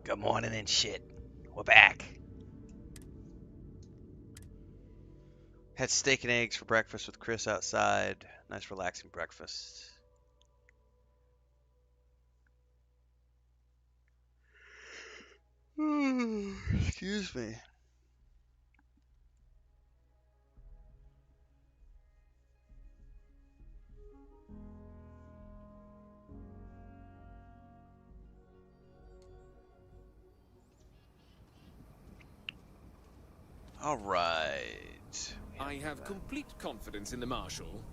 Good morning and shit. We're back. Had steak and eggs for breakfast with Chris outside. Nice relaxing breakfast. Excuse me. All right. I have complete confidence in the Marshal.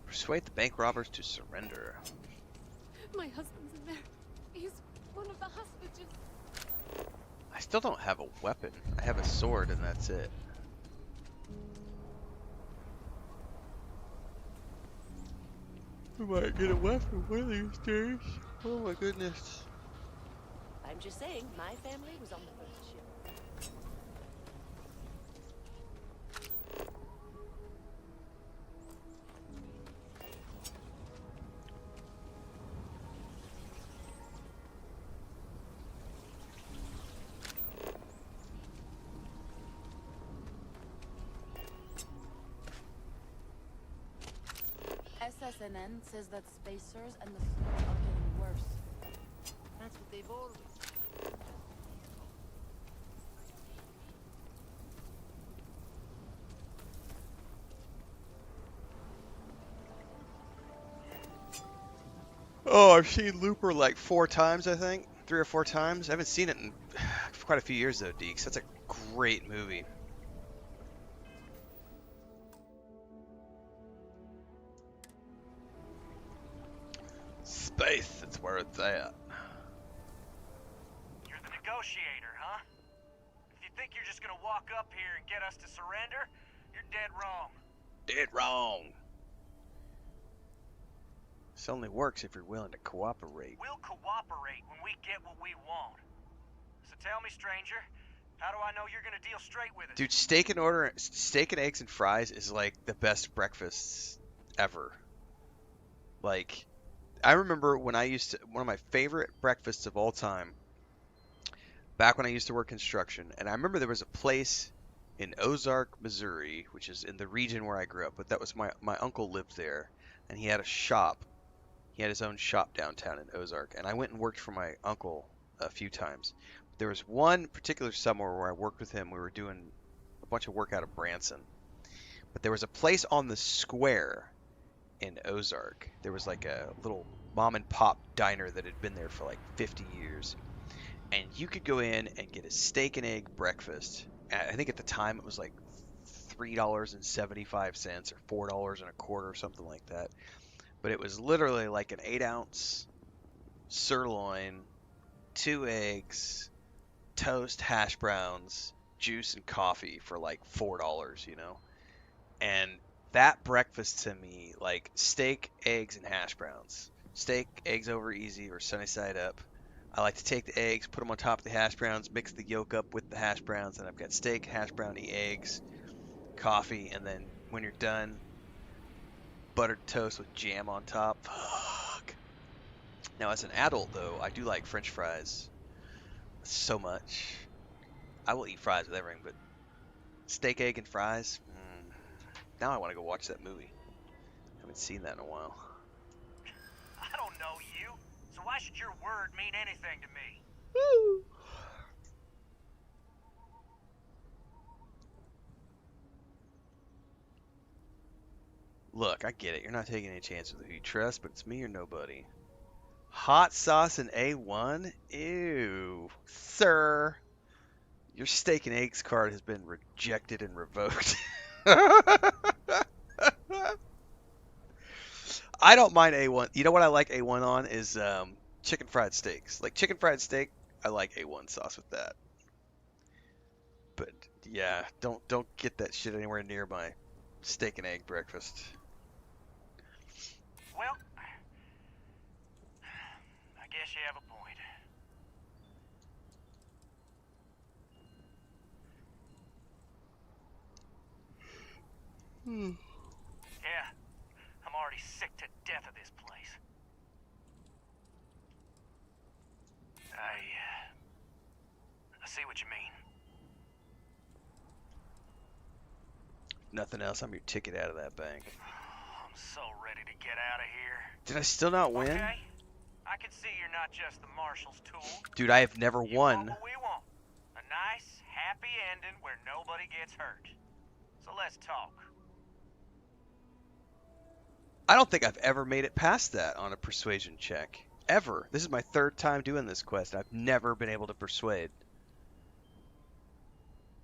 Persuade the bank robbers to surrender. My husband's in there. He's one of the hostages. I still don't have a weapon. I have a sword and that's it. I might get a weapon one of these days. Oh my goodness. I'm just saying, my family was on the first ship. SSNN says that spacers and the floor are getting worse. That's what they've always. Oh, I've seen Looper like 4 times, I think. 3 or 4 times. I haven't seen it in quite a few years though, Deeks. That's a great movie. Space, that's where it's at. You're the negotiator, huh? If you think you're just gonna walk up here and get us to surrender, you're dead wrong. Dead wrong. This only works if you're willing to cooperate. We'll cooperate when we get what we want. So tell me, stranger, how do I know you're gonna deal straight with us? Dude, steak and eggs and fries is like the best breakfasts ever. Like, I remember when one of my favorite breakfasts of all time, back when I used to work construction, and I remember there was a place in Ozark, Missouri, which is in the region where I grew up, but that was my uncle lived there, and he had a shop. He had his own shop downtown in Ozark, and I went and worked for my uncle a few times. There was one particular summer where I worked with him. We were doing a bunch of work out of Branson, but there was a place on the square in Ozark. There was like a little mom and pop diner that had been there for like 50 years, and you could go in and get a steak and egg breakfast. I think at the time it was like $3.75 or $4 and a quarter or something like that. But it was literally like an 8-ounce sirloin, 2 eggs, toast, hash browns, juice, and coffee for like $4, you know? And that breakfast to me, like steak, eggs, and hash browns. Steak, eggs over easy or sunny side up. I like to take the eggs, put them on top of the hash browns, mix the yolk up with the hash browns, and I've got steak, hash browny, eggs, coffee, and then when you're done, buttered toast with jam on top. Fuck. Now, as an adult, though, I do like French fries so much. I will eat fries with everything, but steak, egg, and fries. Now I want to go watch that movie. Haven't seen that in a while. I don't know you, so why should your word mean anything to me? Woo! Look, I get it. You're not taking any chances with who you trust, but it's me or nobody. Hot sauce and A1? Ew. Sir. Your steak and eggs card has been rejected and revoked. I don't mind A1. You know what I like A1 on is chicken fried steaks. Like chicken fried steak, I like A1 sauce with that. But yeah, don't get that shit anywhere near my steak and egg breakfast. Well, I guess you have a point. Yeah, I'm already sick to death of this place. nothing else, I'm your ticket out of that bank. I'm so ready to get out of here. Did I still not win? Okay, I can see you're not just the marshal's tool. Dude, I have never You want won. what we want. A nice, happy ending where nobody gets hurt. So let's talk. I don't think I've ever made it past that on a persuasion check. Ever. This is my 3rd time doing this quest. I've never been able to persuade.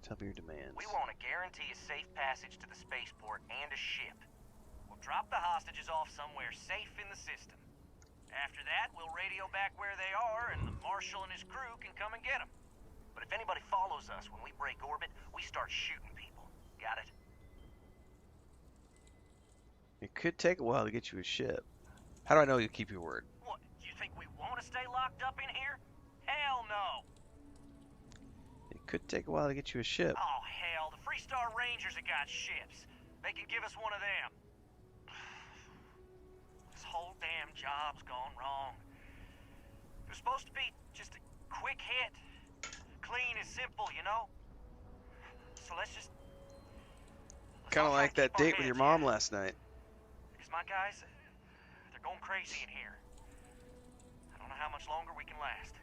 Tell me your demands. We want to guarantee a safe passage to the spaceport and a ship. We'll drop the hostages off somewhere safe in the system. After that, we'll radio back where they are, and the Marshal and his crew can come and get them. But if anybody follows us when we break orbit, we start shooting people. Got it? It could take a while to get you a ship. How do I know you'll keep your word? What, you think we want to stay locked up in here? Hell no! It could take a while to get you a ship. Oh, hell, the Freestar Rangers have got ships. They can give us one of them. This whole damn job's gone wrong. It was supposed to be just a quick hit. Clean and simple, you know? So let's Kind of all try like to that keep our date with your heads, mom yeah? last night. Because my guys, they're going crazy in here. I don't know how much longer we can last.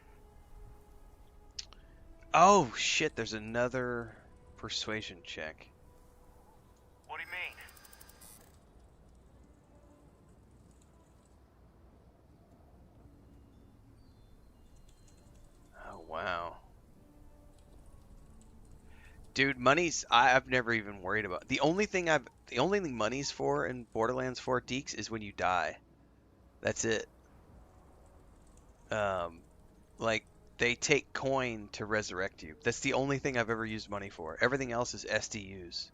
Oh, shit, there's another persuasion check. What do you mean? Oh, wow. Dude, I've never even worried about. The only thing money's for in Borderlands 4 Deeks is when you die. That's it. Like, they take coin to resurrect you. That's the only thing I've ever used money for. Everything else is SDUs.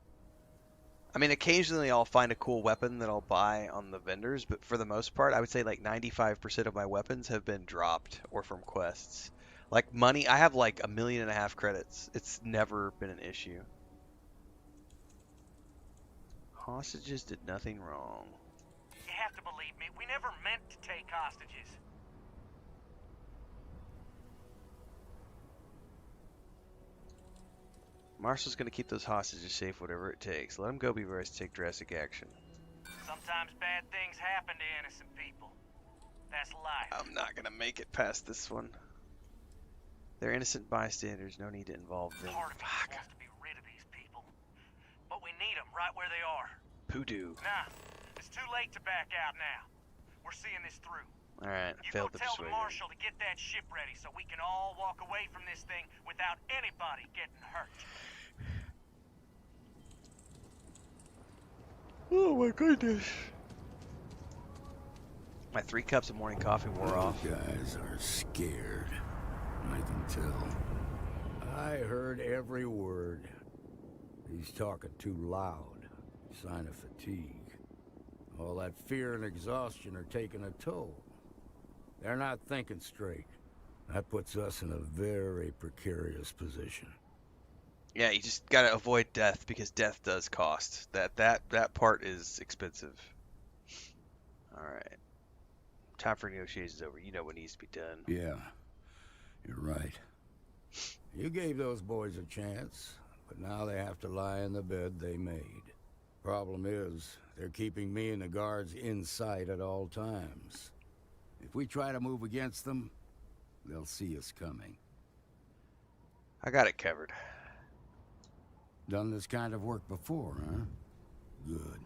I mean, occasionally I'll find a cool weapon that I'll buy on the vendors, but for the most part, I would say like 95% of my weapons have been dropped or from quests. Like money, I have like 1.5 million credits. It's never been an issue. Hostages did nothing wrong. You have to believe me, we never meant to take hostages. Marshall's gonna keep those hostages safe, whatever it takes. Let them go before I take drastic action. Sometimes bad things happen to innocent people. That's life. I'm not gonna make it past this one. They're innocent bystanders. No need to involve them. Part of me just wants to be rid of these people. But we need them right where they are. Poodoo. Nah, it's too late to back out now. We're seeing this through. Alright, You failed go to tell persuade the Marshal to get that ship ready so we can all walk away from this thing without anybody getting hurt. Oh my goodness. My 3 cups of morning coffee wore off. You guys are scared. I can tell. I heard every word. He's talking too loud. Sign of fatigue. All that fear and exhaustion are taking a toll. They're not thinking straight. That puts us in a very precarious position. Yeah, you just gotta avoid death because death does cost. That part is expensive. Alright. Time for negotiations over. You know what needs to be done. Yeah, you're right. You gave those boys a chance, but now they have to lie in the bed they made. Problem is, they're keeping me and the guards in sight at all times. If we try to move against them, they'll see us coming. I got it covered. Done this kind of work before, huh? Good.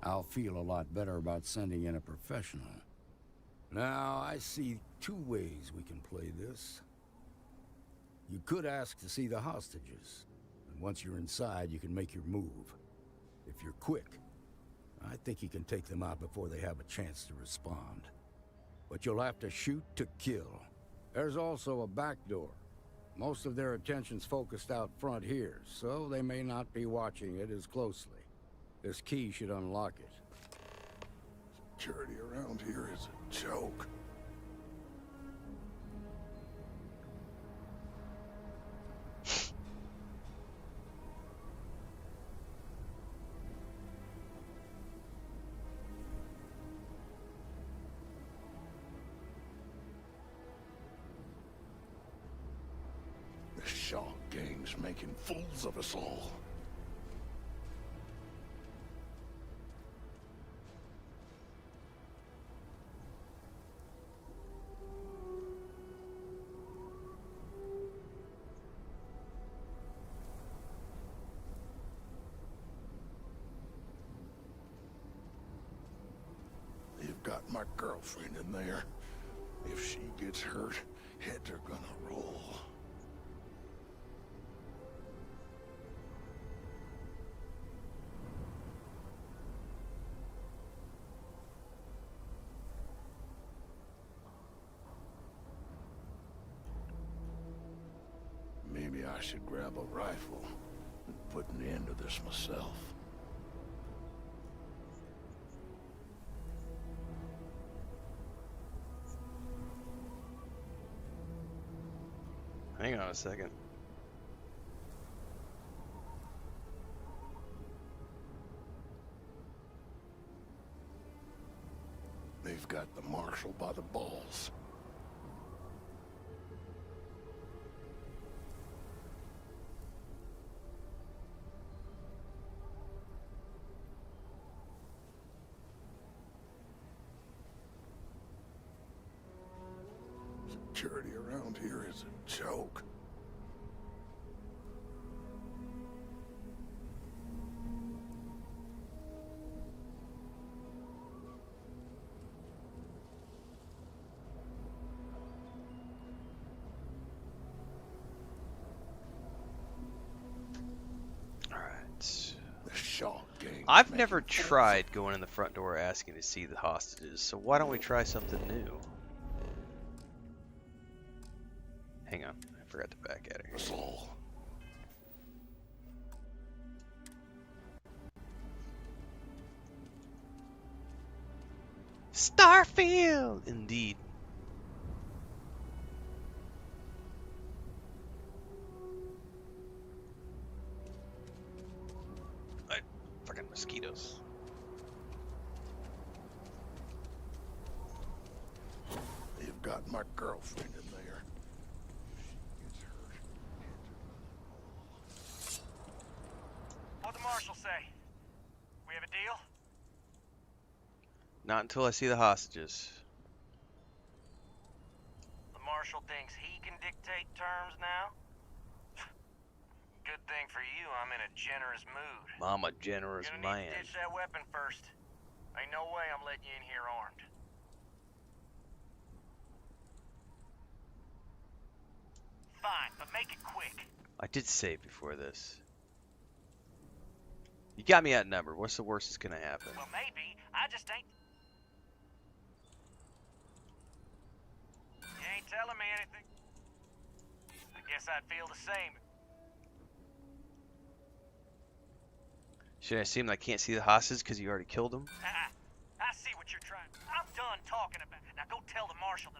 I'll feel a lot better about sending in a professional. Now, I see 2 ways we can play this. You could ask to see the hostages, and once you're inside, you can make your move. If you're quick, I think you can take them out before they have a chance to respond. But you'll have to shoot to kill. There's also a back door. Most of their attention's focused out front here, so they may not be watching it as closely. This key should unlock it. Security around here is a joke. The Shark Gang's making fools of us all. my girlfriend in there. If she gets hurt, heads are gonna roll. Maybe I should grab a rifle and put an end to this myself. Hang on a second. They've got the marshal by the balls. Security around here is a joke. The Shaw gang. I've never tried going in the front door asking to see the hostages, so why don't we try something new? Hang on, I forgot to back out of here. Saul. Starfield! Indeed. Fucking mosquitoes. They've got my girlfriend in there. If she gets hurt, What'd the marshal say? We have a deal? Not until I see the hostages. The marshal thinks he can dictate terms now? Good thing for you, I'm in a generous mood. I'm a generous You're gonna man. need to ditch that weapon first. Ain't no way I'm letting you in here armed. Fine, but make it quick. I did save before this. You got me outnumbered. What's the worst that's gonna happen? Well, maybe. I just ain't... You ain't telling me anything. I guess I'd feel the same. Should I assume I can't see the hostages because you already killed them? I see what you're trying. I'm done talking about it. Now go tell the marshal to...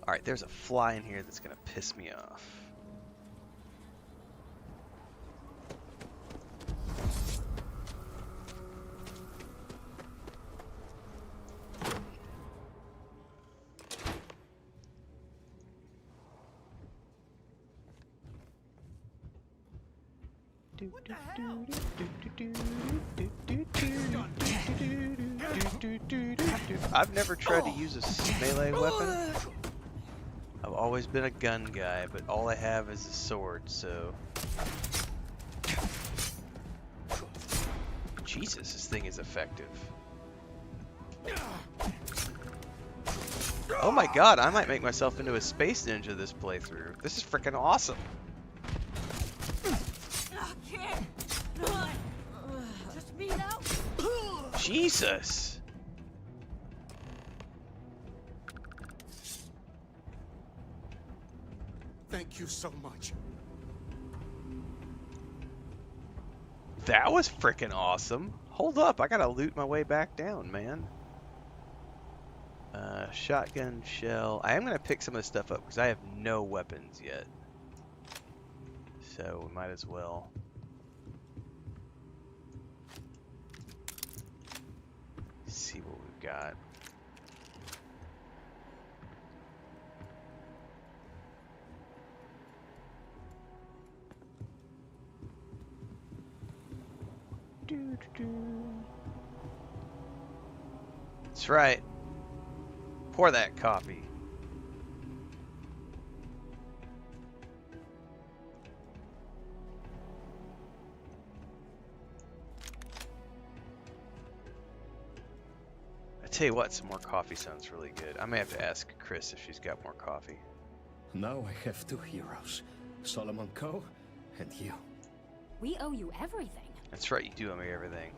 Alright, there's a fly in here that's gonna piss me off. I've never tried to use a melee weapon. I've always been a gun guy, but all I have is a sword, so... Jesus, this thing is effective. Oh my god, I might make myself into a space ninja this playthrough. This is freaking awesome. Just me now? Jesus. Thank you so much. That was freaking awesome. Hold up, I gotta loot my way back down, man. Shotgun shell. I am gonna pick some of this stuff up because I have no weapons yet. So we might as well. See what we've got. That's right. Pour that coffee. Tell you what, some more coffee sounds really good. I may have to ask Chris if she's got more coffee. Now I have two heroes, Solomon Coe and you. We owe you everything. That's right, you do owe me everything.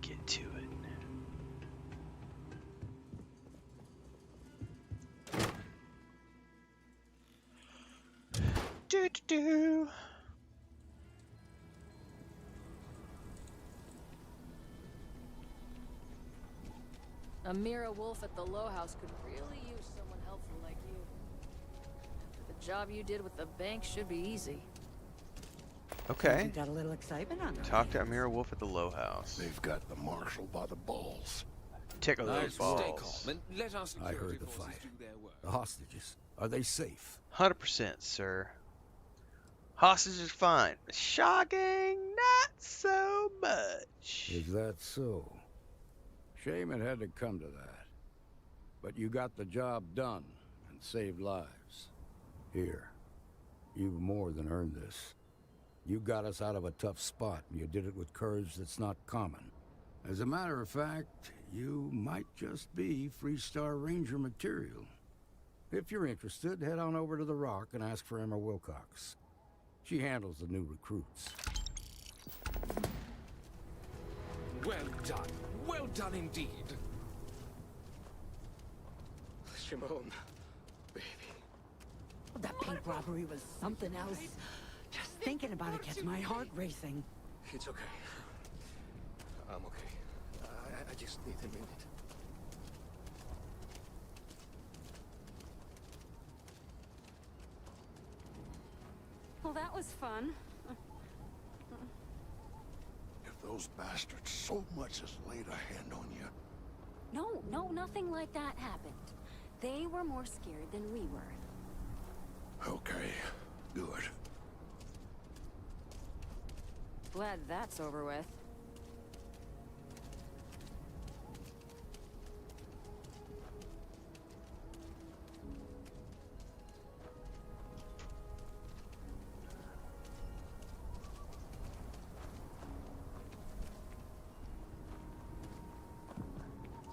Get to it. Do. Amira Wolf at the Low House could really use someone helpful like you. The job you did with the bank should be easy. Okay. Got a little excitement on. Talk to Amira Wolf at the Low House. They've got the marshal by the balls. Tickle those balls. I heard the fight. The hostages, are they safe? 100%, sir. Hostages are fine. Shocking, not so much. Is that so? Shame it had to come to that. But you got the job done and saved lives. Here, you've more than earned this. You got us out of a tough spot, and you did it with courage that's not common. As a matter of fact, you might just be Freestar Ranger material. If you're interested, head on over to the Rock and ask for Emma Wilcox. She handles the new recruits. Well done. Well done indeed. Shimon, baby. That bank robbery was something else. Just thinking about it gets my heart racing. It's okay. I'm okay. I just need a minute. Well, that was fun. If those bastards so much as laid a hand on you. No, nothing like that happened. They were more scared than we were. Okay, good. Glad that's over with.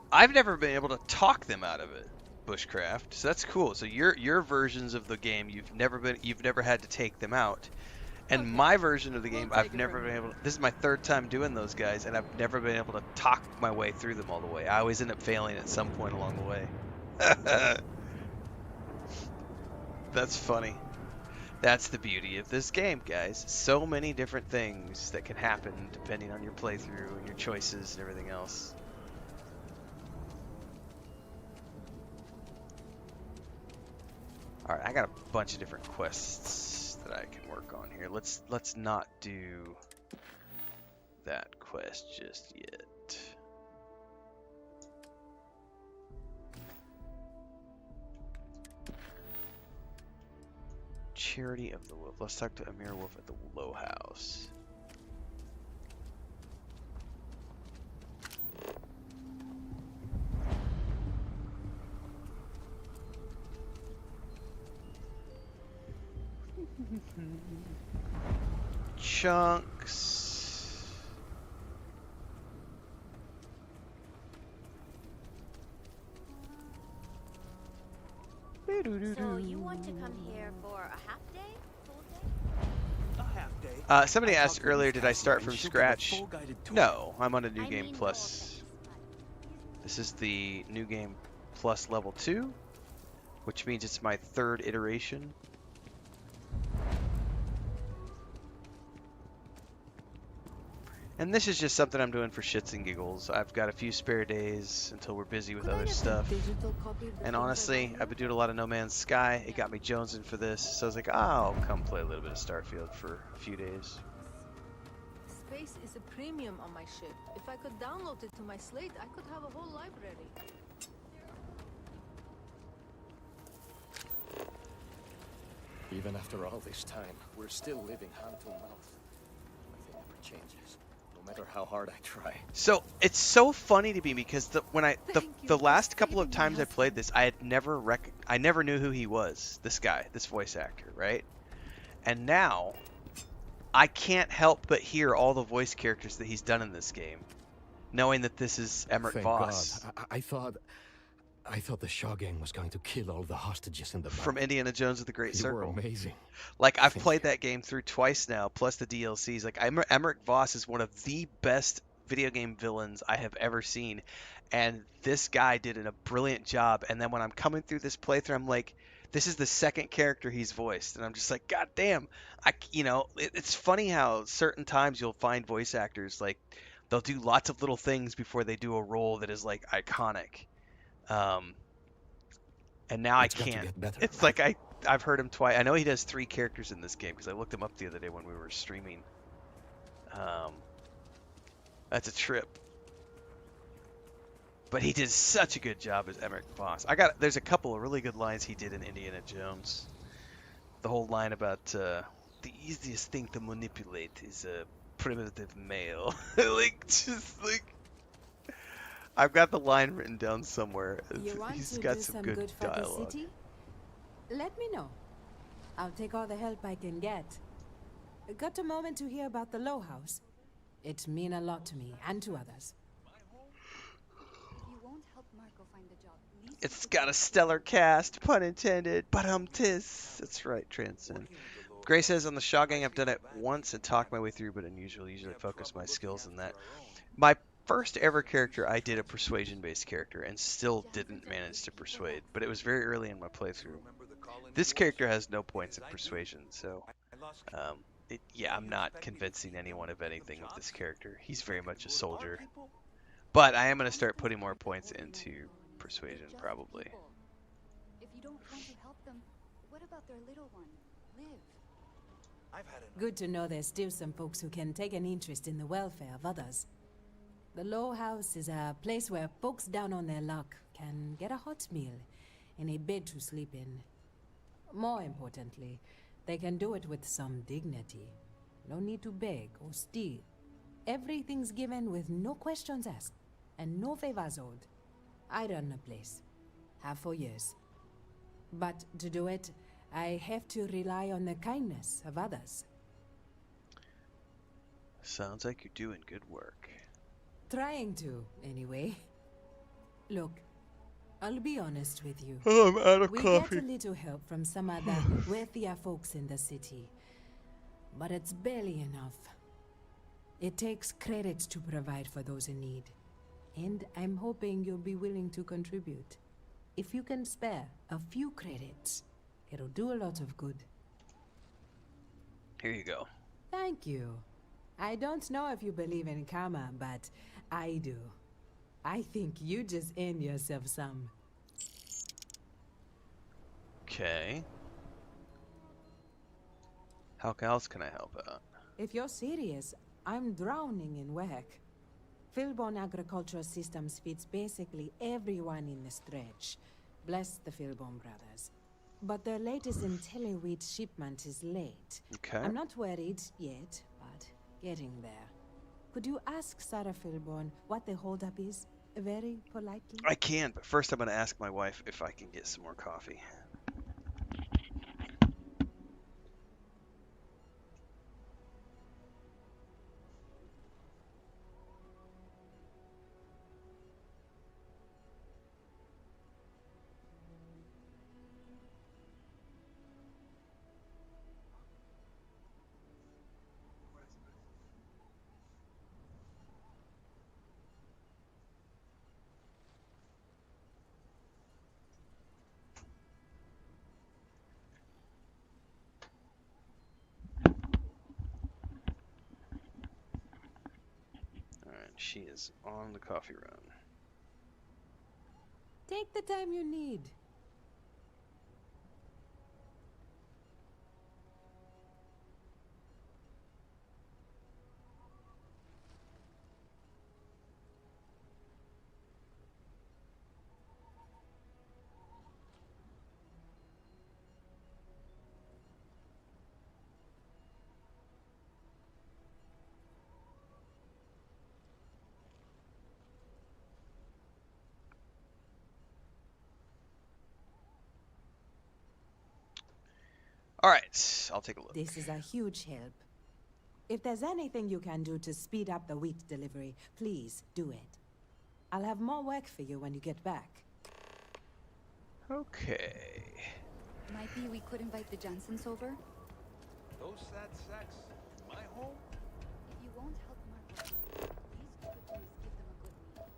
I've never been able to talk them out of it, Bushcraft. So that's cool. So your versions of the game, you've never had to take them out. And Okay. my version of the We'll game, take I've it never from been here. able. This is my third time doing those guys, and I've never been able to talk my way through them all the way. I always end up failing at some point along the way. That's funny. That's the beauty of this game, guys. So many different things that can happen depending on your playthrough and your choices and everything else. Alright, I got a bunch of different quests that I can work on here. Let's not do that quest just yet. Charity of the Wolf. Let's talk to Amir Wolf at the Low House. Chunks. So you want to come here for a half day? Full day? A half day. Somebody I asked talked to earlier, Miss did I start Counselor, from and she'll give a scratch? full guided tour. No, I'm on a New I Game mean Plus. This is the New Game Plus level 2, which means it's my third iteration. And this is just something I'm doing for shits and giggles. I've got a few spare days until we're busy with other stuff. And honestly, I've been doing a lot of No Man's Sky. It got me jonesing for this. So I was like, oh, I'll come play a little bit of Starfield for a few days. Space is a premium on my ship. If I could download it to my slate, I could have a whole library. Even after all this time, we're still living hand to mouth. Nothing ever changes, no matter how hard I try. So it's so funny to me because Thank you the for last couple of saving my times I played husband. this, I had I never knew who he was. This guy, this voice actor, right? And now I can't help but hear all the voice characters that he's done in this game, knowing that this is Emmerich Thank Voss God. I thought the Shaw gang was going to kill all the hostages in the from bank. Indiana Jones and the Great You were Circle. amazing. Like, I've Thank played you. that game through twice now, plus the DLCs. Like, Emmerich Voss is one of the best video game villains I have ever seen, and this guy did a brilliant job. And then when I'm coming through this playthrough, I'm like, this is the second character he's voiced, and I'm just like, God damn! It's funny how certain times you'll find voice actors like they'll do lots of little things before they do a role that is like iconic. Um, and now I It's got to can't. get better, It's right? like I've heard him twice. I know he does 3 characters in this game because I looked him up the other day when we were streaming. Um, that's a trip. But he did such a good job as Emmerich Voss. There's a couple of really good lines he did in Indiana Jones. The whole line about the easiest thing to manipulate is a primitive male. I've got the line written down somewhere. You want He's to got do some some good good for the dialogue. city? Let me know. I'll take all the help I can get. Got a moment to hear about the Low House? It mean a lot to me and to others. If you won't help Marco find a job, least It's you could got do a is stellar cast, pun intended, but tis. That's right, Transcend. Gray says on the Shaw Gang I've done it once and talked my way through, but usually focus my skills in that. My first ever character, I did a persuasion-based character and still didn't manage to persuade, but it was very early in my playthrough. This character has no points in persuasion, so I'm not convincing anyone of anything with this character. He's very much a soldier. But I am going to start putting more points into persuasion, probably. If you don't want to help them, what about their little one, Liv? Good to know there's still some folks who can take an interest in the welfare of others. The Low House is a place where folks down on their luck can get a hot meal and a bed to sleep in. More importantly, they can do it with some dignity. No need to beg or steal. Everything's given with no questions asked and no favors owed. I run the place. Have for years. But to do it, I have to rely on the kindness of others. Sounds like you're doing good work. Trying to, anyway. Look, I'll be honest with you. Oh, I'm out of We coffee. get a little help from some other wealthier folks in the city. But it's barely enough. It takes credits to provide for those in need. And I'm hoping you'll be willing to contribute. If you can spare a few credits, it'll do a lot of good. Here you go. Thank you. I don't know if you believe in karma, but I do. I think you just earned yourself some. Okay. How else can I help out? If you're serious, I'm drowning in work. Philborn Agricultural Systems feeds basically everyone in the stretch. Bless the Philborn brothers. But their latest IntelliWheat shipment is late. Okay. I'm not worried yet, but getting there. Could you ask Sarah Philborn what the holdup is? Very politely. I can, but first I'm going to ask my wife if I can get some more coffee. Alright, she is on the coffee run. Take the time you need. Alright, I'll take a look. This is a huge help. If there's anything you can do to speed up the wheat delivery, please do it. I'll have more work for you when you get back. Okay. Might be we could invite the Johnsons over. No sad sex. My home? If you won't help Marco, least you could do is give them a good meal.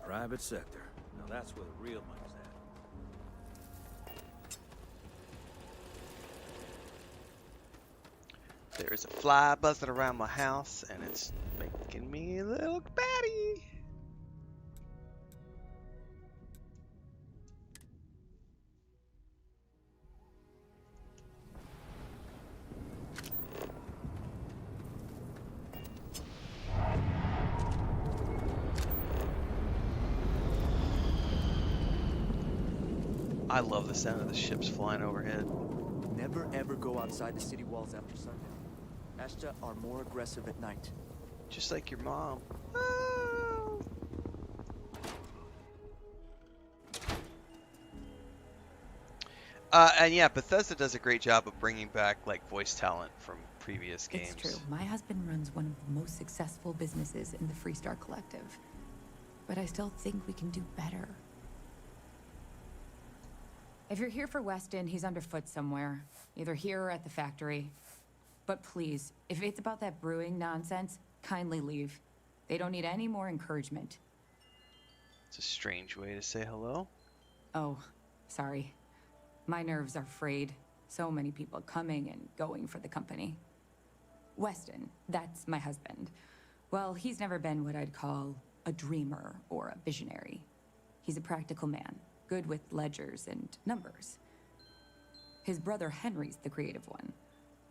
Private sector. Now that's where the real money's at. There's a fly buzzing around my house, and it's making me a little batty. I love the sound of the ships flying overhead. Never ever go outside the city walls after sundown. Ashta are more aggressive at night. Just like your mom. And yeah, Bethesda does a great job of bringing back like voice talent from previous games. It's true. My husband runs one of the most successful businesses in the Freestar Collective. But I still think we can do better. If you're here for Weston, he's underfoot somewhere. Either here or at the factory. But please, if it's about that brewing nonsense, kindly leave. They don't need any more encouragement. It's a strange way to say hello. Oh, sorry. My nerves are frayed. So many people coming and going for the company. Weston, that's my husband. Well, he's never been what I'd call a dreamer or a visionary. He's a practical man, good with ledgers and numbers. His brother Henry's the creative one,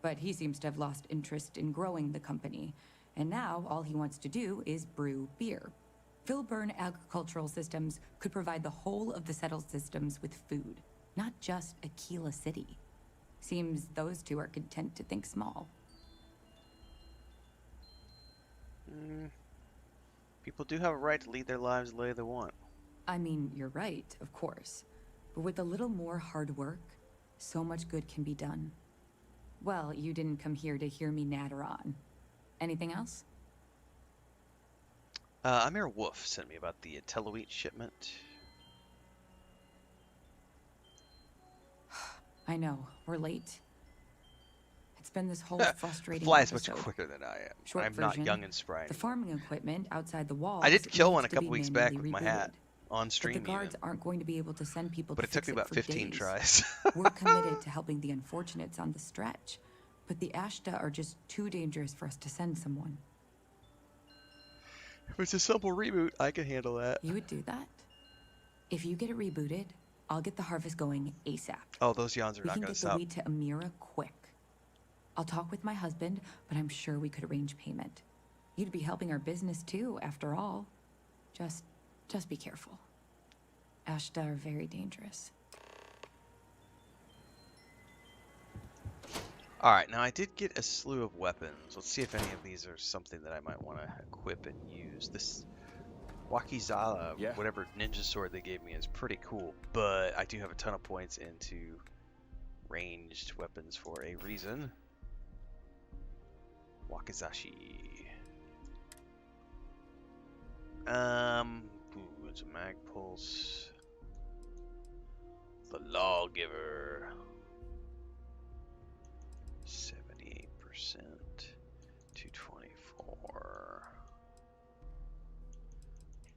but he seems to have lost interest in growing the company, and now all he wants to do is brew beer. Filburn Agricultural Systems could provide the whole of the settled systems with food, not just Aquila City. Seems those two are content to think small. People do have a right to lead their lives the way they want. I mean, you're right, of course. But with a little more hard work, so much good can be done. Well, you didn't come here to hear me natter on. Anything else? Amir Wolf sent me about the Teloite shipment. I know, we're late. It's been this whole frustrating Flies much episode. quicker than I am. Short I'm version, not young and spry the anymore. farming equipment outside the walls. I did kill one a needs to couple be weeks back manually with my hat rebooted. on stream. But the guards even. aren't going to be able to send people But to it took fix me about for 15 days. tries. We're committed to helping the unfortunates on the stretch, but the Ashta are just too dangerous for us to send someone. If it's a simple reboot, I can handle that. You would do that? If you get it rebooted, I'll get the harvest going ASAP. Oh, those yawns are We not can going get to the stop. wheat to Amira quick. I'll talk with my husband, but I'm sure we could arrange payment. You'd be helping our business too, after all. Just be careful. Ashta are very dangerous. Alright, now I did get a slew of weapons. Let's see if any of these are something that I might want to equip and use. This Wakizala, whatever ninja sword they gave me, is pretty cool, but I do have a ton of points into ranged weapons for a reason. Wakizashi. Ooh, it's a mag pulse. The Lawgiver. 78%. 224.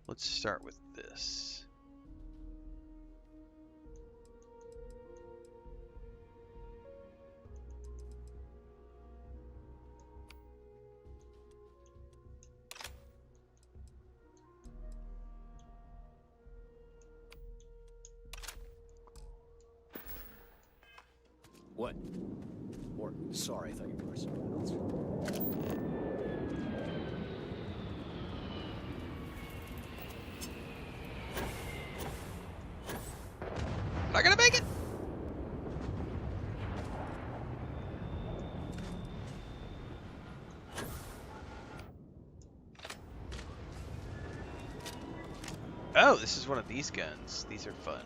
Let's start with this. What? Or, sorry, I thought you were someone else. Not gonna make it! Oh, this is one of these guns. These are fun.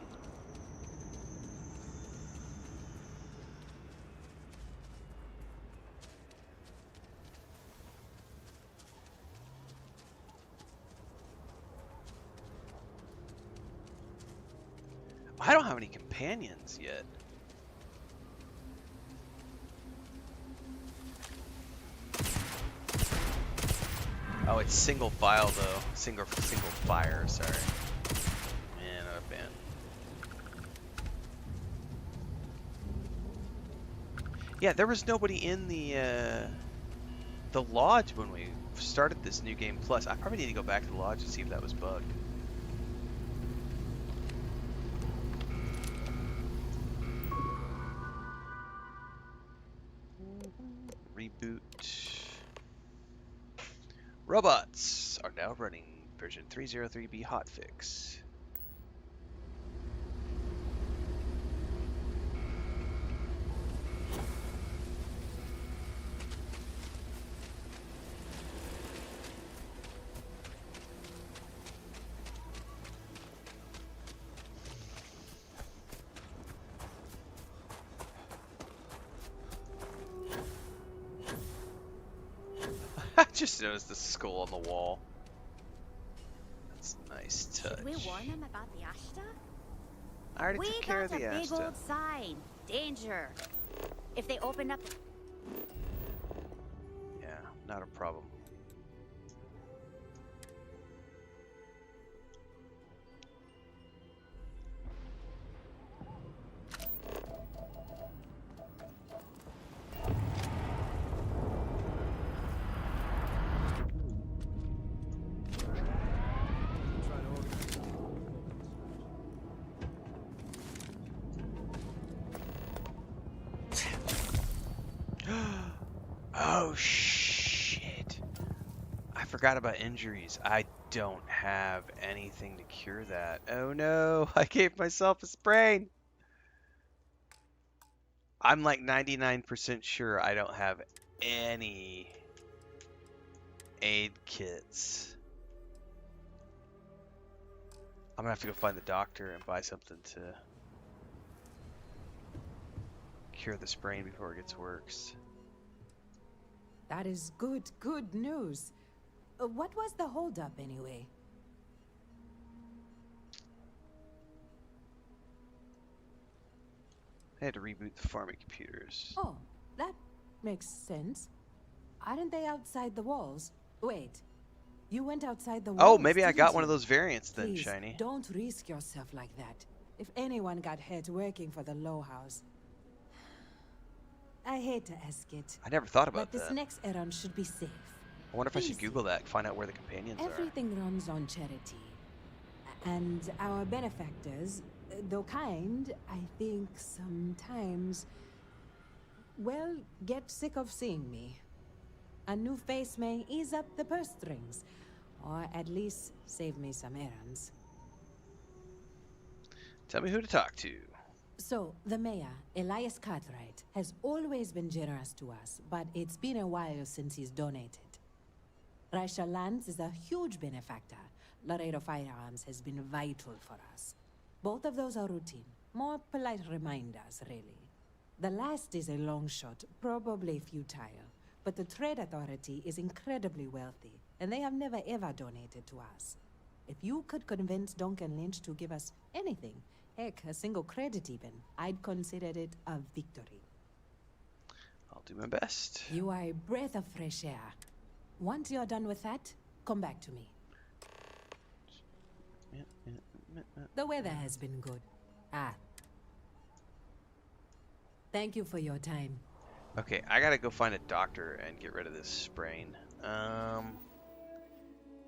I don't have any companions yet. Oh, it's single file though. Single fire. Sorry. Man, not a fan. Yeah, there was nobody in the lodge when we started this new game plus. I probably need to go back to the lodge and see if that was bugged. Reboot. Robots are now running version 303B hotfix. I just noticed the skull on the wall. That's a nice touch. Should we warn them about the Ashta? I already took care of the We got a big Ashta. old sign. Danger. If they open up... Yeah, not a problem. Oh shit. I forgot about injuries. I don't have anything to cure that. Oh no, I gave myself a sprain. I'm like 99% sure I don't have any aid kits. I'm gonna have to go find the doctor and buy something to cure the sprain before it gets worse. That is good news. What was the holdup anyway? I had to reboot the farming computers. Oh, that makes sense. Aren't they outside the walls? Wait, you went outside the walls? Oh, maybe I didn't got you? one of those variants then, Please, Shiny. don't risk yourself like that. If anyone got hurt working for the Low House. I hate to ask it. I never thought about but this that. next errand should be safe. I wonder if I should Easy. Google that, find out where the companions are. Everything runs on charity. And our benefactors, though kind, I think sometimes, well, get sick of seeing me. A new face may ease up the purse strings, or at least save me some errands. Tell me who to talk to. So, the mayor, Elias Cartwright, has always been generous to us, but it's been a while since he's donated. Raisha Lands is a huge benefactor. Laredo Firearms has been vital for us. Both of those are routine, more polite reminders, really. The last is a long shot, probably futile, but the Trade Authority is incredibly wealthy, and they have never ever donated to us. If you could convince Duncan Lynch to give us anything, heck, a single credit even, I'd consider it a victory. I'll do my best. You are a breath of fresh air. Once you're done with that, come back to me. The weather has been good. Thank you for your time. Okay, I gotta go find a doctor and get rid of this sprain.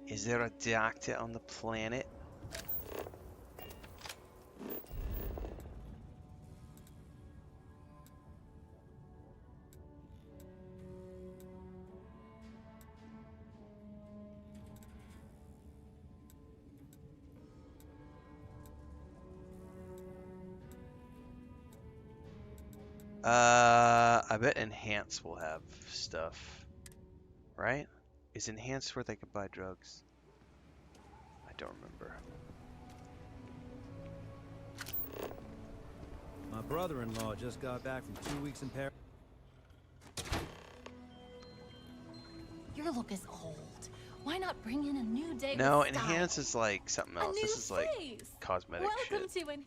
Is there a doctor on the planet? I bet Enhance will have stuff, right? Is Enhance where they can buy drugs? I don't remember. My brother-in-law just got back from 2 weeks in Paris. Your look is old. Why not bring in a new day No, with style? Enhance is like something else. This is like face. cosmetic Welcome shit. to an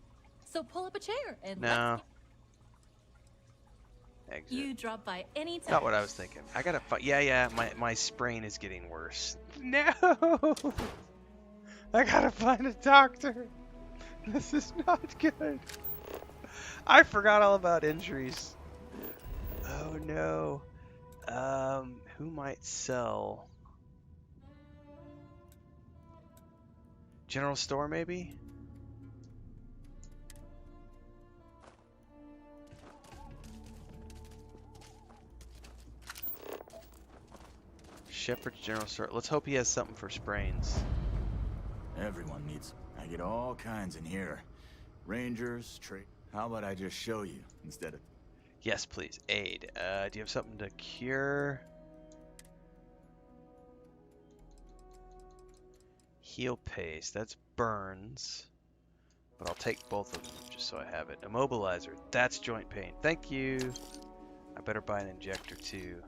So pull up a chair and No. Exit. You drop by anytime. Not what I was thinking. I gotta find. Yeah. My sprain is getting worse. No. I gotta find a doctor. This is not good. I forgot all about injuries. Oh no. Who might sell? General store, maybe? Shepherd's General Store. Let's hope he has something for sprains. Everyone needs. I get all kinds in here. Rangers, trade. How about I just show you instead of... Yes, please. Aid. Do you have something to cure? Heal paste. That's burns. But I'll take both of them just so I have it. Immobilizer. That's joint pain. Thank you. I better buy an injector too.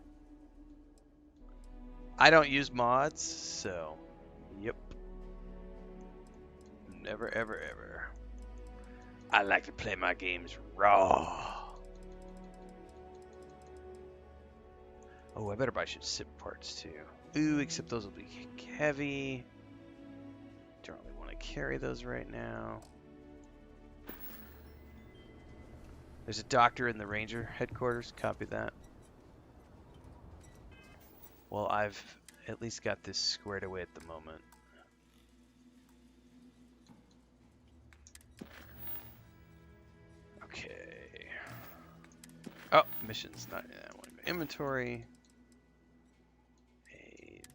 I don't use mods, so... Yep. Never, ever, ever. I like to play my games raw. Oh, I better buy some SIP parts too. Ooh, except those will be heavy. Don't really want to carry those right now. There's a doctor in the Ranger headquarters. Copy that. Well, I've at least got this squared away at the moment. Okay. Oh, missions. Not that one. Inventory. Aid.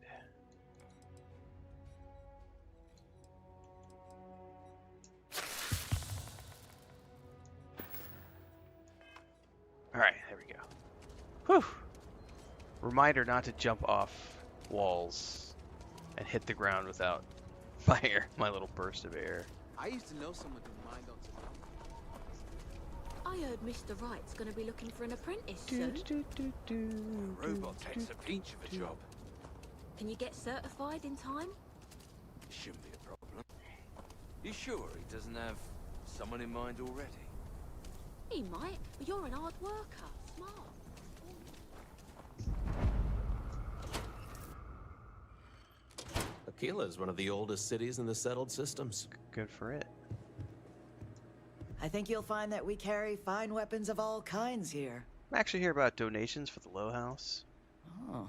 All right, there we go. Whew. Reminder not to jump off walls and hit the ground without my little burst of air. I used to know someone who mined on I heard Mr. Wright's gonna be looking for an apprentice soon. A robot takes a peach of a job. Can you get certified in time? Shouldn't be a problem. You sure he doesn't have someone in mind already? He might, but you're an hard worker. Smart. Aquila is one of the oldest cities in the settled systems. Good for it. I think you'll find that we carry fine weapons of all kinds here. I'm actually here about donations for the Low House. Oh.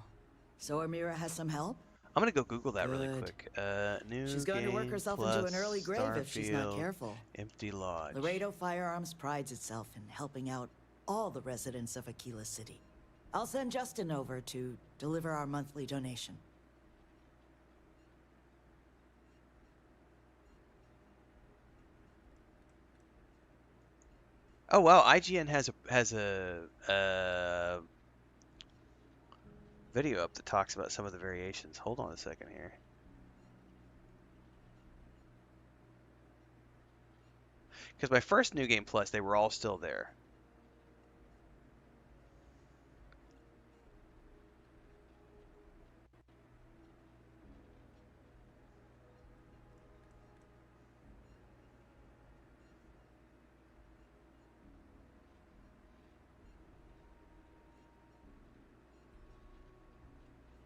So Amira has some help? I'm gonna go Google that really quick. New She's going to work herself into an early grave if she's not careful. Empty lodge. Laredo Firearms prides itself in helping out all the residents of Aquila City. I'll send Justin over to deliver our monthly donation. Oh wow, IGN has a video up that talks about some of the variations. Hold on a second here. Because my first New Game Plus, they were all still there.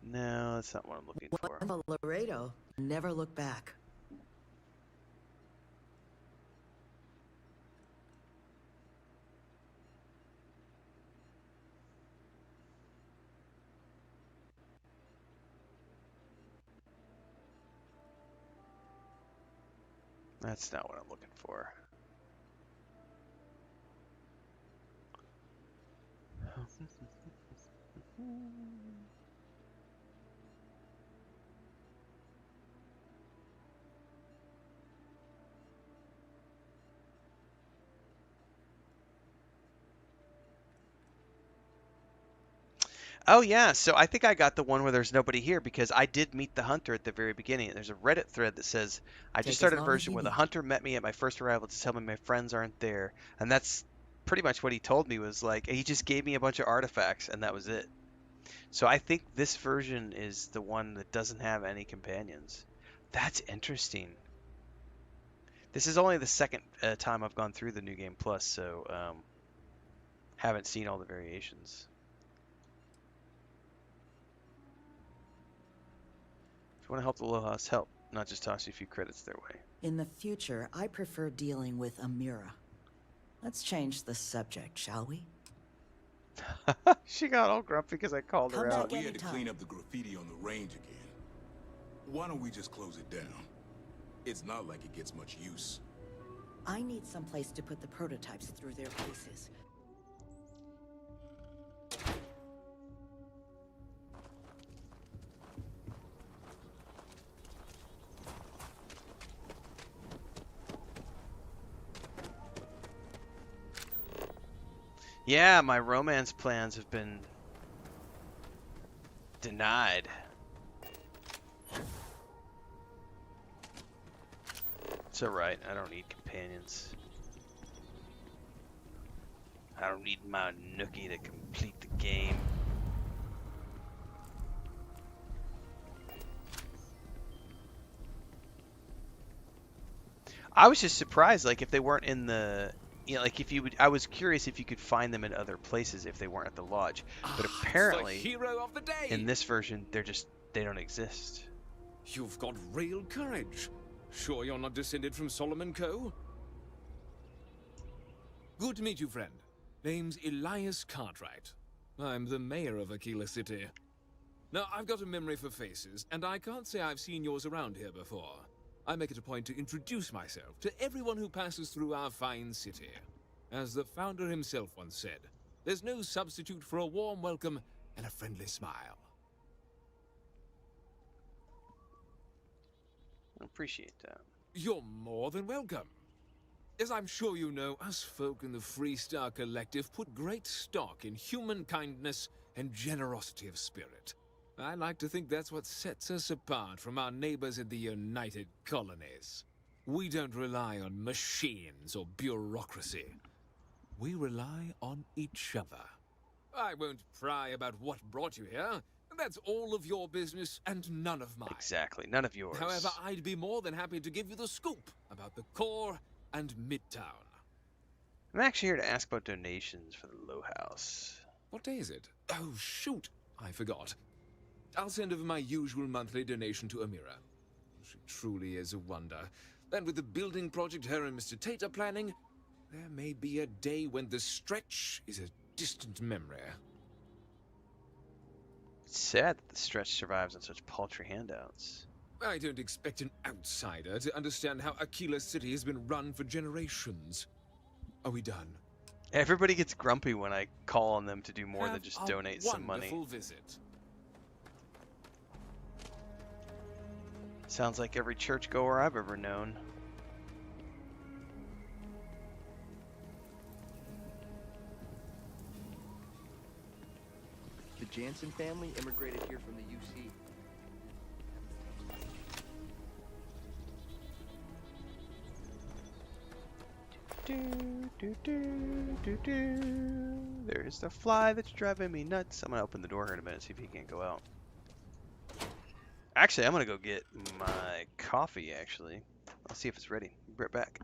No, that's not what I'm looking for. Laredo, never look back. That's not what I'm looking for. Oh yeah, so I think I got the one where there's nobody here because I did meet the hunter at the very beginning. There's a Reddit thread that says, I just started a version where the hunter met me at my first arrival to tell me my friends aren't there. And that's pretty much what he told me, was like, he just gave me a bunch of artifacts and that was it. So I think this version is the one that doesn't have any companions. That's interesting. This is only the second time I've gone through the New Game Plus, so haven't seen all the variations. If you want to help the Low House, help, not just toss you a few credits their way. In the future, I prefer dealing with Amira. Let's change the subject, shall we? She got all grumpy because I called her out. We had to clean up the graffiti on the range again. Why don't we just close it down? It's not like it gets much use. I need some place to put the prototypes through their paces. Yeah, my romance plans have been denied. It's alright, I don't need companions. I don't need my nookie to complete the game. I was just surprised, like, if they weren't in the... You know, like, if you would... I was curious if you could find them in other places if they weren't at the lodge. But apparently, hero of the day. in this version, they're just... They don't exist. You've got real courage. Sure you're not descended from Solomon Coe? Good to meet you, friend. Name's Elias Cartwright. I'm the mayor of Aquila City. Now, I've got a memory for faces, and I can't say I've seen yours around here before. I make it a point to introduce myself to everyone who passes through our fine city. As the founder himself once said, there's no substitute for a warm welcome and a friendly smile. I appreciate that. You're more than welcome. As I'm sure you know, us folk in the Freestar Collective put great stock in human kindness and generosity of spirit. I like to think that's what sets us apart from our neighbors in the United Colonies. We don't rely on machines or bureaucracy. We rely on each other. I won't pry about what brought you here. That's all of your business and none of mine. Exactly, none of yours. However, I'd be more than happy to give you the scoop about the core and Midtown. I'm actually here to ask about donations for the Low House. What day is it? Oh, shoot. I forgot. I'll send over my usual monthly donation to Amira. She truly is a wonder. And with the building project her and Mr. Tate are planning, there may be a day when the stretch is a distant memory. It's sad that the stretch survives on such paltry handouts. I don't expect an outsider to understand how Aquila City has been run for generations. Are we done? Everybody gets grumpy when I call on them to do more than just donate some money. Wonderful visit. Sounds like every churchgoer I've ever known. The Jansen family immigrated here from the UC. There's the fly that's driving me nuts. I'm gonna open the door here in a minute, see if he can't go out. Actually, I'm gonna go get my coffee, actually. I'll see if it's ready. Be right back.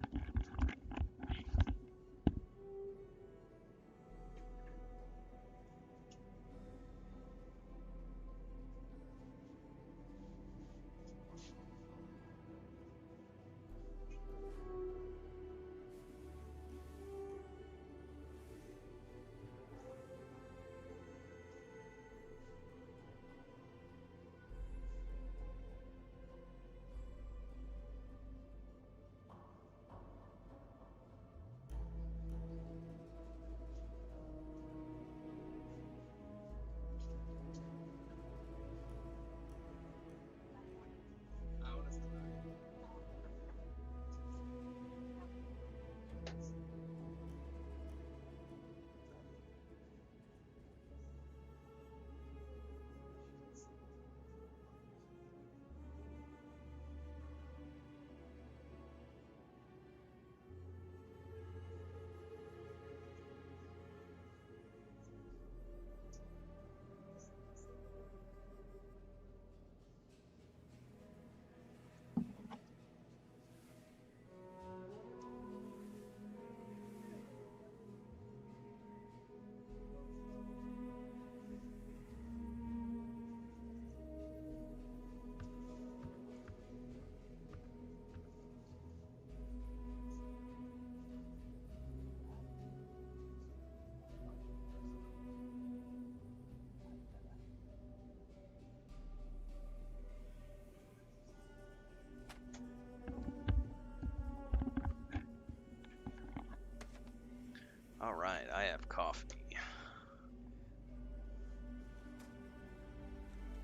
All right, I have coffee.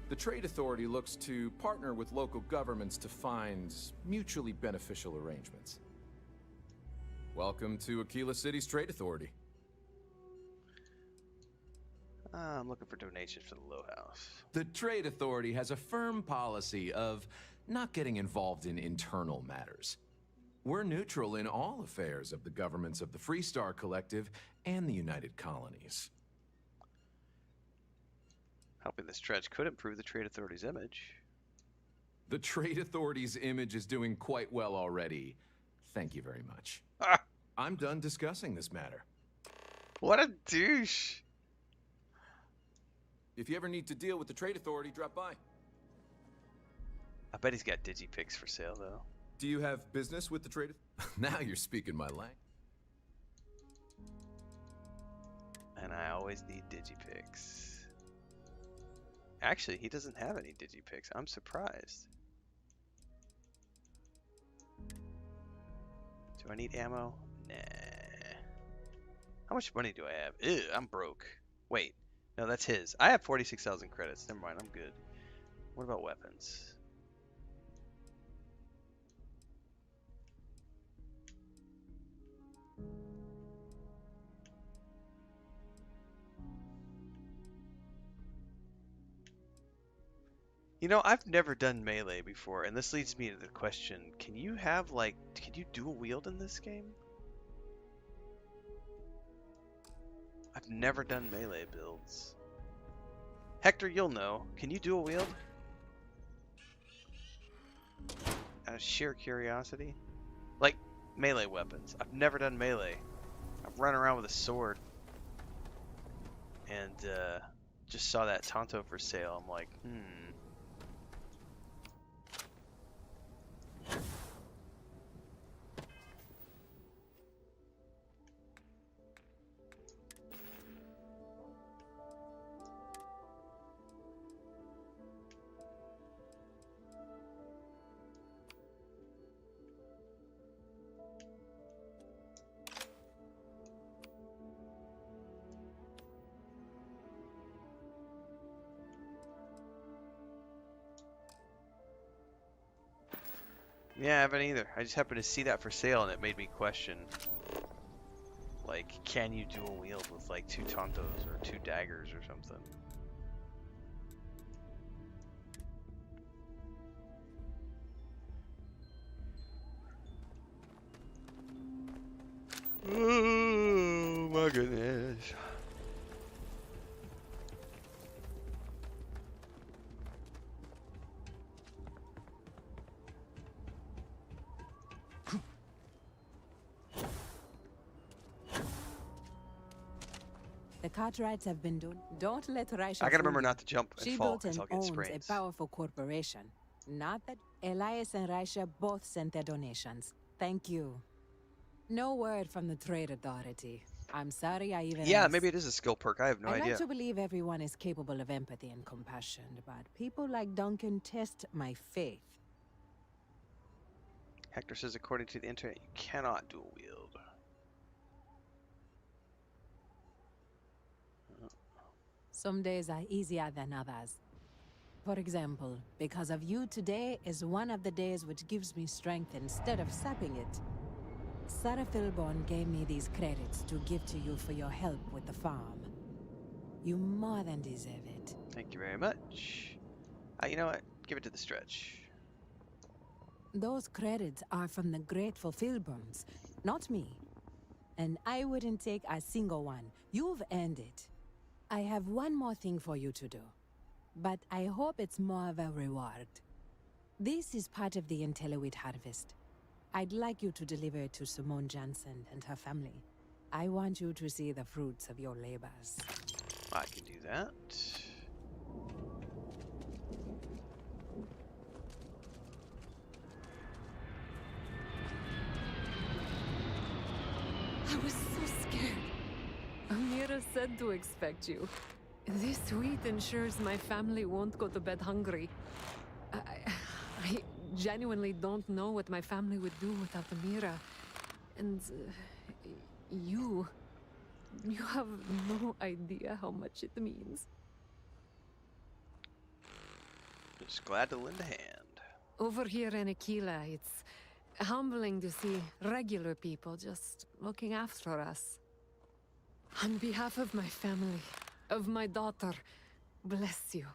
The Trade Authority looks to partner with local governments to find mutually beneficial arrangements. Welcome to Aquila City's Trade Authority. I'm looking for donations for the Low House. The Trade Authority has a firm policy of not getting involved in internal matters. We're neutral in all affairs of the governments of the Freestar Collective and the United Colonies. Helping this stretch could improve the Trade Authority's image. The Trade Authority's image is doing quite well already. Thank you very much. I'm done discussing this matter. What a douche. If you ever need to deal with the Trade Authority, drop by. I bet he's got digipics for sale, though. Do you have business with the Trade Authority? Now you're speaking my language. And I always need digipics. Actually, he doesn't have any digipics. I'm surprised. Do I need ammo? Nah. How much money do I have? Ew, I'm broke. Wait. No, that's his. I have 46,000 credits. Never mind, I'm good. What about weapons? You know, I've never done melee before, and this leads me to the question, can you have, like, can you dual wield in this game? I've never done melee builds. Hector, you'll know. Can you dual wield? Out of sheer curiosity. Like, melee weapons. I've never done melee. I've run around with a sword. And, just saw that Tonto for sale. I'm like, yeah, I haven't either. I just happened to see that for sale and it made me question, like, can you dual wield with like 2 Tontos or 2 daggers or something? Oh my goodness. The Cartwrights have been doing. Don't let Raisha. I gotta remember not to jump and She fall built because and I'll get owns sprains. a powerful corporation. Not that Elias and Raisha both sent their donations. Thank you. No word from the Trade Authority. I'm sorry I even Yeah, asked. maybe it is a skill perk. I have no I idea. like to believe everyone is capable of empathy and compassion, but people like Duncan test my faith. Hector says according to the internet, you cannot dual wield. Some days are easier than others. For example, because of you, today is one of the days which gives me strength instead of sapping it. Sarah Philborn gave me these credits to give to you for your help with the farm. You more than deserve it. Thank you very much. You know what? Give it to the stretch. Those credits are from the grateful Philborns, not me. And I wouldn't take a single one. You've earned it. I have one more thing for you to do, but I hope it's more of a reward. This is part of the Intellowit harvest. I'd like you to deliver it to Simone Jansen and her family. I want you to see the fruits of your labors. I can do that. I was so scared. Amira said to expect you. This wheat ensures my family won't go to bed hungry. I genuinely don't know what my family would do without Amira. And you... You have no idea how much it means. Just glad to lend a hand. Over here in Aquila, it's humbling to see regular people just looking after us. On behalf of my family, of my daughter, bless you.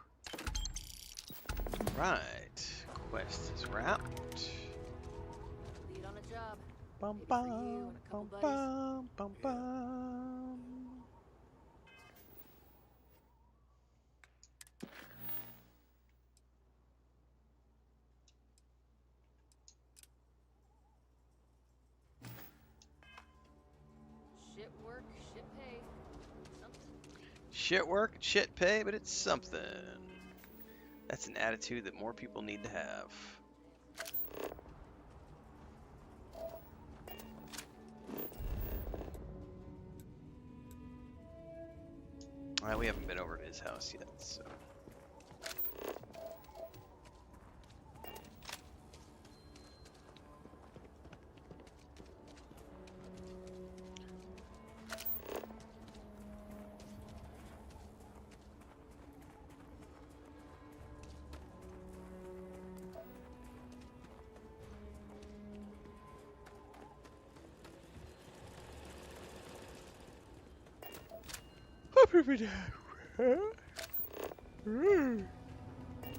Right. Quest is wrapped. Lead on a job. Bum Maybe for you and a couple buddies. bum bum. Shit work, shit pay. Something. Shit work, shit pay, but it's something. That's an attitude that more people need to have. We haven't been over to his house yet, so.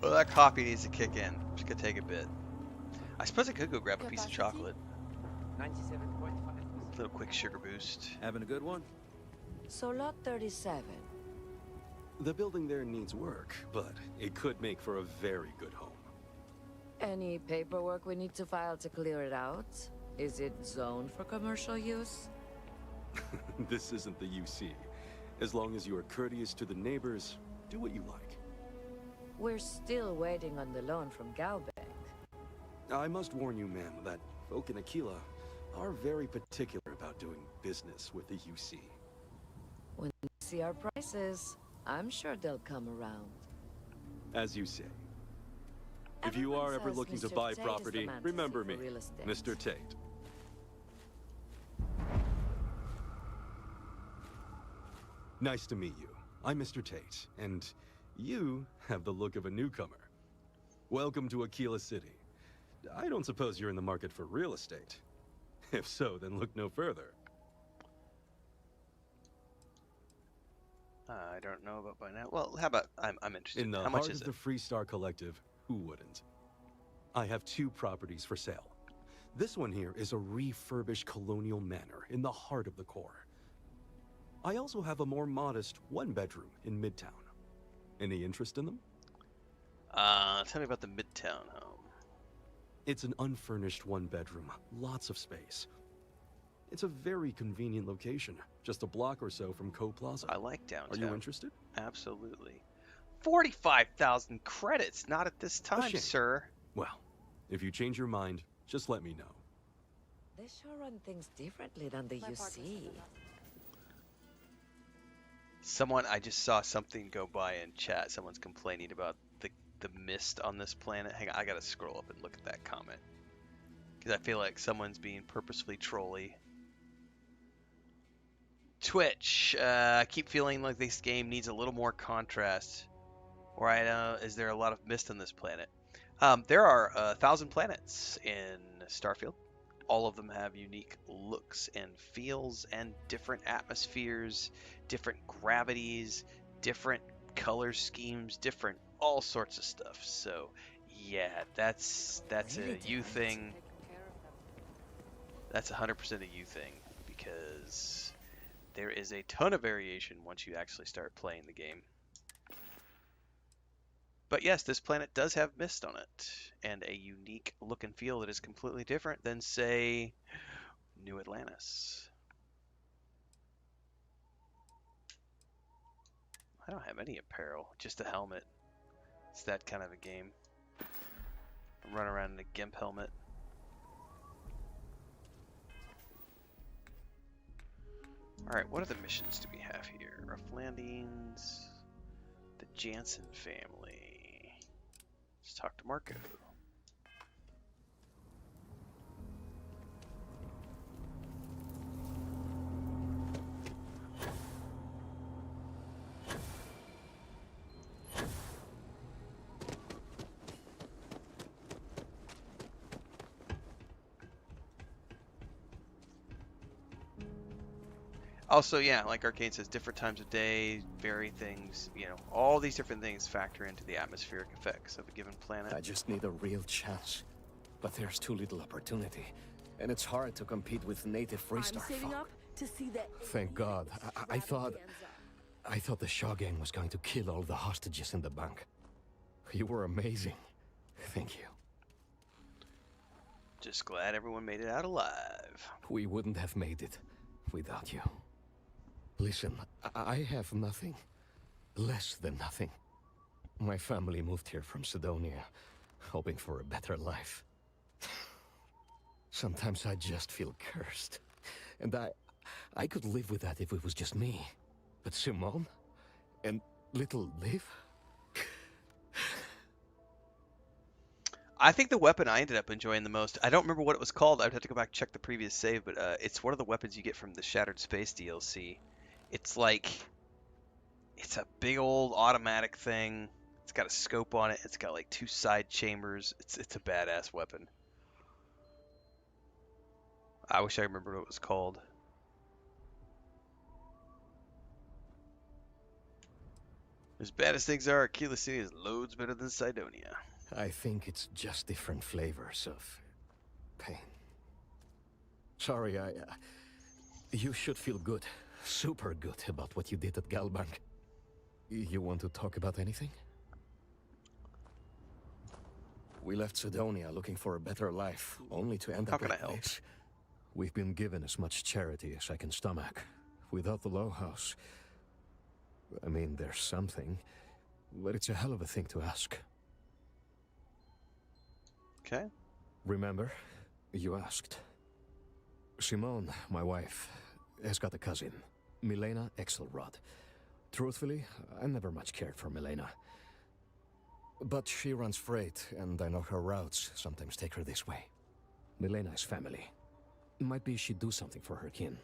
Well, that coffee needs to kick in. It's gonna take a bit. I suppose I could go grab a piece of chocolate. 97.5. A little quick sugar boost. Having a good one? So lot 37. The building there needs work, but it could make for a very good home. Any paperwork we need to file to clear it out? Is it zoned for commercial use? This isn't the UC. As long as you are courteous to the neighbors, do what you like. We're still waiting on the loan from Galbank. I must warn you, ma'am, that folk in Aquila are very particular about doing business with the UC. When they see our prices, I'm sure they'll come around. As you say. If you are ever looking to buy property, remember me, Mr. Tate. Nice to meet you. I'm Mr. Tate, and you have the look of a newcomer. Welcome to Aquila City. I don't suppose you're in the market for real estate. If so, then look no further. I don't know about by now. Well, how about I'm interested. In the How much heart is of it? the Freestar Collective, who wouldn't? I have 2 properties for sale. This one here is a refurbished colonial manor in the heart of the core. I also have a more modest 1-bedroom in Midtown. Any interest in them? Tell me about the Midtown home. It's an unfurnished 1-bedroom, lots of space. It's a very convenient location, just a block or so from Co Plaza. I like downtown. Are you interested? Absolutely. 45,000 credits, not at this time, shame. sir. Well, if you change your mind, just let me know. They sure run things differently than the UC. I just saw something go by in chat. Someone's complaining about the mist on this planet. Hang on, I gotta scroll up and look at that comment. Because I feel like someone's being purposefully trolly. Twitch, I keep feeling like this game needs a little more contrast. Right, is there a lot of mist on this planet? There are 1,000 planets in Starfield. All of them have unique looks and feels and different atmospheres, different gravities, different color schemes, different all sorts of stuff. So, yeah, that's a you thing. That's 100% a you thing because there is a ton of variation once you actually start playing the game. But yes, this planet does have mist on it, and a unique look and feel that is completely different than, say, New Atlantis. I don't have any apparel, just a helmet. It's that kind of a game. I run around in a GIMP helmet. Alright, what other missions do we have here? Rough Landings, the Jansen family. Let's talk to Marco. Also, yeah, like Arcane says, different times of day, vary things, you know, all these different things factor into the atmospheric effects of a given planet. I just need a real chance. But there's too little opportunity. And it's hard to compete with native Freestar I'm saving folk. up to see that. Thank God. I thought the Shaw gang was going to kill all the hostages in the bank. You were amazing. Thank you. Just glad everyone made it out alive. We wouldn't have made it without you. Listen, I have nothing. Less than nothing. My family moved here from Sidonia, hoping for a better life. Sometimes I just feel cursed. And I could live with that if it was just me. But Simone? And little Liv? I think the weapon I ended up enjoying the most, I don't remember what it was called. I'd have to go back and check the previous save, but it's one of the weapons you get from the Shattered Space DLC. It's like, it's a big old automatic thing. It's got a scope on it. It's got like 2 side chambers. It's a badass weapon. I wish I remembered what it was called. As bad as things are, Aquila City is loads better than Sidonia. I think it's just different flavors of pain. Sorry, you should feel good. Super good about what you did at Galbank. You want to talk about anything? We left Sidonia looking for a better life, only to end up like this. We've been given as much charity as I can stomach. Without the Low House, I mean, there's something, but it's a hell of a thing to ask. Okay. Remember, you asked. Simone, my wife, has got a cousin, Milena Exelrod. Truthfully, I never much cared for Milena. But she runs freight, and I know her routes sometimes take her this way. Milena is family. Might be she'd do something for her kin.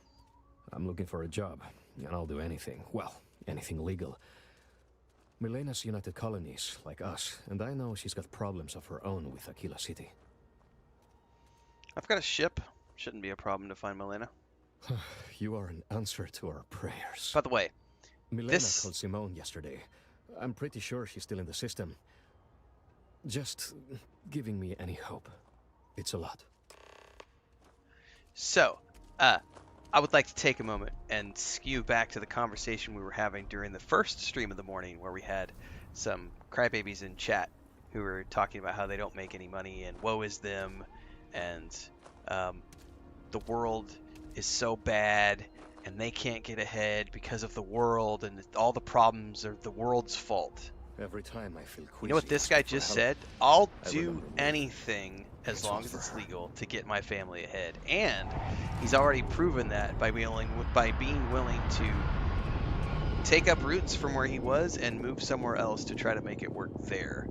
I'm looking for a job, and I'll do anything. Well, anything legal. Milena's United Colonies, like us, and I know she's got problems of her own with Aquila City. I've got a ship. Shouldn't be a problem to find Milena. You are an answer to our prayers. By the way, Milena called Simone yesterday. I'm pretty sure she's still in the system. Just giving me any hope. It's a lot. So, I would like to take a moment and skew back to the conversation we were having during the first stream of the morning, where we had some crybabies in chat who were talking about how they don't make any money and woe is them, and the world is so bad and they can't get ahead because of the world, and all the problems are the world's fault. Every time I feel queasy, you know what this guy just said? I'll do anything as long as it's legal to get my family ahead. And he's already proven that by being willing to take up roots from where he was and move somewhere else to try to make it work there.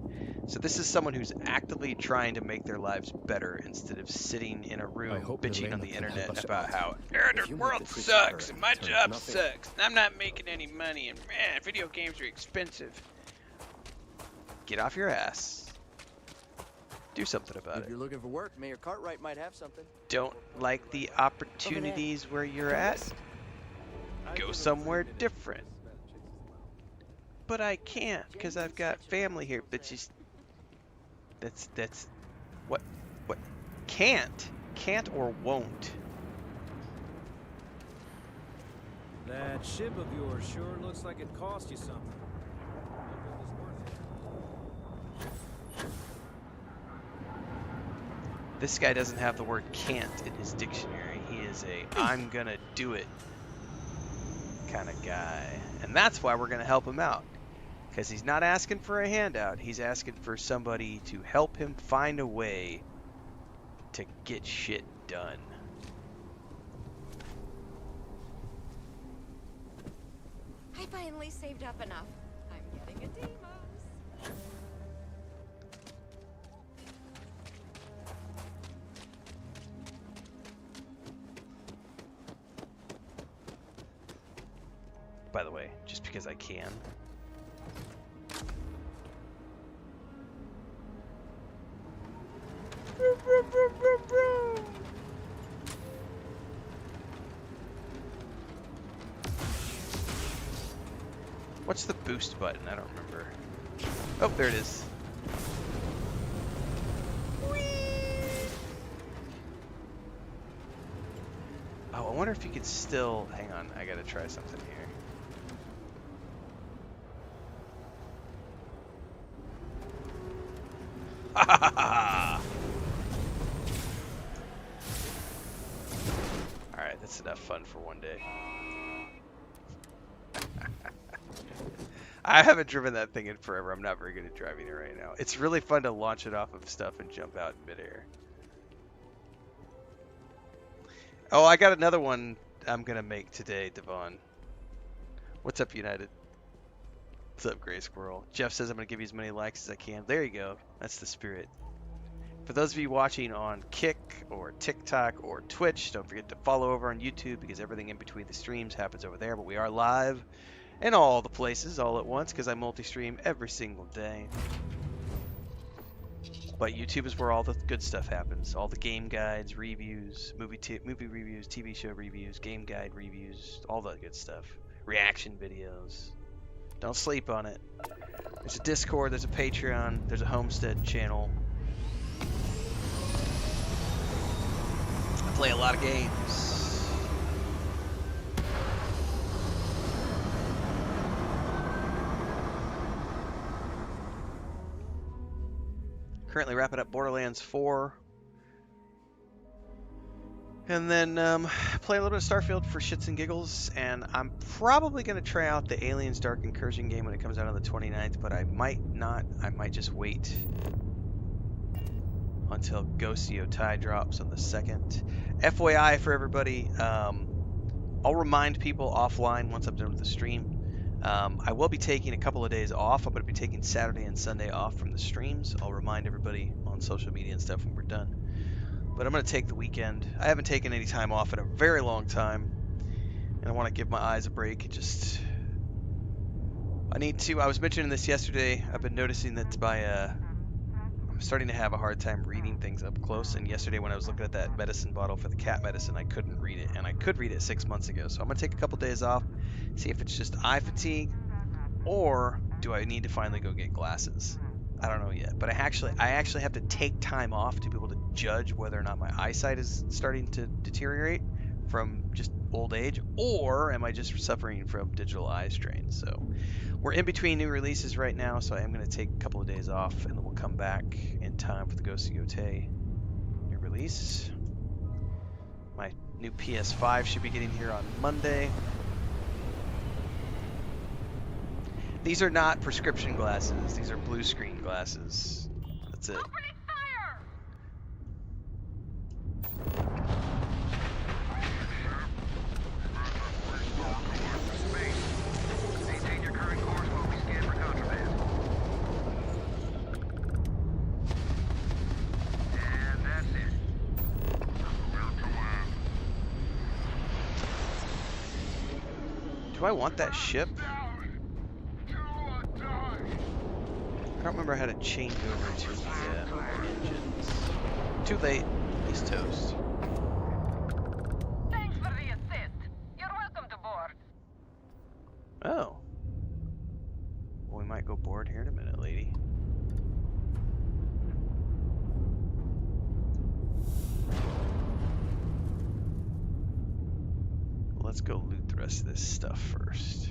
So this is someone who's actively trying to make their lives better instead of sitting in a room bitching on the internet about how the world sucks and my job sucks and I'm not making any money and man, video games are expensive. Get off your ass. Do something about it. If you're looking for work, Mayor Cartwright might have something. Don't like the opportunities where you're at? Go somewhere different. But I can't, because I've got family here. But just... That's... What? Can't or won't. That ship of yours sure looks like it cost you something. This guy doesn't have the word can't in his dictionary. He is a I'm gonna do it kind of guy. And that's why we're gonna help him out. Because he's not asking for a handout. He's asking for somebody to help him find a way to get shit done. I finally saved up enough. I'm getting a Deimos. By the way, just because I can. What's the boost button? I don't remember. Oh, there it is. Oh, I wonder if you could still... Hang on, I gotta try something here. Alright, that's enough fun for one day. I haven't driven that thing in forever. I'm not very good at driving it right now. It's really fun to launch it off of stuff and jump out in midair. Oh, I got another one I'm going to make today, Devon. What's up, United? What's up, Gray Squirrel? Jeff says I'm going to give you as many likes as I can. There you go. That's the spirit. For those of you watching on Kick or TikTok or Twitch, don't forget to follow over on YouTube because everything in between the streams happens over there. But we are live in all the places all at once because I multi-stream every single day. But YouTube is where all the good stuff happens. All the game guides, reviews, movie reviews, TV show reviews, game guide reviews, all that good stuff. Reaction videos. Don't sleep on it. There's a Discord, there's a Patreon, there's a Homestead channel. I play a lot of games. Currently wrapping up Borderlands 4. And then play a little bit of Starfield for shits and giggles. And I'm probably going to try out the Aliens Dark Incursion game when it comes out on the 29th. But I might not. I might just wait until Ghost Yotai drops on the 2nd. FYI for everybody, I'll remind people offline once I'm done with the stream. I will be taking a couple of days off. I'm going to be taking Saturday and Sunday off from the streams. I'll remind everybody on social media and stuff when we're done. But I'm going to take the weekend. I haven't taken any time off in a very long time. And I want to give my eyes a break. I need to. I was mentioning this yesterday. I've been noticing that I'm starting to have a hard time reading things up close. And yesterday when I was looking at that medicine bottle for the cat medicine, I couldn't read it. And I could read it 6 months ago. So I'm going to take a couple days off, see if it's just eye fatigue, or do I need to finally go get glasses? I don't know yet. But I actually have to take time off to be able to judge whether or not my eyesight is starting to deteriorate from just old age, or am I just suffering from digital eye strain? So we're in between new releases right now, so I am going to take a couple of days off, and then we'll come back in time for the Ghost of Yotei new release. My new PS5 should be getting here on Monday. These are not prescription glasses. These are blue screen glasses. That's it. Maintain your current course while we scan for contraband. And that's it. Do I want that ship? I don't remember how to change over to the engines. Too late. He's toast. Thanks for the assist. You're welcome to board. Oh. Well, we might go board here in a minute, lady. Let's go loot the rest of this stuff first.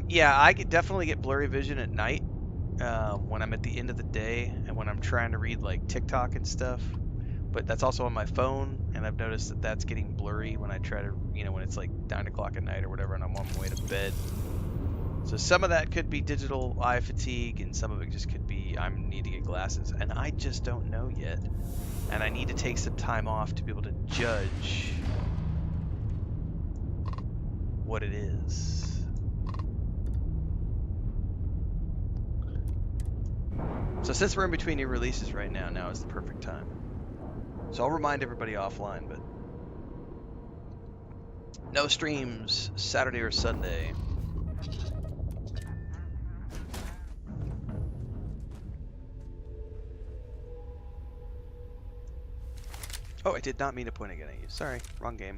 Yeah, I definitely get blurry vision at night when I'm at the end of the day and when I'm trying to read like TikTok and stuff. But that's also on my phone, and I've noticed that that's getting blurry when I try to, when it's like 9 o'clock at night or whatever, and I'm on my way to bed. So some of that could be digital eye fatigue, and some of it just could be I need to get glasses, and I just don't know yet. And I need to take some time off to be able to judge what it is. So since we're in between new releases right now, now is the perfect time. So I'll remind everybody offline, but no streams Saturday or Sunday. Oh, I did not mean to point a gun at you. Sorry, wrong game.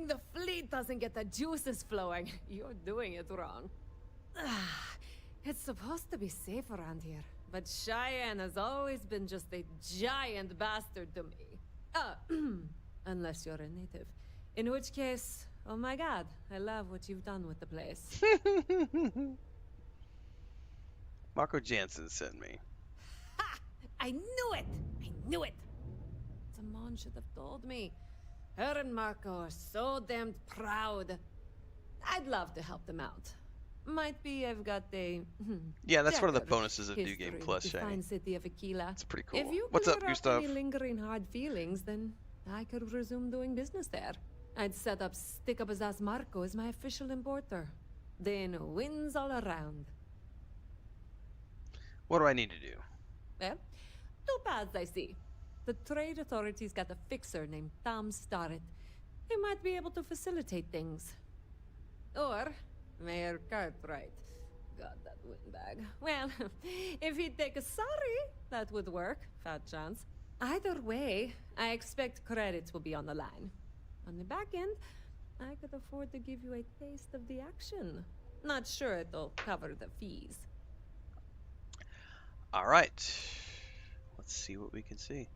hoping the fleet doesn't get the juices flowing. You're doing it wrong. It's supposed to be safe around here, but Cheyenne has always been just a giant bastard to me. Unless you're a native. In which case, oh my god, I love what you've done with the place. Marco Jansen sent me. Ha! I knew it! I knew it! Simone should have told me. Her and Marco are so damned proud. I'd love to help them out. Might be I've got a Yeah, that's one of the checkered bonuses of New history Game with Plus, the Shiny. fine city of Aquila. It's pretty cool. If you What's up, clear up Gustav? any lingering hard feelings, then I could resume doing business there. I'd set up Stick-Up-His-Ass Marco as my official importer. Then wins all around. What do I need to do? Well, two paths I see. The trade authorities got a fixer named Tom Starrett. He might be able to facilitate things. Or Mayor Cartwright. God, that windbag. Well, if he'd take a sorry, that would work. Fat chance. Either way, I expect credits will be on the line. On the back end, I could afford to give you a taste of the action. Not sure it'll cover the fees. All right. Let's see what we can see.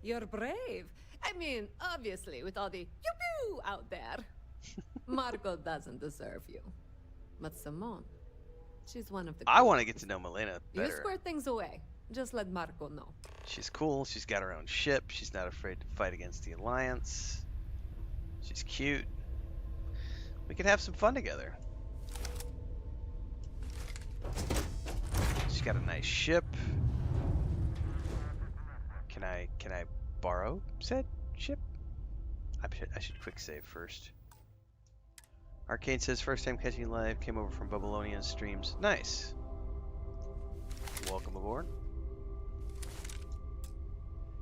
You're brave. I mean, obviously, with all the pew-pew out there. Marco doesn't deserve you. But Simone, she's one of the I want to get to know Milena You better. square things away. Just let Marco know. She's cool. She's got her own ship. She's not afraid to fight against the Alliance. She's cute. We could have some fun together. She's got a nice ship. Can I borrow said ship? I should quick save first. Arcane says first time catching live, came over from Babylonian streams. Nice. Welcome aboard.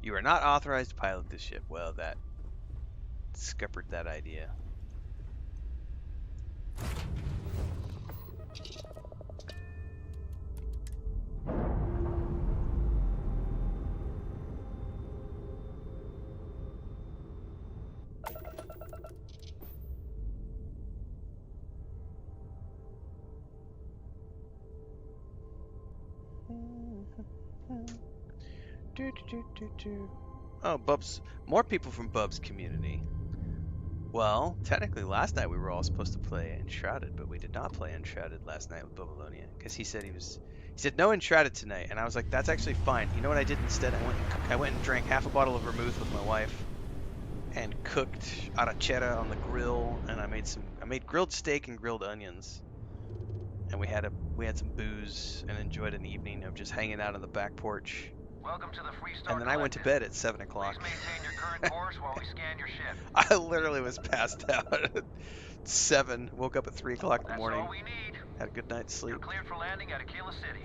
You are not authorized to pilot this ship. Well, that scuppered that idea. Oh, Bub's. More people from Bub's community. Well, technically last night we were all supposed to play Enshrouded, but we did not play Enshrouded last night with Babylonia because he said he said no Enshrouded tonight, and I was like, that's actually fine. You know what I did instead? I went and drank half a bottle of vermouth with my wife and cooked arrachera on the grill, and I made grilled steak and grilled onions. And we had some booze and enjoyed an evening of just hanging out on the back porch. Welcome to the Freestar And then I went to bed at 7 o'clock. Please maintain your current course while we scan your ship. I literally was passed out at 7, woke up at 3 o'clock in the morning. That's all we need. Had a good night's sleep. You're cleared for landing at Aquila City.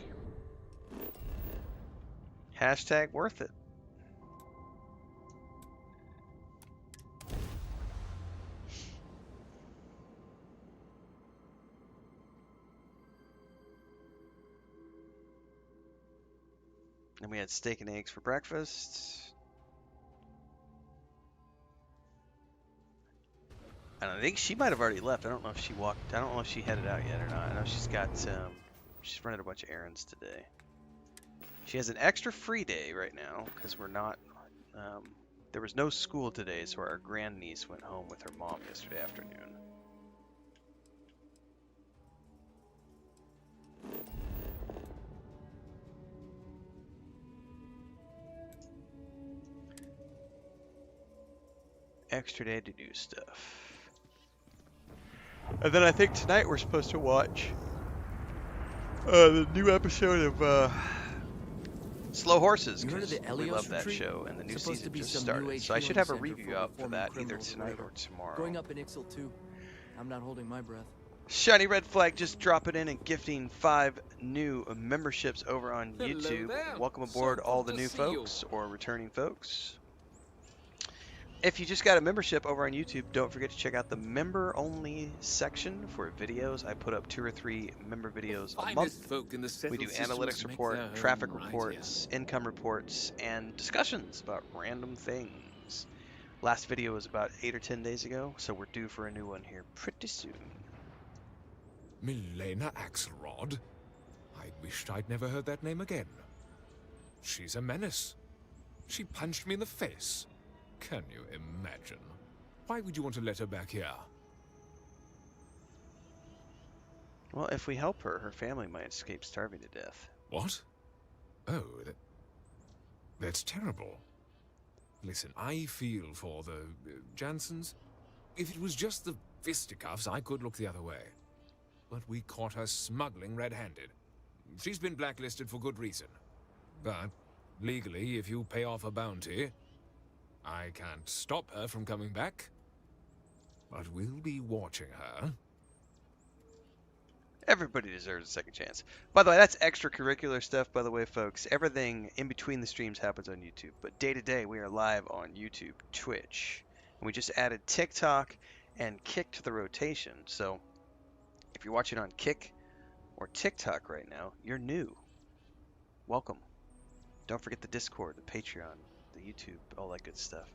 Hashtag worth it. And we had steak and eggs for breakfast. And I think she might have already left. I don't know if she walked. I don't know if she headed out yet or not. I know she's got. She's running a bunch of errands today. She has an extra free day right now because we're not. There was no school today, so our grandniece went home with her mom yesterday afternoon. Extra day to do stuff. And then I think tonight we're supposed to watch the new episode of Slow Horses, You heard of because the we Elios love that retreat? show, and the new Supposed to season be just some started. new So I age should have a healing center review for out for former that either criminals of the tonight river. or tomorrow. Going up in Ixal too. I'm not holding my breath. Shiny Red Flag just dropping in and gifting 5 new memberships over on Hello YouTube. there. Welcome aboard So all good the to new see you. folks or returning folks. If you just got a membership over on YouTube, don't forget to check out the member-only section for videos. I put up 2 or 3 member videos a Finest month. folk in the We do settled analytics systems make report, their traffic home right reports, income reports, and discussions about random things. Last video was about 8 or 10 days ago, so we're due for a new one here pretty soon. Milena Axelrod? I wished I'd never heard that name again. She's a menace. She punched me in the face. Can you imagine? Why would you want to let her back here? Well, if we help her, her family might escape starving to death. What? Oh, that's terrible. Listen, I feel for the Jansons. If it was just the fisticuffs, I could look the other way. But we caught her smuggling red-handed. She's been blacklisted for good reason. But, legally, if you pay off a bounty, I can't stop her from coming back. But we'll be watching her. Everybody deserves a second chance. By the way, that's extracurricular stuff, by the way, folks. Everything in between the streams happens on YouTube. But day to day, we are live on YouTube, Twitch. And we just added TikTok and Kick to the rotation. So if you're watching on Kick or TikTok right now, you're new. Welcome. Don't forget the Discord, the Patreon, the YouTube, all that good stuff.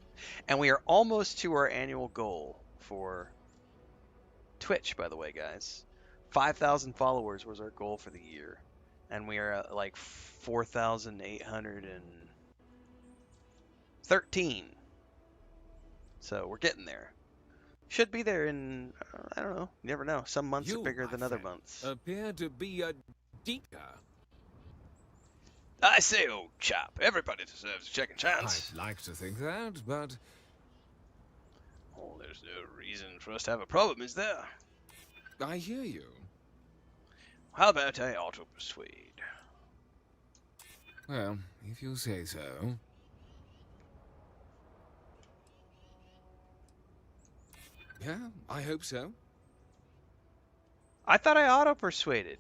And we are almost to our annual goal for Twitch, by the way, guys. 5,000 followers was our goal for the year. And we are at like 4,813. So we're getting there. Should be there in, I don't know, you never know. Some months are bigger than other months. Appear to be a deeper. I say, old chap, everybody deserves a second chance. I'd like to think that, but... Oh, there's no reason for us to have a problem, is there? I hear you. How about I auto-persuade? Well, if you say so. Yeah, I hope so. I thought I auto-persuaded.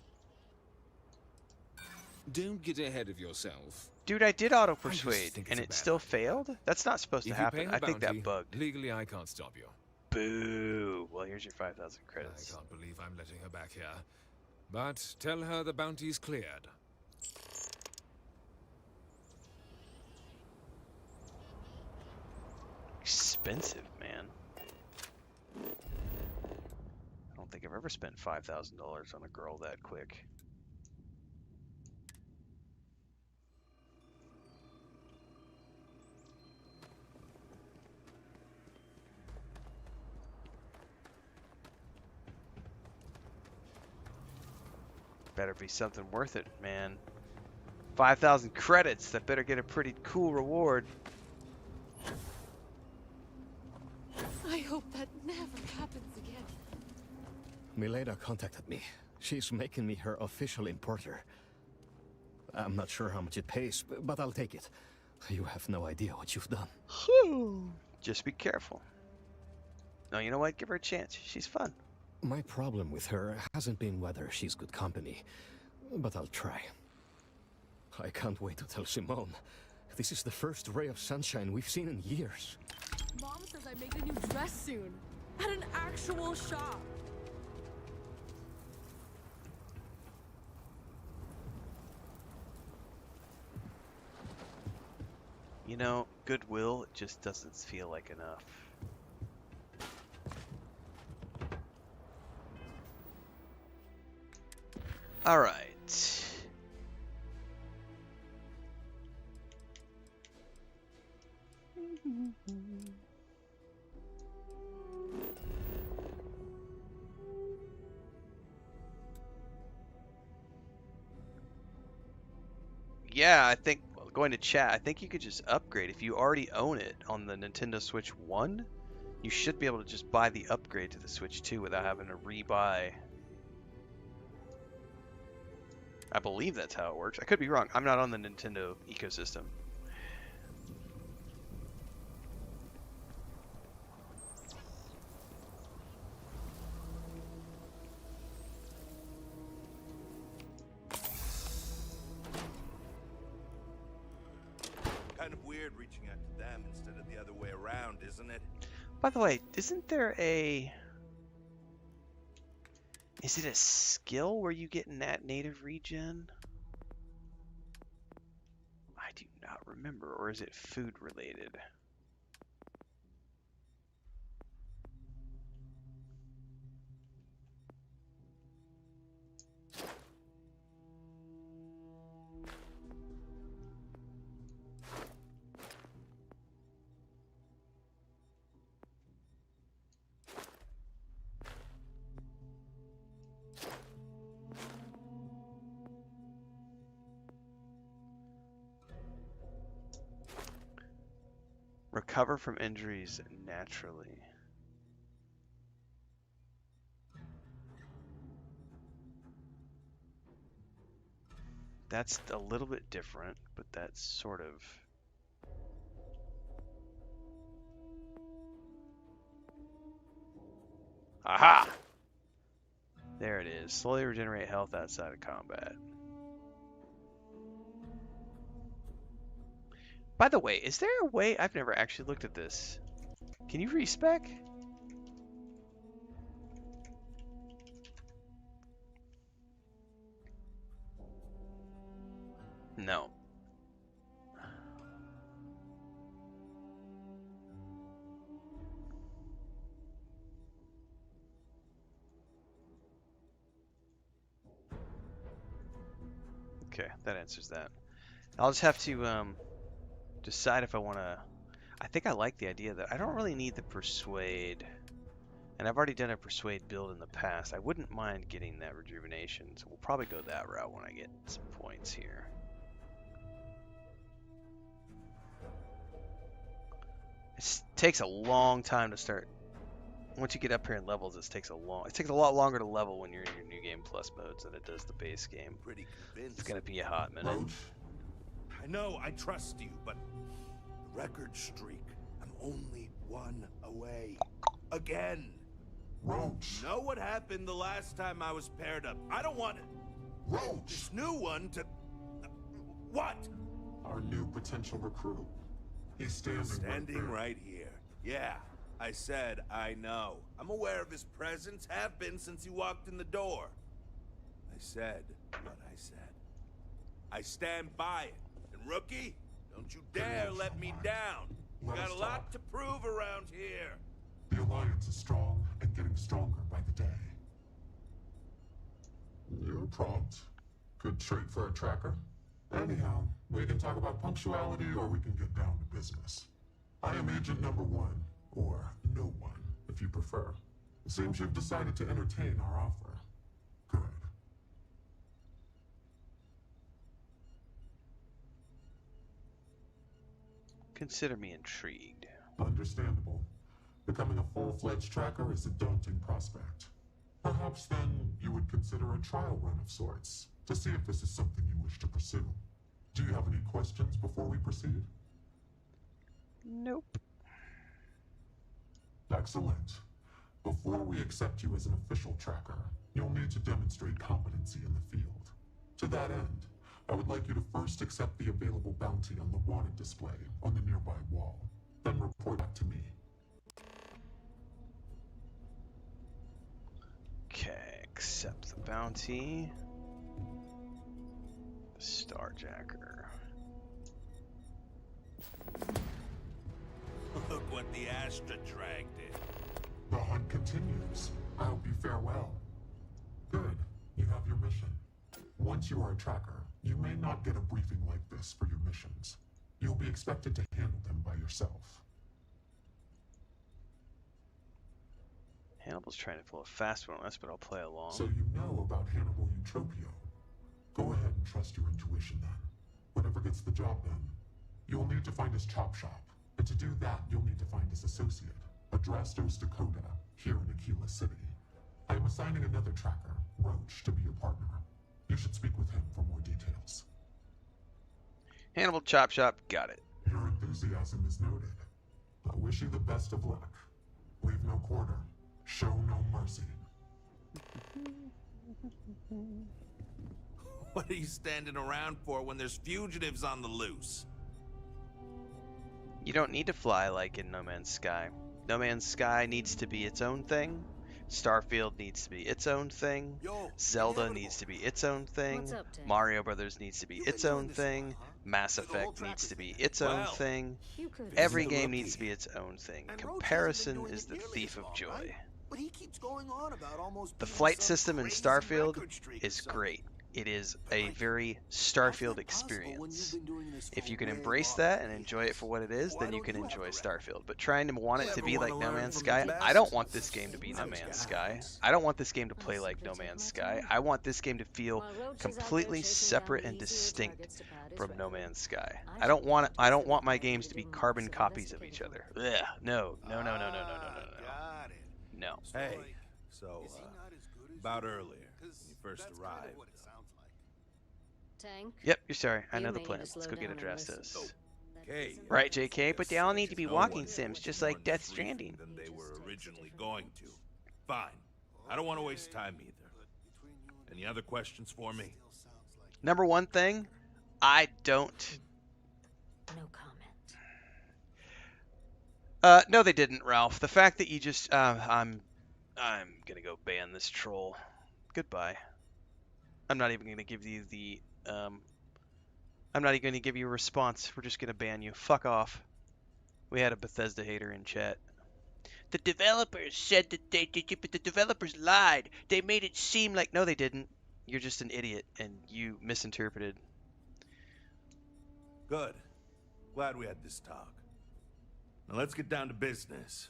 Don't get ahead of yourself. Dude, I did auto-persuade, and it still failed? That's not supposed to happen. I think that bugged. Legally, I can't stop you. Boo. Well, here's your 5,000 credits. I can't believe I'm letting her back here. But tell her the bounty's cleared. Expensive, man. I don't think I've ever spent $5,000 on a girl that quick. Better be something worth it, man. 5,000 credits. That better get a pretty cool reward. I hope that never happens again. Milena contacted me. She's making me her official importer. I'm not sure how much it pays, but I'll take it. You have no idea what you've done. Just be careful. No, you know what? Give her a chance. She's fun. My problem with her hasn't been whether she's good company, but I'll try. I can't wait to tell Simone. This is the first ray of sunshine we've seen in years. Mom says I make a new dress soon. At an actual shop. You know, goodwill just doesn't feel like enough. All right. Yeah, I think, going to chat, I think you could just upgrade. If you already own it on the Nintendo Switch 1, you should be able to just buy the upgrade to the Switch 2 without having to rebuy. I believe that's how it works. I could be wrong. I'm not on the Nintendo ecosystem. Kind of weird reaching out to them instead of the other way around, isn't it? By the way, isn't there a... Is it a skill where you get in that native regen? I do not remember. Or is it food related? Recover from injuries naturally. That's a little bit different, but that's sort of... Aha! There it is. Slowly regenerate health outside of combat. By the way, is there a way... I've never actually looked at this. Can you respec? No. Okay, that answers that. I'll just have to decide if I want to... I think I like the idea that I don't really need the Persuade. And I've already done a Persuade build in the past. I wouldn't mind getting that Rejuvenation, so we'll probably go that route when I get some points here. It takes a long time to start. Once you get up here in levels, it takes a lot longer to level when you're in your New Game Plus modes than it does the base game. Pretty convinced. It's gonna be a hot minute. Roach, I know I trust you, but the record streak, I'm only one away. Again. Roach. Know what happened the last time I was paired up? I don't want it. Roach. This new one to... What? Our new potential recruit. He's standing right here. Yeah, I said I know. I'm aware of his presence, have been since he walked in the door. I said what I said. I stand by it. And rookie, don't you dare let me down. You got a lot to prove around here. The Alliance is strong and getting stronger by the day. You're prompt. Good trait for a tracker. Anyhow, we can talk about punctuality or we can get down to business. I am Agent Number 1, or No One, if you prefer. It seems you've decided to entertain our offer. Good. Consider me intrigued. Understandable. Becoming a full-fledged tracker is a daunting prospect. Perhaps then you would consider a trial run of sorts to see if this is something you wish to pursue. Do you have any questions before we proceed? Nope. Excellent. Before we accept you as an official tracker, you'll need to demonstrate competency in the field. To that end, I would like you to first accept the available bounty on the wanted display on the nearby wall, then report back to me. Okay, accept the bounty. The Starjacker. Look what the Astra dragged in. The hunt continues. I hope you fare well. Good. You have your mission. Once you are a tracker, you may not get a briefing like this for your missions. You'll be expected to handle them by yourself. Hannibal's trying to pull a fast one on us, but I'll play along. So you know about Hannibal Eutropio. Go ahead and trust your intuition then. Whatever gets the job done. You'll need to find his chop shop. And to do that, you'll need to find his associate, Adrastos Dakota, here in Aquila City. I am assigning another tracker, Roach, to be your partner. You should speak with him for more details. Hannibal Chop Shop, got it. Your enthusiasm is noted. I wish you the best of luck. Leave no quarter. Show no mercy. What are you standing around for when there's fugitives on the loose? You don't need to fly like in No Man's Sky. No Man's Sky needs to be its own thing. Starfield needs to be its own thing. Zelda needs to be its own thing. What's up, Tim? Mario Brothers needs to be its own thing. Mass Effect needs to be its own thing. Every game needs to be its own thing. Comparison is the thief of joy. But he keeps going on about almost The flight system in Starfield is great. It is a very Starfield experience. If you can embrace that and enjoy it for what it is, then you can enjoy Starfield. But trying to want it to be like No Man's Sky, I don't want this game to be No Man's Sky. I don't want this game to play like No Man's Sky. I want this game to feel completely separate and distinct from No Man's Sky. I don't want my games to be carbon copies of each other. Ugh, no. No. Hey, so, about earlier, when you first arrived. Tank. Yep, you're sorry. I You know the may plan. need to Let's slow go get down and addresses. listen. Okay. Right, JK, but they all need to be No walking one sims, is just more like Death free Stranding. Than they were originally going to. Fine. I don't want to waste time either. Any other questions for me? Number one thing, I don't. No comment. No, they didn't, Ralph. The fact that you just, I'm gonna go ban this troll. Goodbye. I'm not even gonna give you the, I'm not even gonna give you a response. We're just gonna ban you. Fuck off. We had a Bethesda hater in chat. The developers said that but the developers lied. They made it seem like, no, they didn't. You're just an idiot, and you misinterpreted. Good. Glad we had this talk. Now let's get down to business.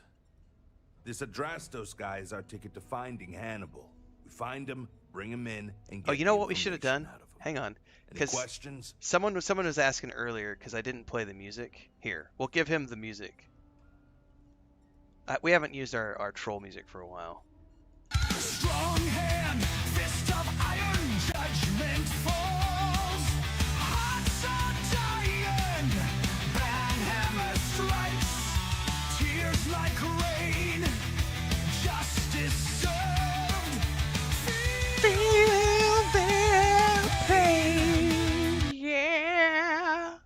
This Adrastos guy is our ticket to finding Hannibal. We find him, bring him in, and get Oh, you know what we should have done? Hang on. Any questions? Someone was asking earlier because I didn't play the music. Here, we'll give him the music. We haven't used our troll music for a while. Strong hand, fist of iron, judgment falls. Hearts are dying, banhammer strikes. Tears like rain, justice served. Feel their pain. Yeah.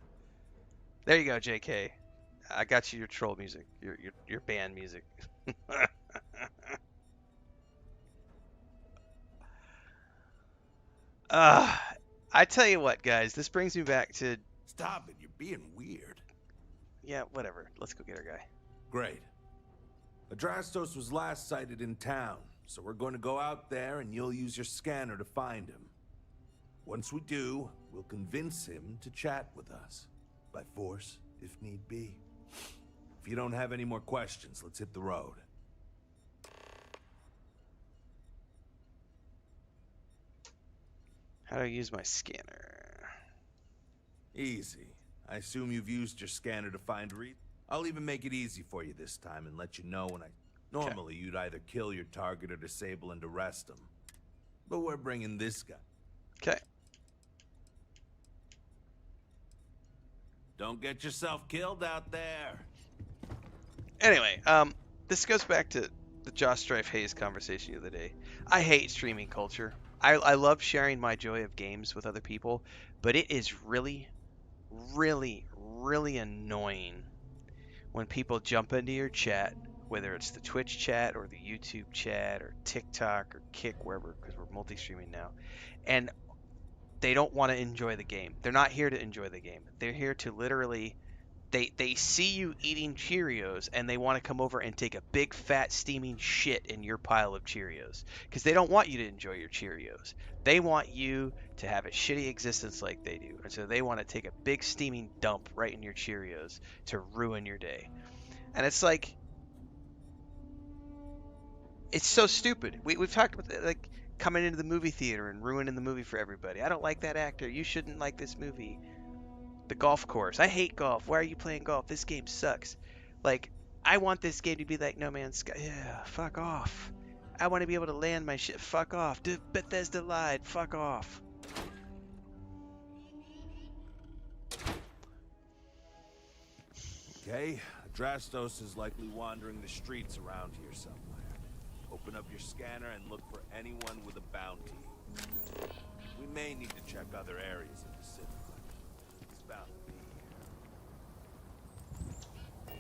There you go, JK. I got you your troll music, your band music. I tell you what, guys, this brings me back to. Stop it! You're being weird. Yeah, whatever. Let's go get our guy. Great. Adrastos was last sighted in town, so we're going to go out there and you'll use your scanner to find him. Once we do, we'll convince him to chat with us. By force, if need be. If you don't have any more questions, let's hit the road. How do I use my scanner? Easy. I assume you've used your scanner to find I'll even make it easy for you this time and let you know when Normally, you'd either kill your target or disable and arrest him. But we're bringing this guy. Okay. Don't get yourself killed out there. Anyway, this goes back to the Josh Strife Hayes conversation the other day. I hate streaming culture. I love sharing my joy of games with other people, but it is really, really, really annoying when people jump into your chat, whether it's the Twitch chat or the YouTube chat or TikTok or Kick, wherever, because we're multi-streaming now, and they don't want to enjoy the game. They're not here to enjoy the game. They're here to literally, they see you eating Cheerios and they want to come over and take a big fat steaming shit in your pile of Cheerios because they don't want you to enjoy your Cheerios. They want you to have a shitty existence like they do, and so they want to take a big steaming dump right in your Cheerios to ruin your day. And it's like, it's so stupid. We've talked about like coming into the movie theater and ruining the movie for everybody. I don't like that actor. You shouldn't like this movie. The golf course. I hate golf. Why are you playing golf? This game sucks. Like, I want this game to be like No Man's Sky. Yeah, fuck off. I want to be able to land my shit. Fuck off. Bethesda lied. Fuck off. Okay, Adrastos is likely wandering the streets around here somewhere. Open up your scanner and look for anyone with a bounty. We may need to check other areas of the city. He's bound to be here.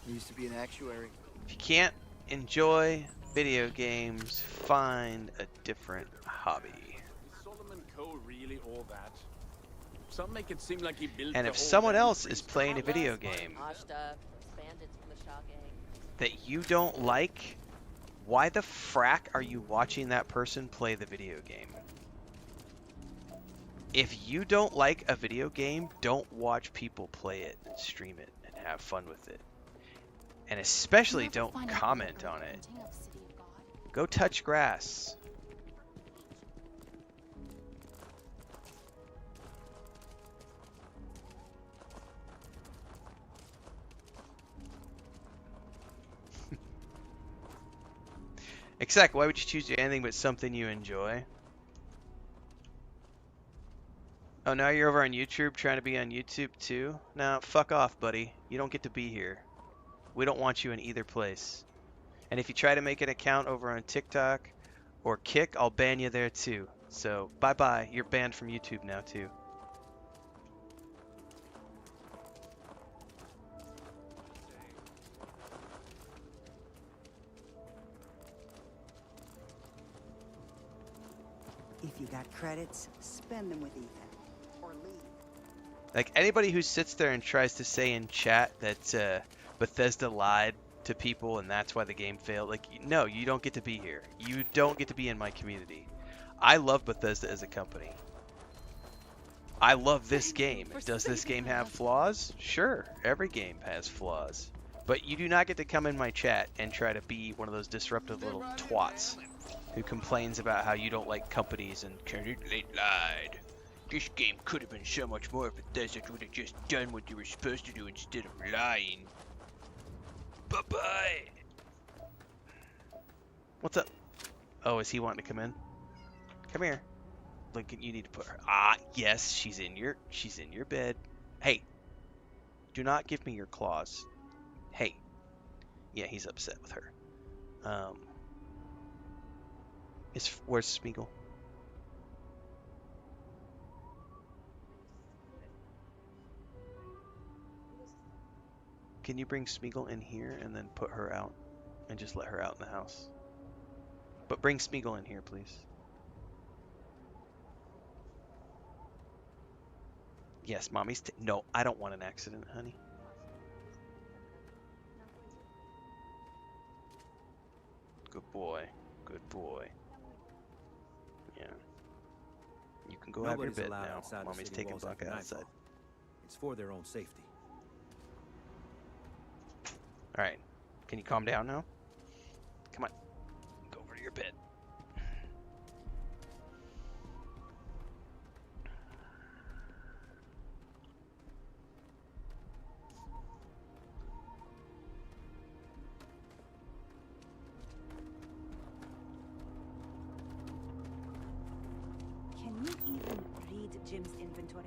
There used to be an actuary. If you can't enjoy video games, find a different hobby. Is Solomon Coe really all that? Some make it seem like he built And the if whole someone damn else is playing a video game Ashta, bandits from the Shah gang. that you don't like, Why the frack are you watching that person play the video game? If you don't like a video game, don't watch people play it and stream it and have fun with it. And especially don't comment on it. Go touch grass. Exec, why would you choose to do anything but something you enjoy? Oh, now you're over on YouTube trying to be on YouTube too? Now, fuck off, buddy. You don't get to be here. We don't want you in either place. And if you try to make an account over on TikTok or Kick, I'll ban you there too. So, bye-bye. You're banned from YouTube now too. If you got credits, spend them with Ethan. Or leave. Like, anybody who sits there and tries to say in chat that Bethesda lied to people and that's why the game failed, like, no, you don't get to be here. You don't get to be in my community. I love Bethesda as a company. I love this game. Does this game have flaws? Sure, every game has flaws. But you do not get to come in my chat and try to be one of those disruptive little twats who complains about how you don't like companies and they lied. This game could have been so much more if Bethesda would have just done what they were supposed to do instead of lying. Bye-bye. What's up? Oh, is he wanting to come in? Come here. Lincoln, you need to put her. Ah, yes, she's in your bed. Hey, do not give me your claws. Hey. Yeah, he's upset with her. Where's Smeagol? Can you bring Smeagol in here and then put her out and just let her out in the house? But bring Smeagol in here, please. Yes, mommy's. No, I don't want an accident, honey. Good boy. Good boy. Yeah. You can go have your bed now. Mommy's taking Buck outside. It's for their own safety. Alright. Can you calm down now? Come on. Go over to your bed. Can you even read Jim's inventory?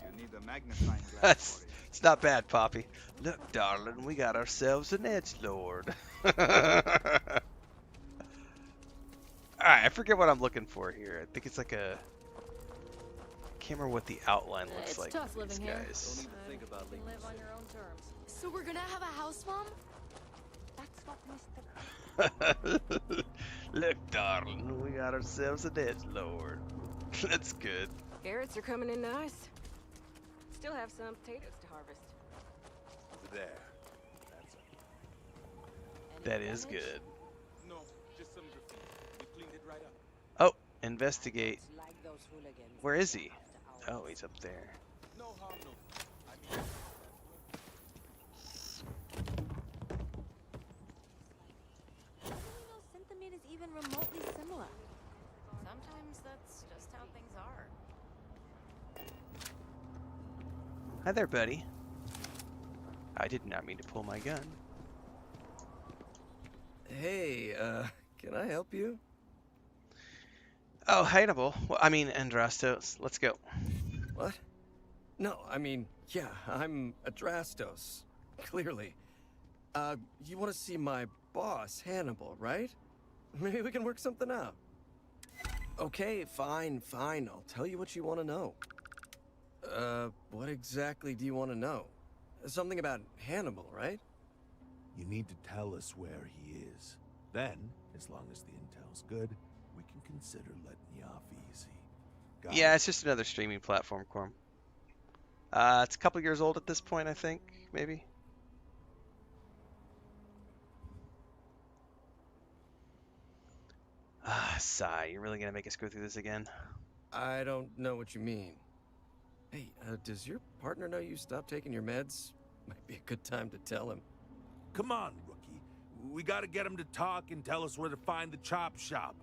You need a magnifying glass for it. It's not bad, Poppy. Look, darling, we got ourselves an edgelord. Alright, I forget what I'm looking for here. I think it's like a... I can't remember what the outline looks It's like tough for these living here. guys. Don't even think about leaving. Live on your own terms. So we're gonna have a house, Mom? That's what Mr. Look, darling, we got ourselves an edgelord. That's good. Carrots are coming in nice. Still have some potatoes to harvest. There. That is good. No, just some graffiti. We cleaned it right up. Oh, investigate. Like those hooligans. Where is he? Oh, he's up there. No harm, no. I mean, Synthamine is even remotely similar. Sometimes that's just how things are. Hi there, buddy. I did not mean to pull my gun. Hey, can I help you? Oh, Hannibal. Well, I mean, Andrastos. Let's go. What? No, I mean, yeah, I'm Adrastos. Clearly. You want to see my boss, Hannibal, right? Maybe we can work something out. Okay, fine. I'll tell you what you want to know. What exactly do you want to know? Something about Hannibal, right? You need to tell us where he is. Then, as long as the intel's good, we can consider letting you off easy. Got Yeah, it? it's just another streaming platform, Corm. It's a couple years old at this point, I think, maybe. Ah, sigh. You're really gonna make us go through this again? I don't know what you mean. Hey, does your partner know you stopped taking your meds? Might be a good time to tell him. Come on, rookie. We gotta get him to talk and tell us where to find the chop shop.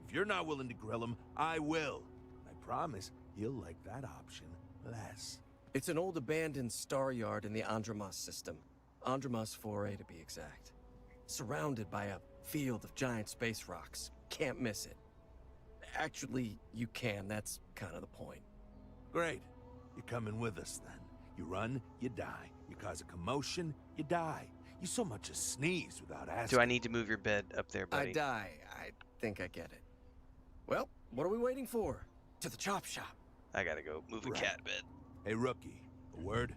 If you're not willing to grill him, I will. I promise he'll like that option less. It's an old abandoned star yard in the Andromos system. Andromos 4A to be exact. Surrounded by a field of giant space rocks. Can't miss it. Actually, you can. That's kind of the point. Great. You're coming with us then. You run, you die. You cause a commotion, you die. You so much as sneeze without asking. Do I need to move your bed up there, buddy? I die. I think I get it. Well, what are we waiting for? To the chop shop. I gotta go move a cat bed. Hey, rookie. A word?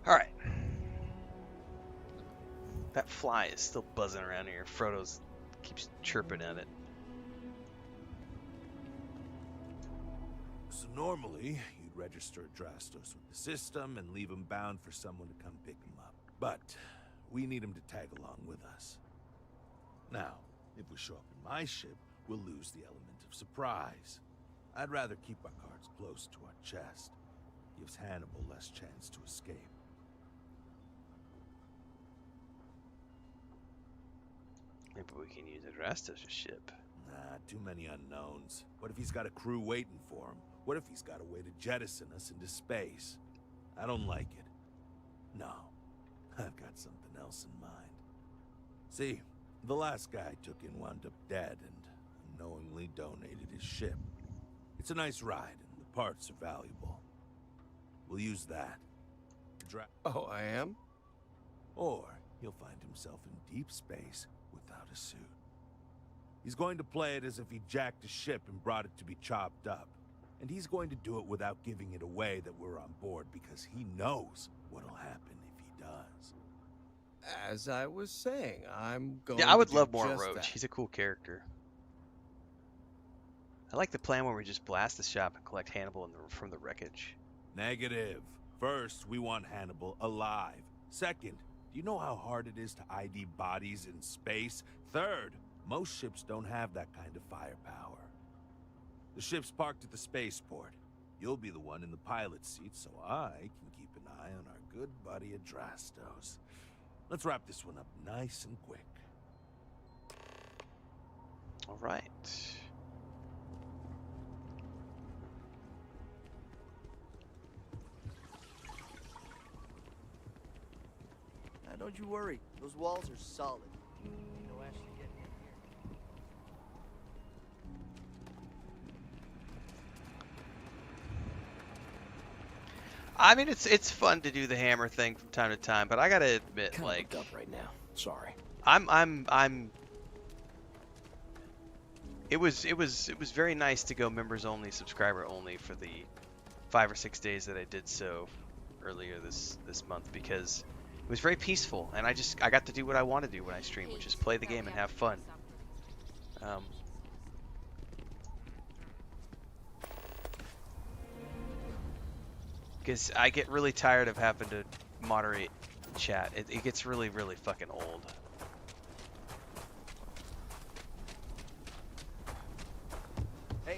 Alright. That fly is still buzzing around here. Frodo's keeps chirping at it. So normally, you'd register Drastos with the system and leave him bound for someone to come pick him up. But we need him to tag along with us. Now, if we show up in my ship, we'll lose the element of surprise. I'd rather keep our cards close to our chest. Gives Hannibal less chance to escape. Maybe we can use Adrastos' ship. Nah, too many unknowns. What if he's got a crew waiting for him? What if he's got a way to jettison us into space? I don't like it. No, I've got something else in mind. See, the last guy I took in wound up dead and unknowingly donated his ship. It's a nice ride and the parts are valuable. We'll use that. Oh, I am? Or he'll find himself in deep space without a suit. He's going to play it as if he jacked a ship and brought it to be chopped up. And he's going to do it without giving it away that we're on board because he knows what'll happen if he does. As I was saying, I'm going Yeah, I would to do love more just Roach. that. He's a cool character. I like the plan where we just blast the shop and collect Hannibal from the wreckage. Negative. First, we want Hannibal alive. Second, do you know how hard it is to ID bodies in space? Third, most ships don't have that kind of firepower. The ship's parked at the spaceport. You'll be the one in the pilot seat, so I can keep an eye on our good buddy Adrastos. Let's wrap this one up nice and quick. All right. Now, don't you worry. Those walls are solid. You know, actually getting in here. I mean, it's fun to do the hammer thing from time to time, but I gotta admit, Kinda like, booked up right now. Sorry. It was very nice to go members only, subscriber only for the 5 or 6 days that I did so earlier this month, because it was very peaceful, and I got to do what I want to do when I stream, which is play the game and have fun. Because I get really tired of having to moderate chat. It gets really, really fucking old.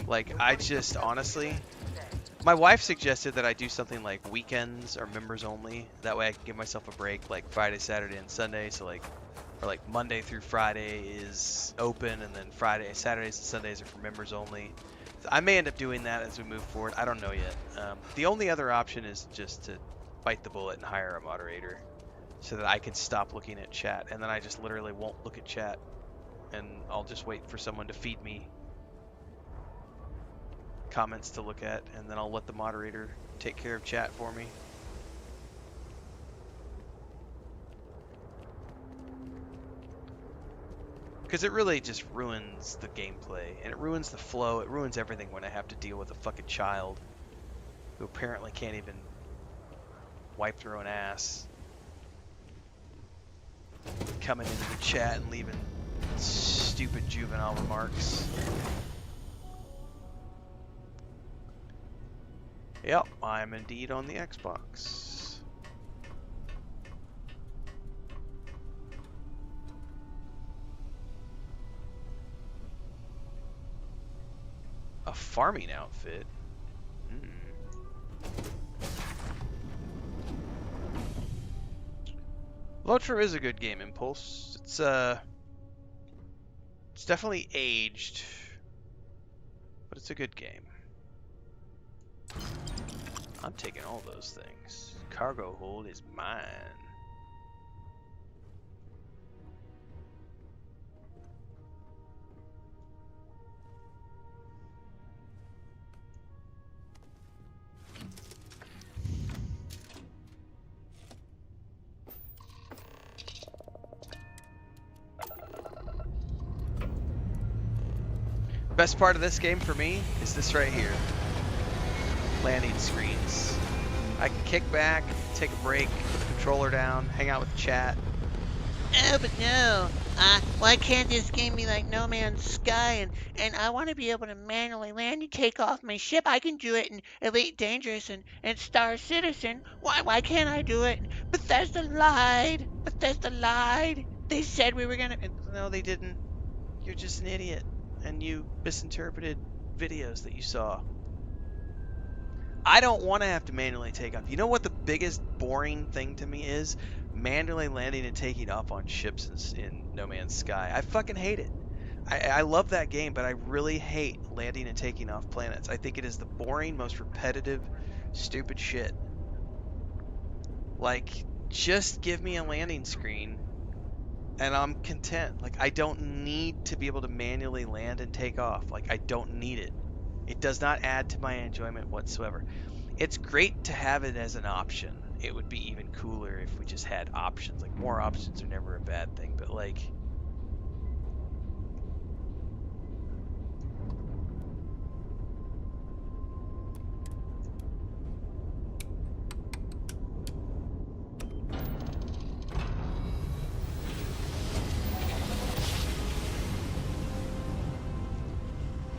Like, I just, honestly, my wife suggested that I do something like weekends or members only. That way I can give myself a break, like Friday, Saturday, and Sunday. So like, or like Monday through Friday is open, and then Saturdays and Sundays are for members only. I may end up doing that as we move forward. I don't know yet. The only other option is just to bite the bullet and hire a moderator so that I can stop looking at chat, and then I just literally won't look at chat and I'll just wait for someone to feed me comments to look at, and then I'll let the moderator take care of chat for me. Because it really just ruins the gameplay, and it ruins the flow, it ruins everything when I have to deal with a fucking child who apparently can't even wipe their own ass. Coming into the chat and leaving stupid juvenile remarks. Yep, I'm indeed on the Xbox. A farming outfit? Lotro is a good game, Impulse. It's definitely aged, but it's a good game. I'm taking all those things. Cargo hold is mine. Best part of this game for me is this right here. Landing screens. I can kick back, take a break, put the controller down, hang out with chat. Oh, but no. Why can't this game be like No Man's Sky? And I want to be able to manually land and take off my ship. I can do it in Elite Dangerous and Star Citizen. Why can't I do it? Bethesda lied. Bethesda lied. They said we were gonna. No, they didn't. You're just an idiot, and you misinterpreted videos that you saw. I don't want to have to manually take off. You know what the biggest boring thing to me is? Manually landing and taking off on ships in No Man's Sky. I fucking hate it. I love that game, but I really hate landing and taking off planets. I think it is the boring, most repetitive, stupid shit. Like, just give me a landing screen and I'm content. Like, I don't need to be able to manually land and take off. Like, I don't need it. It does not add to my enjoyment whatsoever. It's great to have it as an option. It would be even cooler if we just had options. Like, more options are never a bad thing, but like...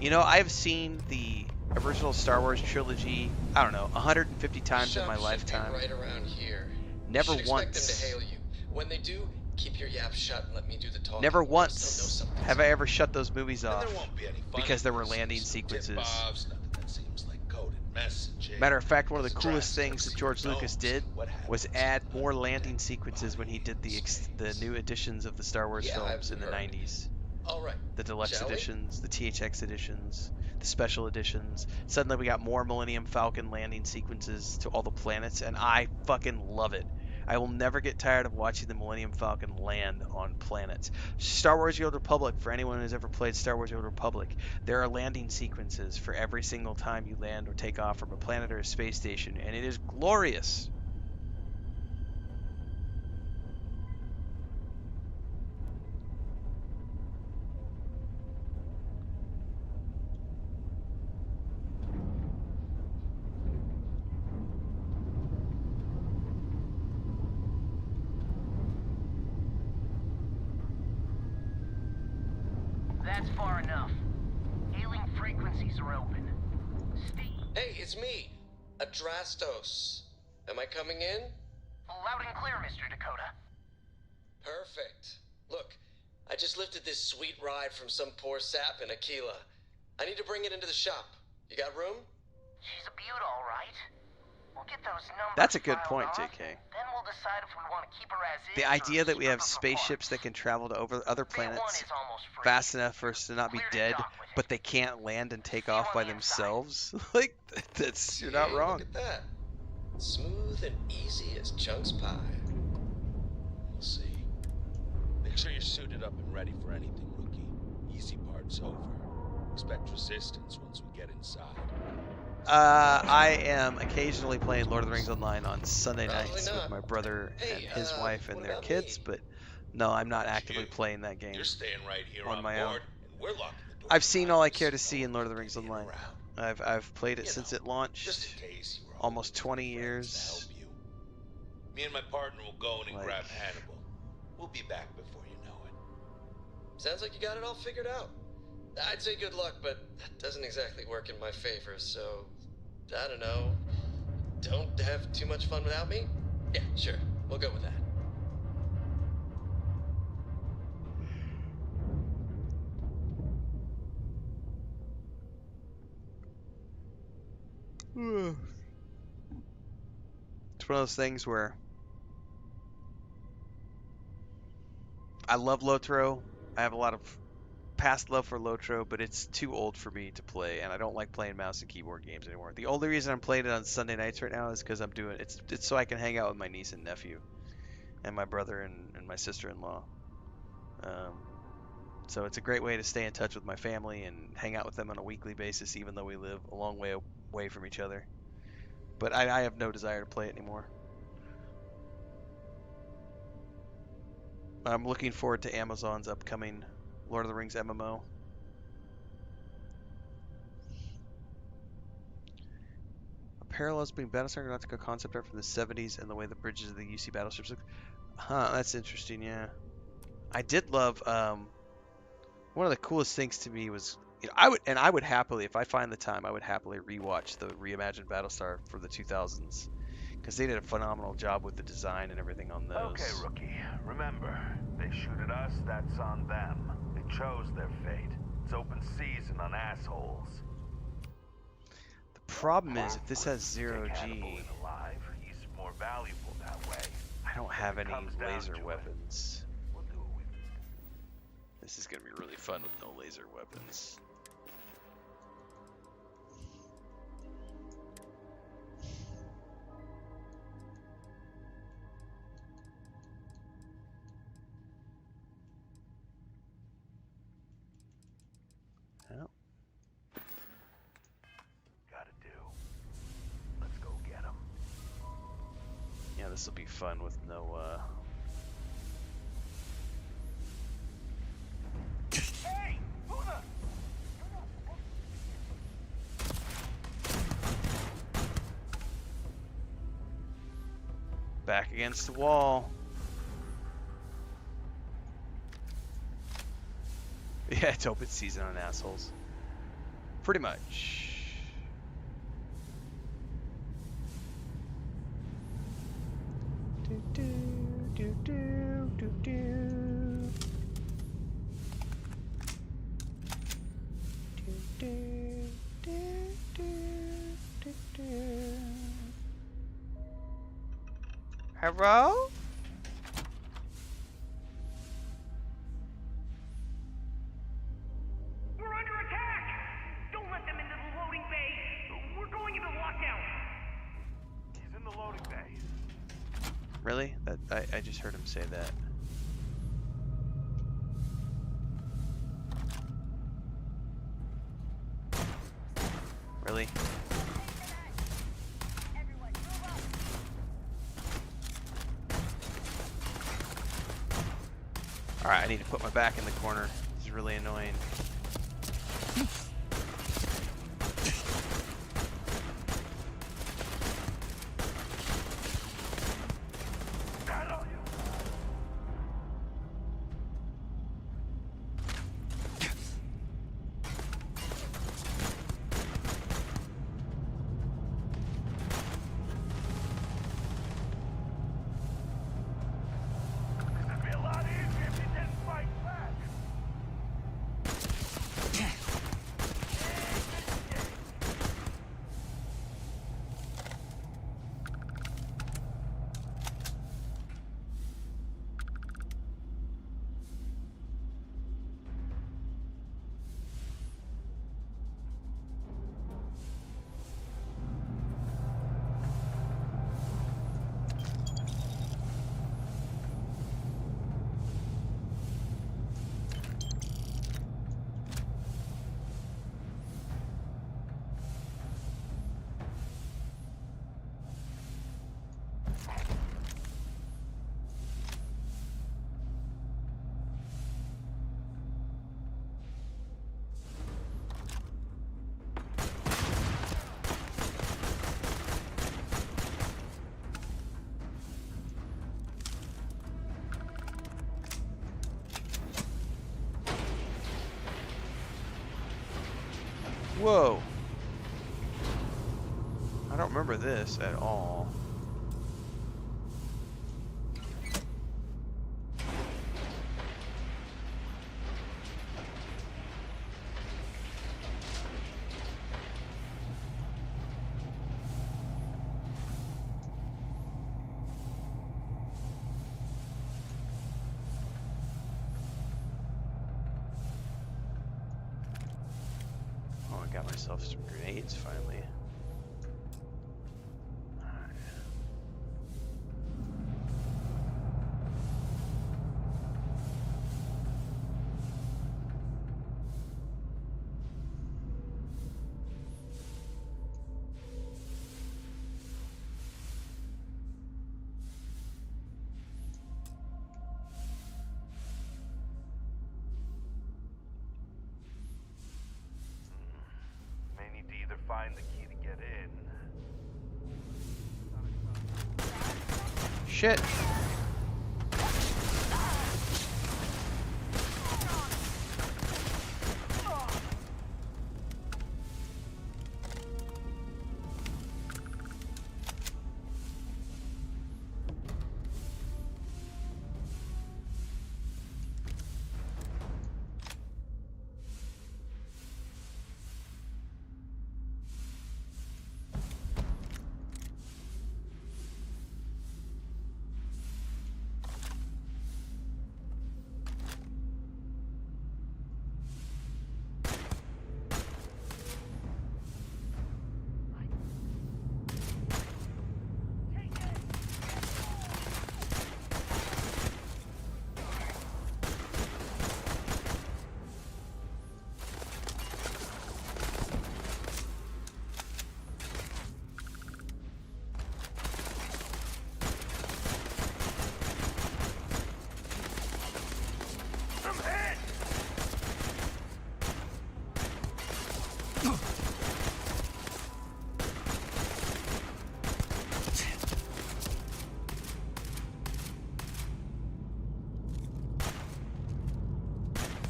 You know, I've seen the original Star Wars trilogy, I don't know, 150 times in my lifetime. Right around here. Never you should once. Expect them to hail you. When they do, keep your yap shut and let me do the talking. Never once have I ever shut those movies off because there were landing Some sequences. tip-offs, nothing that seems like coded messaging. Matter of fact, one of the coolest things that George Lucas did was add more landing sequences when he did the new editions of the Star Wars films in the 90s. All right. The deluxe Shall we? editions, the THX editions, the special editions. Suddenly we got more Millennium Falcon landing sequences to all the planets, and I fucking love it. I will never get tired of watching the Millennium Falcon land on planets. Star Wars The Old Republic, for anyone who's ever played Star Wars The Old Republic, there are landing sequences for every single time you land or take off from a planet or a space station, and it is glorious. That's far enough. Hailing frequencies are open. Steve. Hey, it's me, Adrastos. Am I coming in? Loud and clear, Mr. Dakota. Perfect. Look, I just lifted this sweet ride from some poor sap in Aquila. I need to bring it into the shop. You got room? She's a beaut, all right. We'll get those numbers. That's a good filed point, off, JK. Then we'll decide if we want to keep her as is. The idea or that we split have up the spaceships that can travel to over other planets fast enough for us to not be dead, but they can't land and take off by themselves. Like, that's, you're not wrong. Look at that. Smooth and easy as chunks pie. We'll see. Make sure you're suited up and ready for anything, rookie. it's over. Expect resistance once we get inside. I am occasionally playing Lord of the Rings Online on Sunday nights with my brother and his wife and their kids, but no, I'm not actively playing that game. You're staying right here on my own. board, and we're locking the door. I've seen all I care to see in Lord of the Rings Online. I've played it since it launched, almost 20 years. Me and my partner will go in and grab Hannibal. We'll be back before you know it. Sounds like you got it all figured out. I'd say good luck, but that doesn't exactly work in my favor, so I don't know. Don't have too much fun without me? Yeah, sure. We'll go with that. It's one of those things where I love Lotro. I have a lot of past love for Lotro, but it's too old for me to play, and I don't like playing mouse and keyboard games anymore. The only reason I'm playing it on Sunday nights right now is because I'm doing it's so I can hang out with my niece and nephew, and my brother and my sister-in-law. So it's a great way to stay in touch with my family and hang out with them on a weekly basis, even though we live a long way away from each other. But I have no desire to play it anymore. I'm looking forward to Amazon's upcoming Lord of the Rings MMO. Parallels between Battlestar Galactica concept art from the 70s and the way the bridges of the UC battleships look. Huh, that's interesting, yeah. I did love, one of the coolest things to me was, you know, I would happily, if I find the time, I would happily rewatch the reimagined Battlestar for the 2000s. Because they did a phenomenal job with the design and everything on those. Okay, rookie. Remember, they shoot at us, that's on them. They chose their fate. It's open season on assholes. The problem is, if this has 0G, Alive, he's more valuable that way. I don't have any laser weapons. This is going to be really fun with no laser weapons. Well. Gotta do. Let's go get him. Yeah, this will be fun with no, Hey! Who the? Back against the wall. Yeah, it's open season on assholes. Pretty much. Do, do, do, do, do, do. Do, do, do, do, do. Hello? We're under attack! Don't let them into the loading bay! We're going into lockdown! He's in the loading bay. Really? I just heard him say that. Really? Alright, I need to put my back in the corner. This is really annoying. Whoa. I don't remember this at all. Oh, I got myself some grenades finally. May need to either find the key to get in. Shit.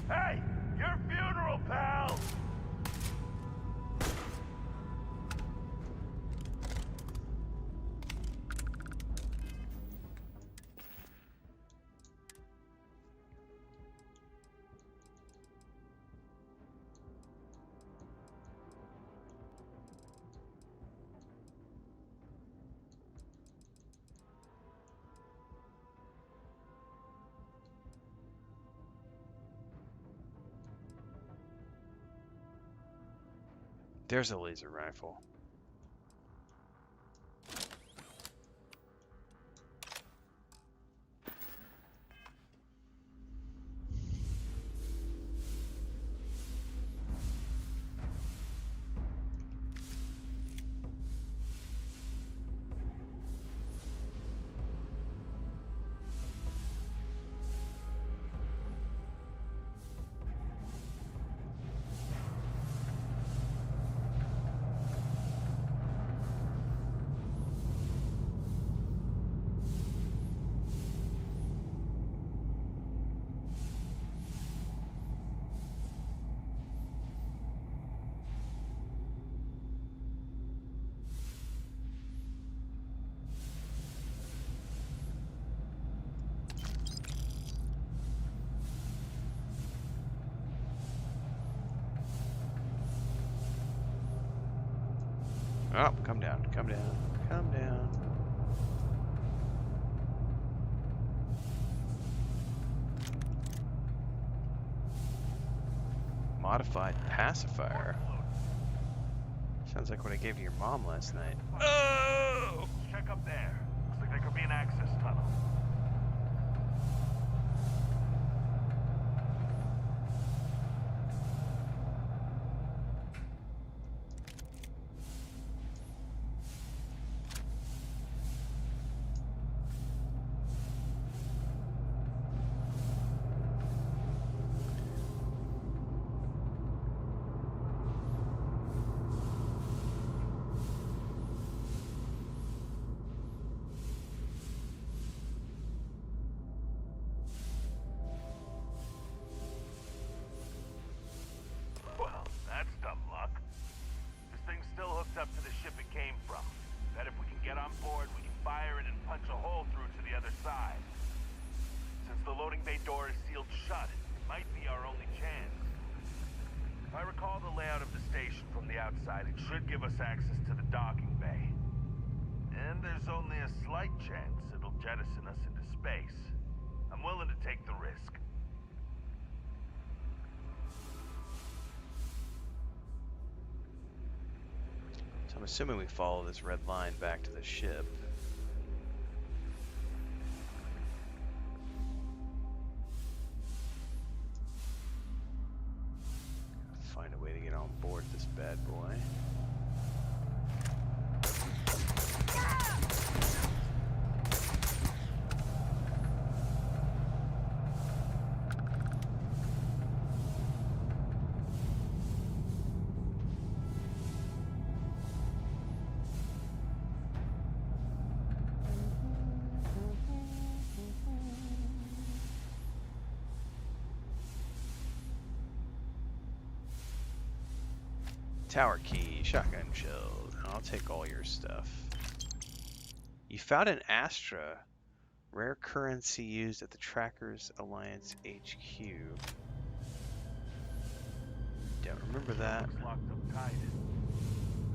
Hey! Your funeral, pal! There's a laser rifle. Oh, come down, come down, come down. Modified pacifier. Sounds like what I gave to your mom last night. Oh! Check up there. Looks like there could be an access tunnel. outside, it should give us access to the docking bay. And there's only a slight chance it'll jettison us into space. I'm willing to take the risk. So I'm assuming we follow this red line back to the ship. Find a way to get on board this bad boy. Tower key, shotgun shield. I'll take all your stuff. You found an Astra. Rare currency used at the Trackers Alliance HQ. Don't remember that. Looks locked up tight.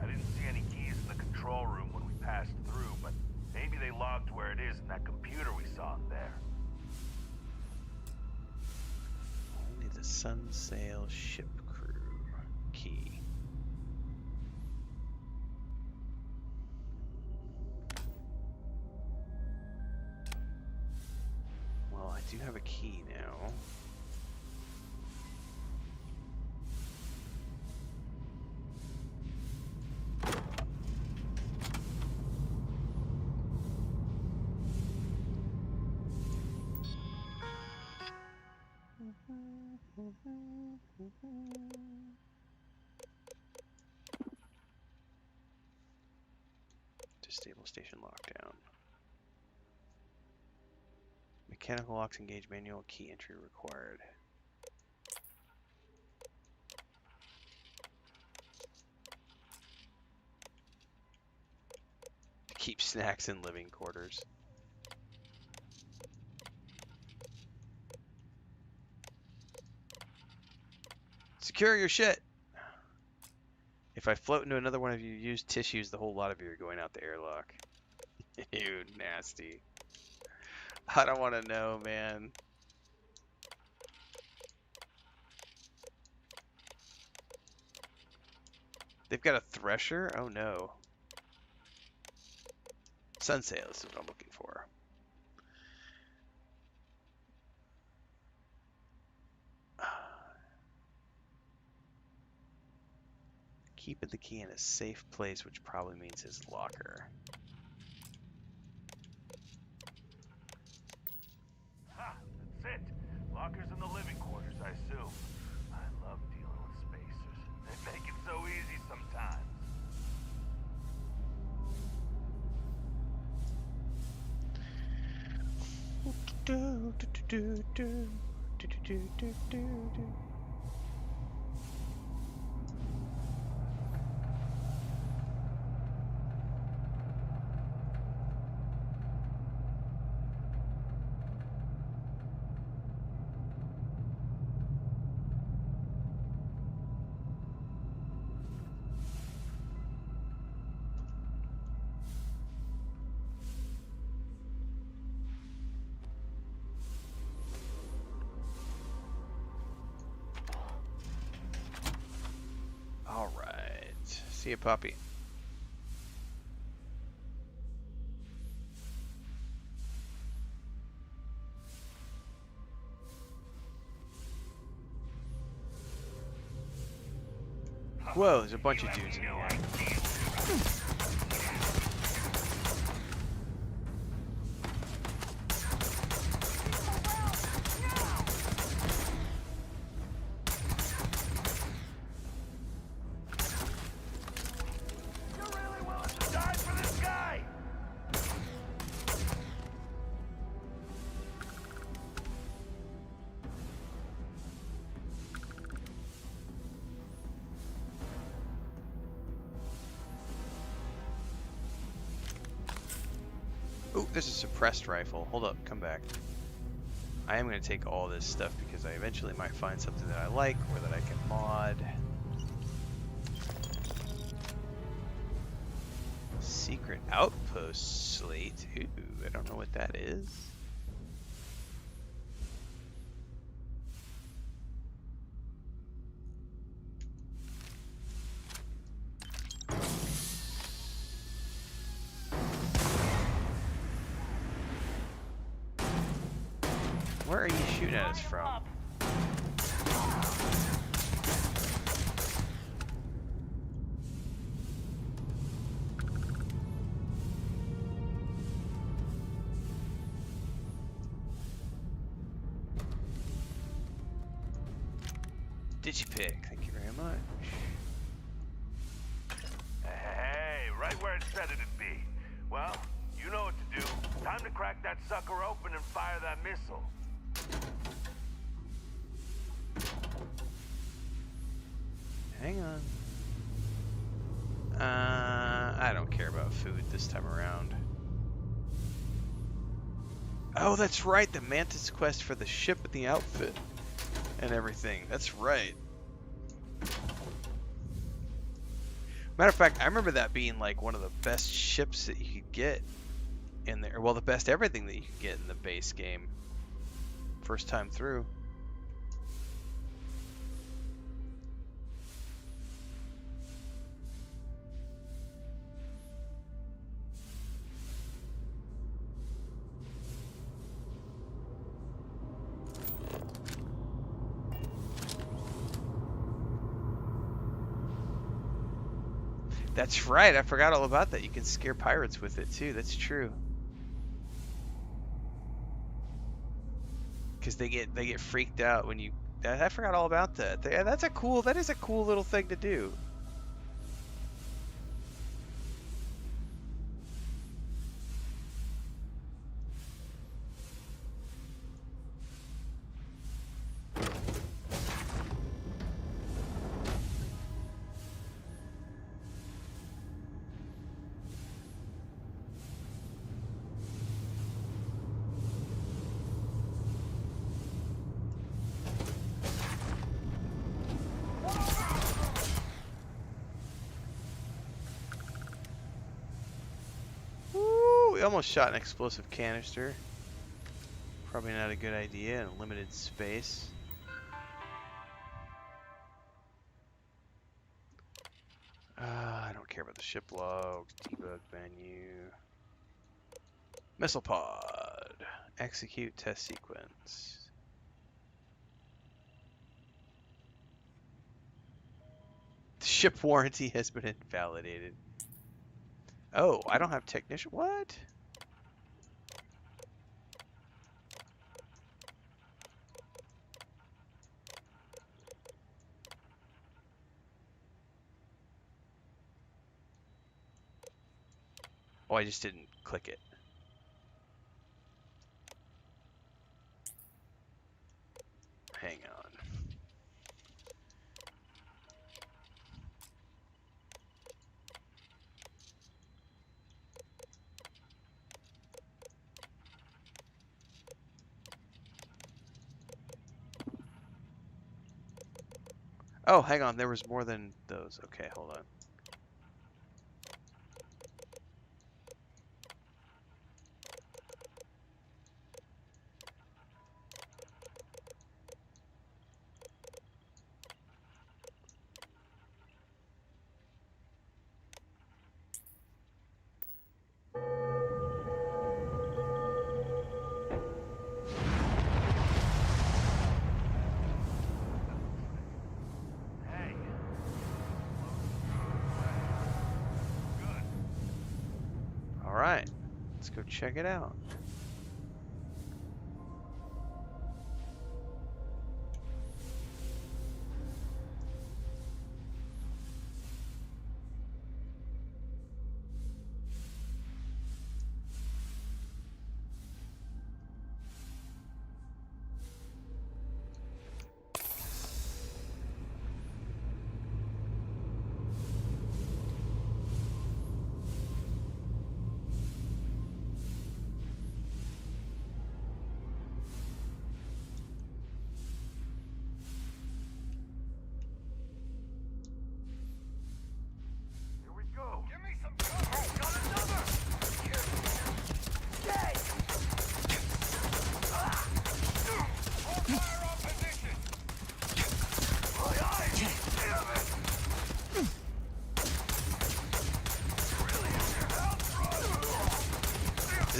I didn't see any keys in the control room when we passed through, but maybe they logged where it is in that computer we saw in there. Only the Sunsail ship crew key. Well, I do have a key now. Disable station lockdown. Mechanical locks engage, manual key entry required. Keep snacks in living quarters. Secure your shit. If I float into another one of you used tissues, the whole lot of you are going out the airlock. Ew, nasty. I don't want to know, man. They've got a thresher? Oh no. Sunsail is what I'm looking for. Keeping the key in a safe place, which probably means his locker. Ha! That's it. Lockers in the living quarters, I assume. I love dealing with spacers. They make it so easy sometimes. Alright. See you, puppy. Whoa, there's a bunch of dudes in here. Ooh, there's a suppressed rifle. Hold up, come back. I am going to take all this stuff because I eventually might find something that I like or that I can mod. Secret outpost slate. Ooh, I don't know what that is. Where are you shooting at us from? Digipick, thank you very much. Hey, right where it said it'd be. Well, you know what to do. Time to crack that sucker open and fire that missile. Hang on. I don't care about food this time around. Oh, that's right, the Mantis quest for the ship and the outfit and everything. That's right. Matter of fact, I remember that being like one of the best ships that you could get in there. Well, the best everything that you could get in the base game. First time through. That's right, I forgot all about that. You can scare pirates with it too. That's true. Because they get freaked out when you. I forgot all about that. That is a cool little thing to do. We almost shot an explosive canister. Probably not a good idea in limited space. I don't care about the ship logs, debug menu. Missile pod. Execute test sequence. The ship warranty has been invalidated. Oh, I don't have technician. What? Oh, I just didn't click it. Hang on. Oh, hang on. There was more than those. Okay, hold on. All right, let's go check it out.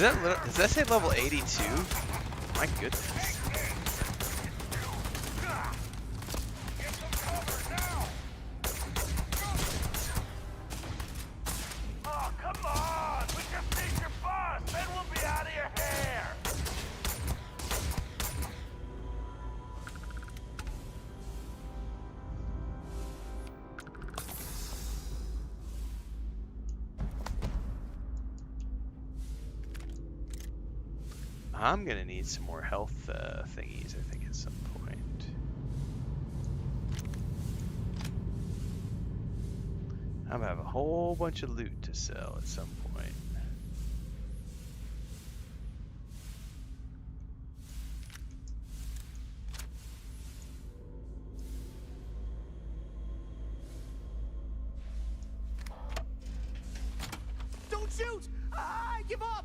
Does that say level 82? My goodness. Oh, come on! We just need your boss, then we'll be out of your hair! I'm gonna need some more health thingies, I think, at some point. I'm gonna have a whole bunch of loot to sell at some point. Don't shoot! I give up!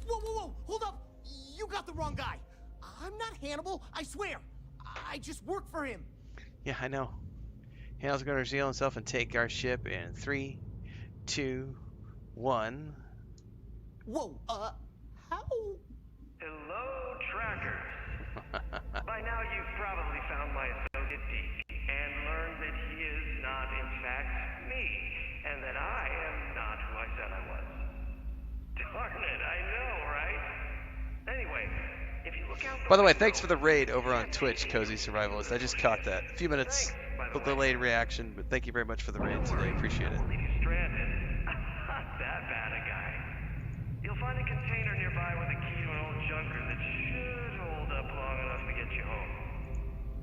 Whoa, whoa, whoa! Hold up! You got the wrong guy. I'm not Hannibal, I swear. I just work for him. Yeah, I know. Hannibal's gonna reveal himself and take our ship in 3, 2, 1. Whoa, how? Hello, trackers. By now you've probably found my associate Deke and learned that he is not in fact me, and that I am not who I said I was. Darn it, I know, right? Anyway, if you look out By the way, thanks for the raid over on Twitch, Cozy Survivalist. I just caught that. A few minutes of delayed reaction, but thank you very much for the raid today. Appreciate it. stranded, not that bad a guy. You'll find a container nearby with a key to an old junker that should hold up long enough to get you home.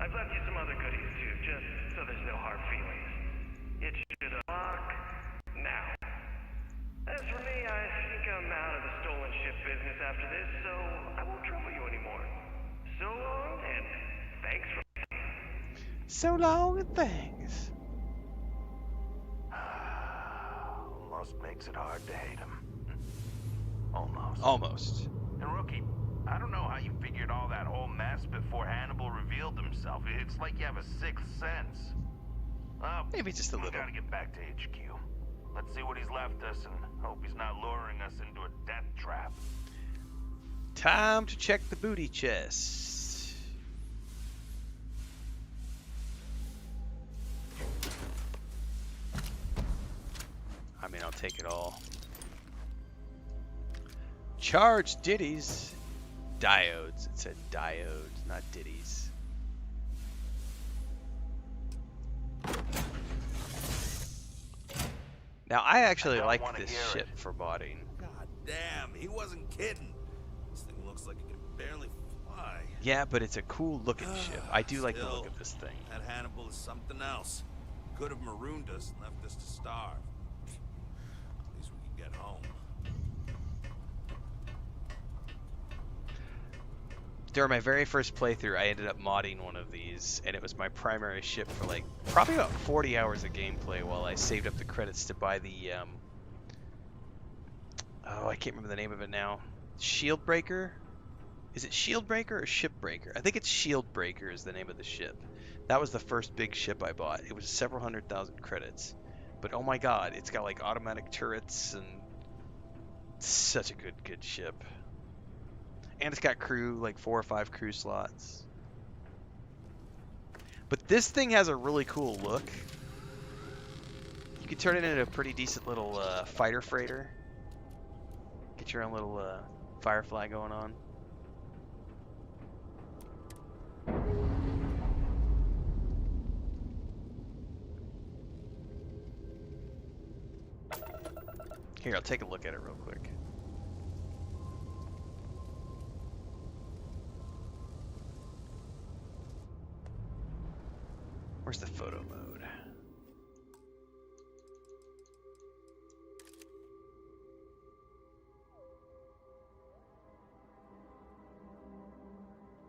I've left you some other goodies too, just so there's no hard feelings. It should unlock now. As for me, I think I'm out of the stolen ship business after this, so I won't trouble you anymore. So long, and thanks for... So long and thanks. Almost makes it hard to hate him. Almost. Almost. And Rookie, I don't know how you figured all that whole mess before Hannibal revealed himself. It's like you have a sixth sense. Maybe just a little. We gotta get back to HQ. Let's see what he's left us and hope he's not luring us into a death trap. Time to check the booty chest. I mean, I'll take it all. Charge ditties. Diodes. It said diodes, not ditties. Now, I actually like this ship for modding. God damn, he wasn't kidding. This thing looks like it can barely fly. Yeah, but it's a cool looking ship. I do like the look of this thing. That Hannibal is something else. Could have marooned us and left us to starve. At least we can get home. During my very first playthrough, I ended up modding one of these, and it was my primary ship for like probably about 40 hours of gameplay while I saved up the credits to buy the oh, I can't remember the name of it now. Shield Breaker? Is it Shield Breaker or Ship Breaker? I think it's Shield Breaker is the name of the ship. That was the first big ship I bought. It was several 100,000 credits. But oh my god, it's got like automatic turrets and such a good ship. And it's got crew, like 4 or 5 crew slots. But this thing has a really cool look. You can turn it into a pretty decent little fighter freighter. Get your own little Firefly going on. Here, I'll take a look at it real quick. Where's the photo mode?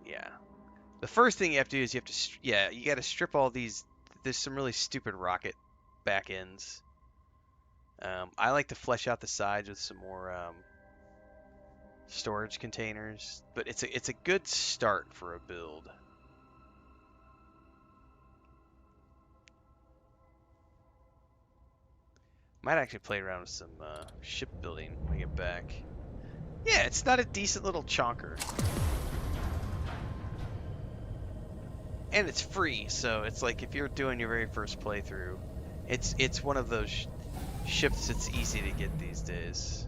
Yeah. The first thing you have to do is you have to, you got to strip all these. There's some really stupid rocket back ends. I like to flesh out the sides with some more storage containers, but it's a good start for a build. Might actually play around with some shipbuilding when I get back. Yeah, it's not a decent little chonker. And it's free, so it's like if you're doing your very first playthrough, it's one of those ships that's easy to get these days.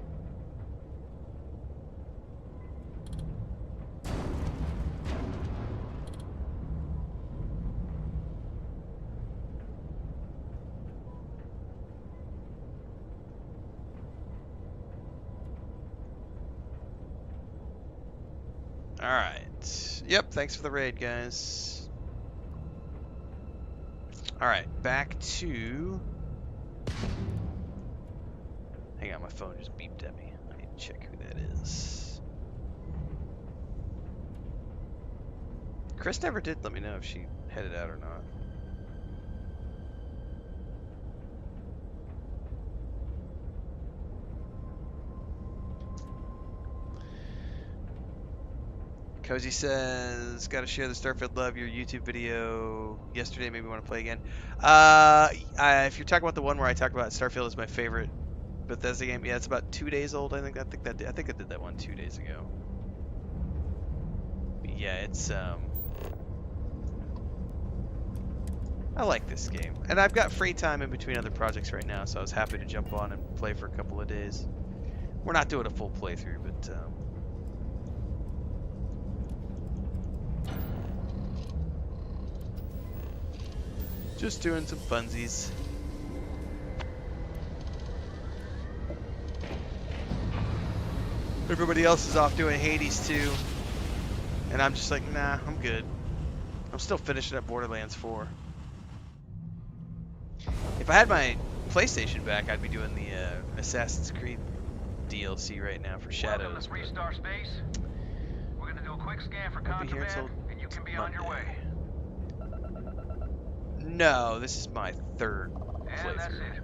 Alright. Yep, thanks for the raid, guys. Alright, back to... Hang on, my phone just beeped at me. I need to check who that is. Chris never did let me know if she headed out or not. Cozy says, gotta share the Starfield love, your YouTube video yesterday made me want to play again. If you're talking about the one where I talk about Starfield is my favorite Bethesda game, yeah, it's about 2 days old. I think I did that one 2 days ago. But yeah, it's I like this game, and I've got free time in between other projects right now, so I was happy to jump on and play for a couple of days. We're not doing a full playthrough, but just doing some funsies. Everybody else is off doing Hades 2, and I'm just like, nah, I'm good. I'm still finishing up Borderlands 4. If I had my PlayStation back, I'd be doing the Assassin's Creed DLC right now for Shadows. Welcome to Three-Star Space. We're gonna do a quick scan for I'll be here contraband, until and you can be on your way. No, this is my third And that's playthrough. it.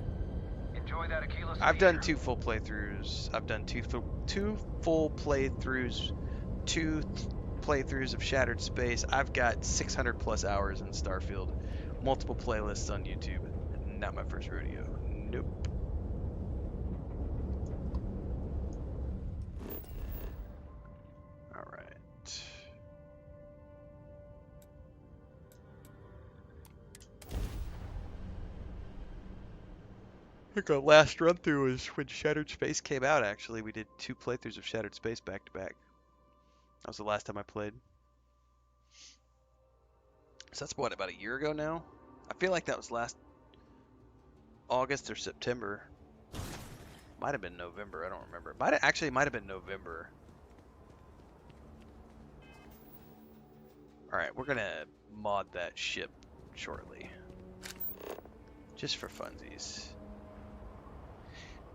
Enjoy that Aquila. I've done 2 full playthroughs. I've done two full playthroughs, 2 playthroughs of Shattered Space. I've got 600 plus hours in Starfield, multiple playlists on YouTube. Not my first rodeo. Nope. All right. I think our last run through was when Shattered Space came out. Actually, we did 2 playthroughs of Shattered Space back to back. That was the last time I played. So that's what, about a year ago now? I feel like that was last August or September. Might have been November. I don't remember. Might have been November. All right, we're gonna mod that ship shortly, just for funsies.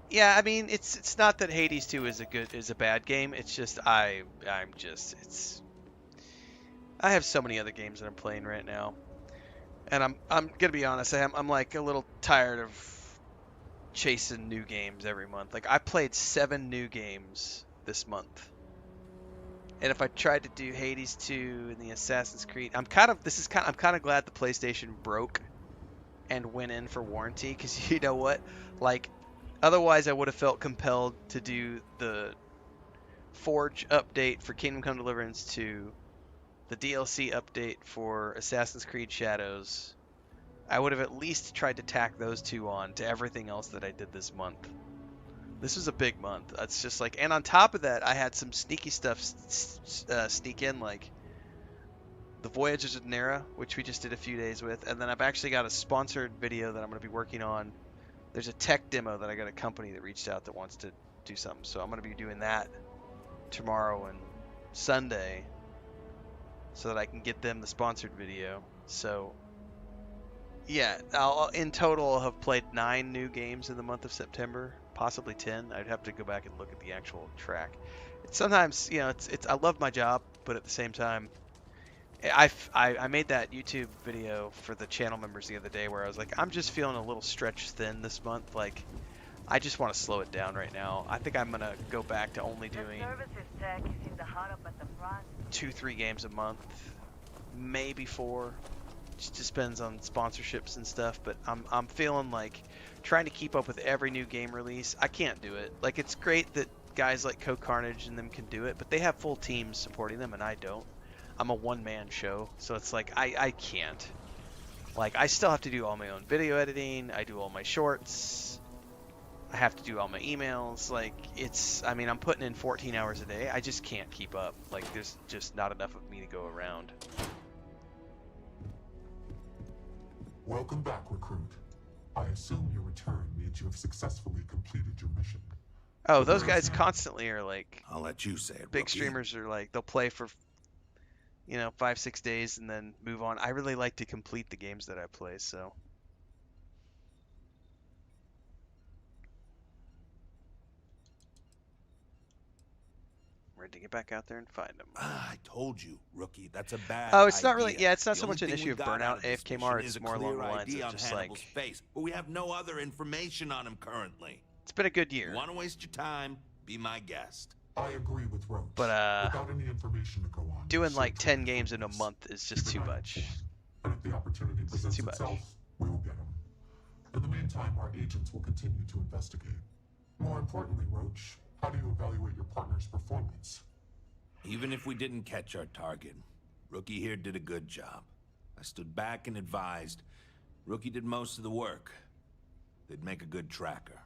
Yeah, I mean, it's not that Hades 2 is a bad game. It's just I have so many other games that I'm playing right now, and I'm gonna be honest. I'm like a little tired of chasing new games every month. Like I played 7 new games this month, and if I tried to do Hades 2 and the Assassin's Creed, I'm kind of glad the PlayStation broke and went in for warranty, because you know what, like. Otherwise, I would have felt compelled to do the Forge update for Kingdom Come Deliverance 2, the DLC update for Assassin's Creed Shadows. I would have at least tried to tack those 2 on to everything else that I did this month. This was a big month. It's just like, and on top of that, I had some sneaky stuff sneak in, like the Voyages of Nera, which we just did a few days with, and then I've actually got a sponsored video that I'm going to be working on. There's a tech demo that I got a company that reached out that wants to do something. So I'm going to be doing that tomorrow and Sunday so that I can get them the sponsored video. So yeah, in total I'll have played 9 new games in the month of September, possibly 10. I'd have to go back and look at the actual track. Sometimes, you know, I love my job, but at the same time, I made that YouTube video for the channel members the other day where I was like, I'm just feeling a little stretched thin this month. Like, I just want to slow it down right now. I think I'm going to go back to only doing 2-3 games a month, maybe 4. just depends on sponsorships and stuff. But I'm feeling like trying to keep up with every new game release. I can't do it. Like, it's great that guys like Co Carnage and them can do it, but they have full teams supporting them, and I don't. I'm a one-man show, so it's like I can't. Like, I still have to do all my own video editing. I do all my shorts. I have to do all my emails. Like, I mean, I'm putting in 14 hours a day. I just can't keep up. Like, there's just not enough of me to go around. Welcome back, recruit. I assume your return means you have successfully completed your mission. Oh, those guys constantly are like... I'll let you say it, big rookie. streamers are like, they'll play for, 5-6 days and then move on. I really like to complete the games that I play, so... Ready to get back out there and find them. I told you, rookie, that's a bad Oh, it's not idea. really... Yeah, it's not The so only much an thing issue we of got out burnout, this AFK mission Mar. is It's a more along clear the lines ID of on just Hannibal's like... face, but we have no other information on him currently. It's been a good year. You want to waste your time? Be my guest. I agree with Roach. But, without any information to go on, doing like 10 games in a month is just too much. And if the opportunity presents itself, we will get him. In the meantime, our agents will continue to investigate. More importantly, Roach, how do you evaluate your partner's performance? Even if we didn't catch our target, Rookie here did a good job. I stood back and advised. Rookie did most of the work. They'd make a good tracker.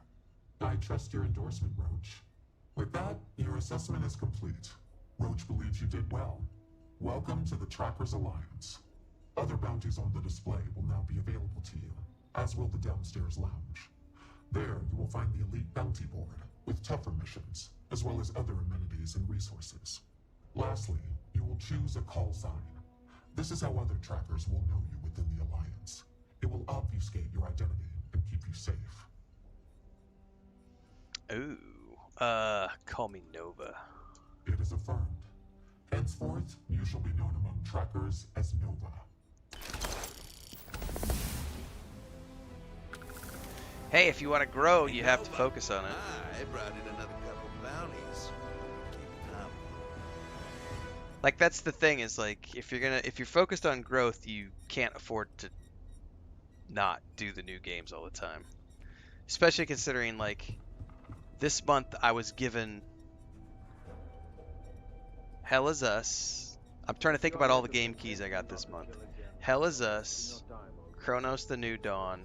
I trust your endorsement, Roach. With that, your assessment is complete. Roach believes you did well. Welcome to the Trackers Alliance. Other bounties on the display will now be available to you, as will the downstairs lounge. There, you will find the elite bounty board, with tougher missions, as well as other amenities and resources. Lastly, you will choose a call sign. This is how other trackers will know you within the Alliance. It will obfuscate your identity and keep you safe. Ooh, call me Nova. It is affirmed. Henceforth, you shall be known among trackers as Nova. Hey, if you want to grow, you have to focus on it. I brought in another couple bounties. Like, that's the thing, is like, if you're focused on growth, you can't afford to not do the new games all the time. Especially considering, like, this month I was given Hell Is Us. I'm trying to think about all the game keys I got this month. Hell Is Us, Chronos the New Dawn,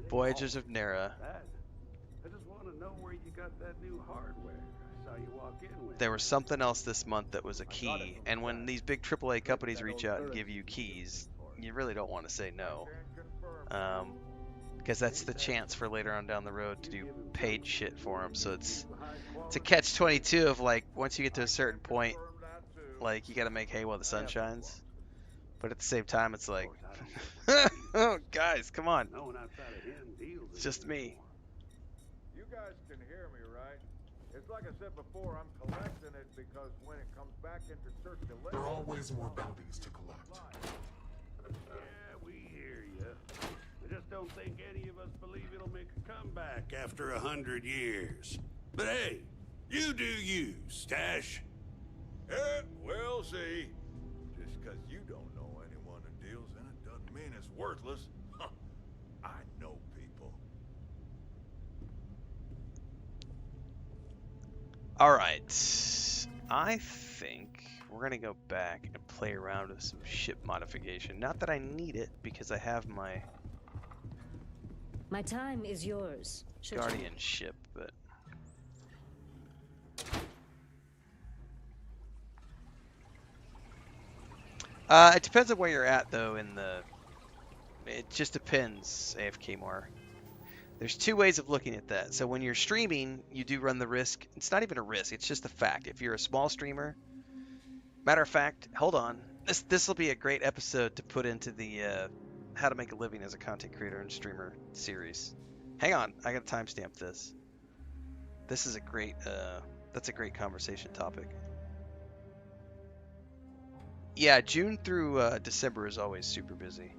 Voyagers of Nera. I just want to know where you got that new hardware. I saw you walk in with. There was something else this month that was a key, and when these big AAA companies reach out and give you keys, you really don't want to say no. Because that's the chance for later on down the road to do paid shit for them. So it's a catch-22 of, like, once you get to a certain point, like, you gotta make hay while the sun shines. But at the same time, it's like, oh, guys, come on. It's just me. You guys can hear me, right? It's like I said before, I'm collecting it because when it comes back into circulation... There are always more bounties to collect. Yeah, we hear you. I just don't think any of us believe it'll make a comeback after 100 years. But hey, you do you, Stash. Yeah, we'll see. Just because you don't know anyone who deals in it doesn't mean it's worthless. Huh. I know people. Alright, I think we're gonna go back and play around with some ship modification. Not that I need it, because I have my time is yours. Guardian ship, but... it depends on where you're at, though, in the... It just depends, AFK Mar. There's two ways of looking at that. So when you're streaming, you do run the risk. It's not even a risk, it's just a fact. If you're a small streamer... Matter of fact, hold on. This will be a great episode to put into the how to make a living as a content creator and streamer series. Hang on, I gotta timestamp this. This is a great, that's a great conversation topic. Yeah, June through December is always super busy.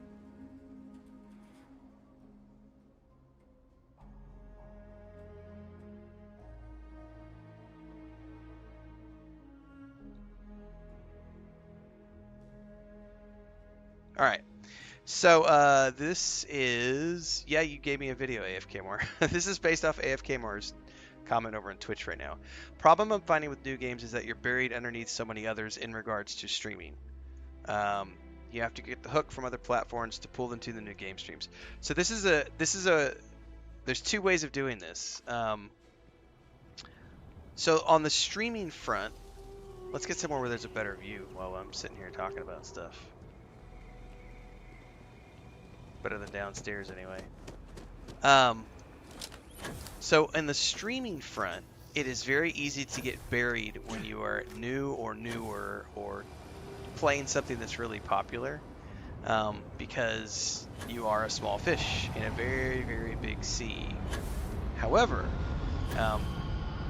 All right, So this is, yeah, you gave me a video, AFK More. This is based off AFK More's comment over on Twitch right now. Problem I'm finding with new games is that you're buried underneath so many others in regards to streaming. You have to get the hook from other platforms to pull them to the new game streams. So there's two ways of doing this. So on the streaming front, let's get somewhere where there's a better view while I'm sitting here talking about stuff. Better than downstairs anyway. So in the streaming front, it is very easy to get buried when you are new or newer or playing something that's really popular, because you are a small fish in a very, very big sea. However,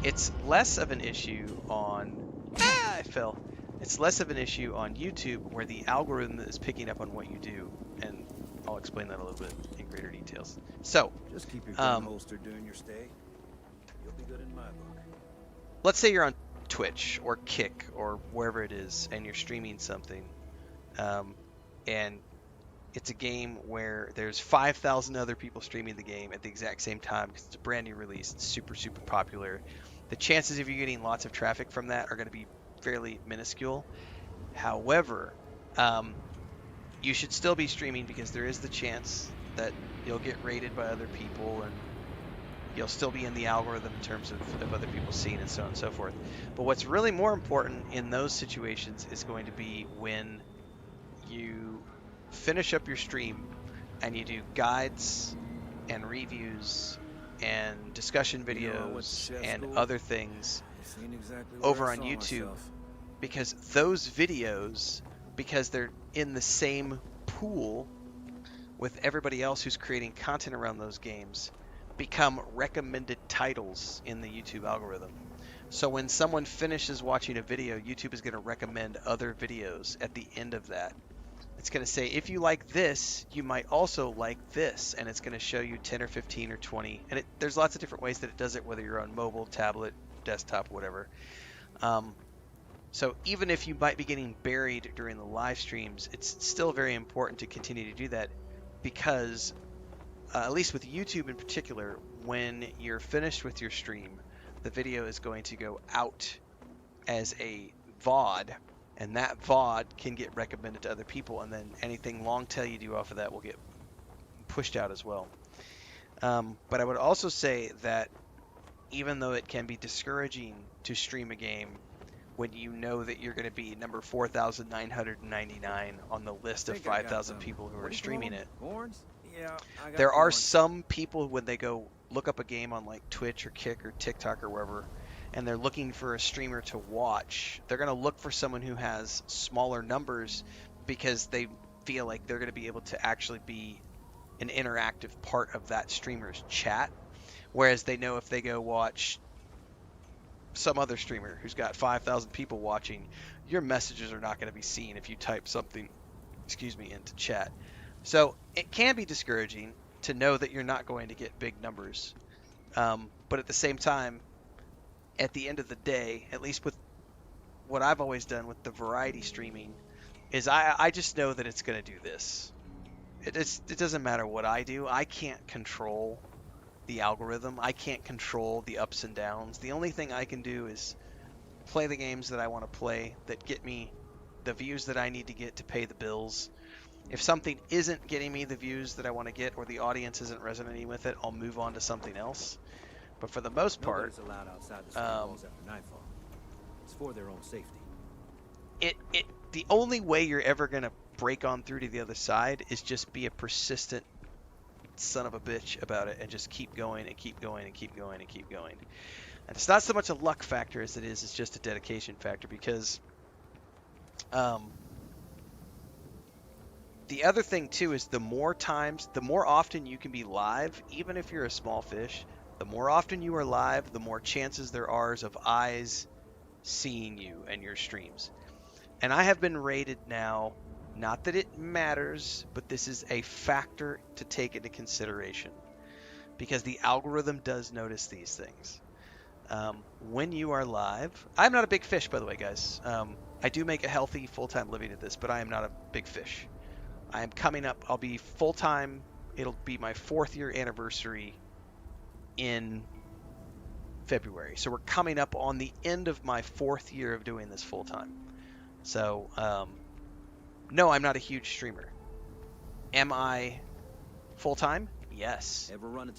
it's less of an issue on... I fell. It's less of an issue on YouTube, where the algorithm is picking up on what you do, and I'll explain that a little bit in greater details. So, just keep your gun holstered during your stay. You'll be good in my book. Let's say you're on Twitch or Kick or wherever it is, and you're streaming something, and it's a game where there's 5,000 other people streaming the game at the exact same time because it's a brand new release. It's super, super popular. The chances of you getting lots of traffic from that are going to be fairly minuscule. However, you should still be streaming because there is the chance that you'll get rated by other people and you'll still be in the algorithm in terms of other people seeing and so on and so forth. But what's really more important in those situations is going to be when you finish up your stream and you do guides and reviews and discussion videos and other things over on YouTube, because those videos, because they're in the same pool with everybody else who's creating content around those games, become recommended titles in the YouTube algorithm. So when someone finishes watching a video, YouTube is going to recommend other videos at the end of that. It's going to say, if you like this, you might also like this, and it's going to show you 10 or 15 or 20. And there's lots of different ways that it does it, whether you're on mobile, tablet, desktop, whatever. So even if you might be getting buried during the live streams, it's still very important to continue to do that, because at least with YouTube in particular, when you're finished with your stream, the video is going to go out as a VOD, and that VOD can get recommended to other people, and then anything long tail you do off of that will get pushed out as well. But I would also say that even though it can be discouraging to stream a game when you know that you're going to be number 4,999 on the list of 5,000 people who are streaming it, Yeah, there are some people, when they go look up a game on like Twitch or Kick or TikTok or wherever, and they're looking for a streamer to watch, they're going to look for someone who has smaller numbers because they feel like they're going to be able to actually be an interactive part of that streamer's chat. Whereas they know if they go watch some other streamer who's got 5,000 people watching, your messages are not going to be seen if you type something, into chat. So it can be discouraging to know that you're not going to get big numbers. But at the same time, at the end of the day, at least with what I've always done with the variety streaming, is I just know that it's going to do this. It doesn't matter what I do. I can't control the algorithm. I can't control the ups and downs. The only thing I can do is play the games that I want to play that get me the views that I need to get to pay the bills. If something isn't getting me the views that I want to get, or the audience isn't resonating with it, I'll move on to something else. But for the most part, nobody's allowed outside the city walls after nightfall. It's for their own safety. The only way you're ever going to break on through to the other side is just be a persistent son of a bitch about it and just keep going and keep going and keep going and keep going. And it's not so much a luck factor as it is, it's just a dedication factor, because the other thing too is the more often you can be live, even if you're a small fish, the more often you are live, the more chances there are of eyes seeing you and your streams. And I have been rated now, not that it matters, but this is a factor to take into consideration, because the algorithm does notice these things. When you are live, I'm not a big fish, by the way, guys. I do make a healthy full-time living at this, but I am not a big fish. I am coming up. I'll be full time. It'll be my 4th year anniversary in February. So we're coming up on the end of my 4th year of doing this full time. So no, I'm not a huge streamer. Am I full time? Yes.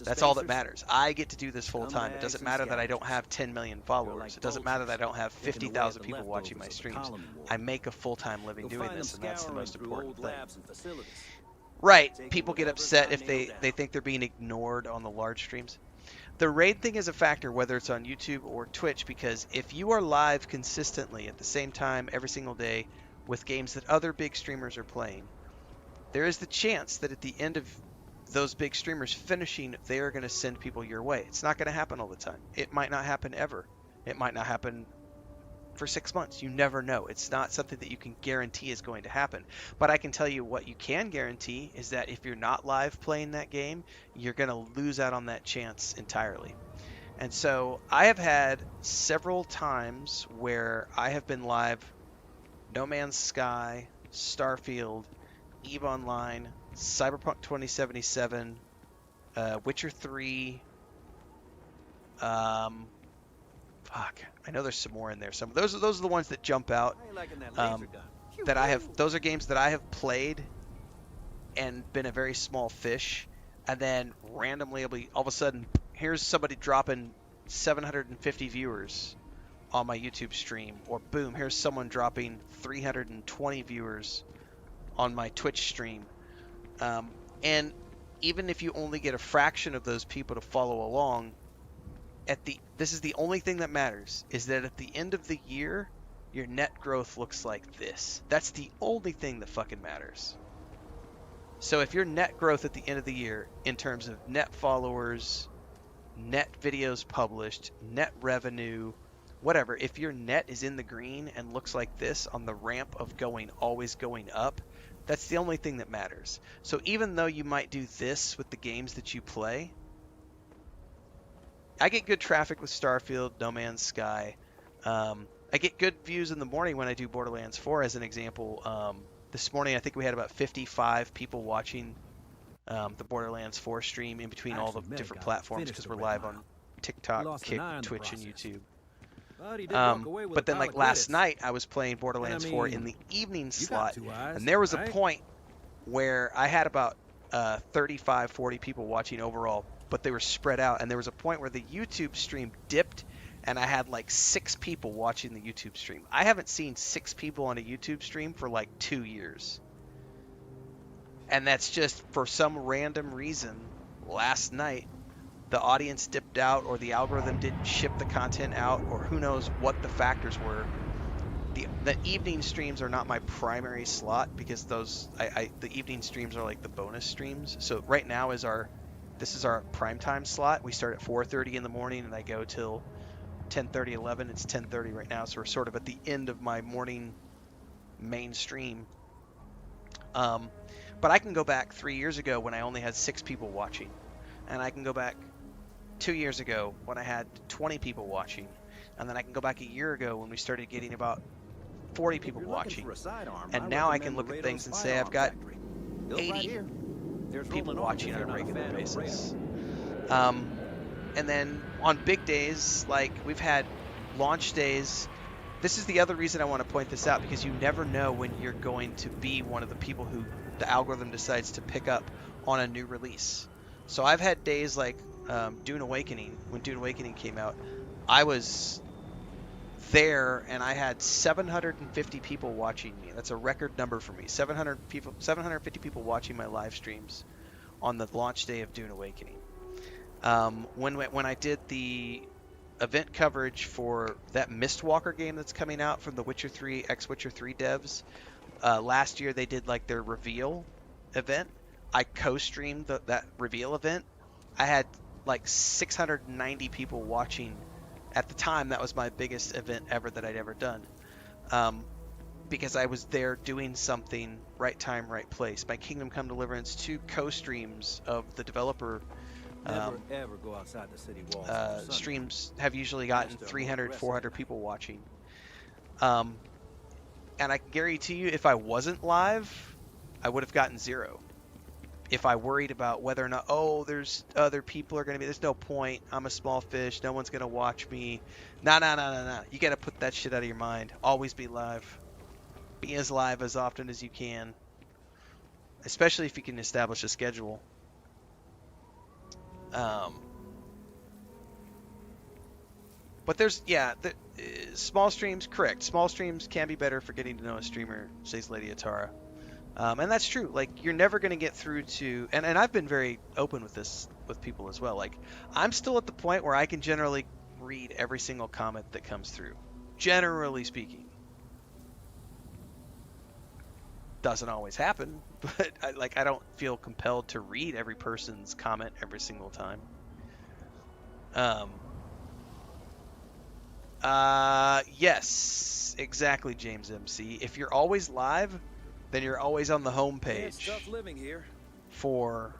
That's all that matters. I get to do this full time. It doesn't matter that I don't have 10 million followers. It doesn't matter that I don't have 50,000 people watching my streams. I make a full-time living doing this, and that's the most important thing. Right. People get upset if they think they're being ignored on the large streams. The raid thing is a factor, whether it's on YouTube or Twitch, because if you are live consistently at the same time every single day with games that other big streamers are playing, there is the chance that at the end of those big streamers finishing, they are going to send people your way. It's not going to happen all the time. It might not happen ever. It might not happen for 6 months. You never know. It's not something that you can guarantee is going to happen. But I can tell you what you can guarantee is that if you're not live playing that game, you're going to lose out on that chance entirely. And so I have had several times where I have been live No Man's Sky, Starfield, EVE Online, Cyberpunk 2077, Witcher 3, fuck, I know there's some more in there. Those are the ones that jump out. That I have. Those are games that I have played and been a very small fish, and then randomly all of a sudden, here's somebody dropping 750 viewers on my YouTube stream, or boom, here's someone dropping 320 viewers on my Twitch stream. And even if you only get a fraction of those people to follow along, this is the only thing that matters, is that at the end of the year, your net growth looks like this. That's the only thing that fucking matters. So if your net growth at the end of the year, in terms of net followers, net videos published, net revenue, whatever, if your net is in the green and looks like this on the ramp of always going up, that's the only thing that matters. So even though you might do this with the games that you play, I get good traffic with Starfield, No Man's Sky. I get good views in the morning when I do Borderlands 4, as an example. This morning I think we had about 55 people watching the Borderlands 4 stream in between all the different platforms, because we're live on TikTok, Kick, Twitch, and YouTube. But then, like last night, I was playing Borderlands 4 in the evening slot, and there was a point where I had about 35, 40 people watching overall, but they were spread out, and there was a point where the YouTube stream dipped, and I had like 6 people watching the YouTube stream. I haven't seen 6 people on a YouTube stream for like 2 years. And that's just for some random reason. Last night, the audience dipped out, or the algorithm didn't ship the content out, or who knows what the factors were. The evening streams are not my primary slot, because those the evening streams are like the bonus streams. So right now this is our primetime slot. We start at 4:30 in the morning and I go till 10:30, 11. It's 10:30 right now, so we're sort of at the end of my morning main stream. But I can go back 3 years ago when I only had 6 people watching, and I can go back 2 years ago when I had 20 people watching, and then I can go back a year ago when we started getting about 40 people watching. And now I can look at things and say I've got 80 people watching on a regular basis. And then on big days, like we've had launch days. This is the other reason I want to point this out, because you never know when you're going to be one of the people who the algorithm decides to pick up on a new release. So I've had days like Dune Awakening. When Dune Awakening came out, I was there and I had 750 people watching me. That's a record number for me. 750 people watching my live streams on the launch day of Dune Awakening. When I did the event coverage for that Mistwalker game that's coming out from the Witcher 3 Witcher 3 devs, last year they did like their reveal event. I co-streamed that reveal event. I had like 690 people watching. At the time, that was my biggest event ever that I'd ever done, because I was there doing something, right time, right place. My Kingdom Come Deliverance 2 co-streams of the developer Never ever go outside the city walls. Streams have usually gotten 300, 400 people watching. And I can guarantee you, if I wasn't live, I would have gotten 0. If I worried about whether or not, oh, there's other people are going to be, there's no point. I'm a small fish. No one's going to watch me. Nah. You got to put that shit out of your mind. Always be live. Be as live as often as you can. Especially if you can establish a schedule. But there's, small streams, correct. Small streams can be better for getting to know a streamer, says Lady Atara. And that's true. Like, you're never going to get through to, and I've been very open with this with people as well. Like, I'm still at the point where I can generally read every single comment that comes through. Generally speaking. Doesn't always happen, but I don't feel compelled to read every person's comment every single time. Yes, exactly, James MC. If you're always live, then you're always on the home page for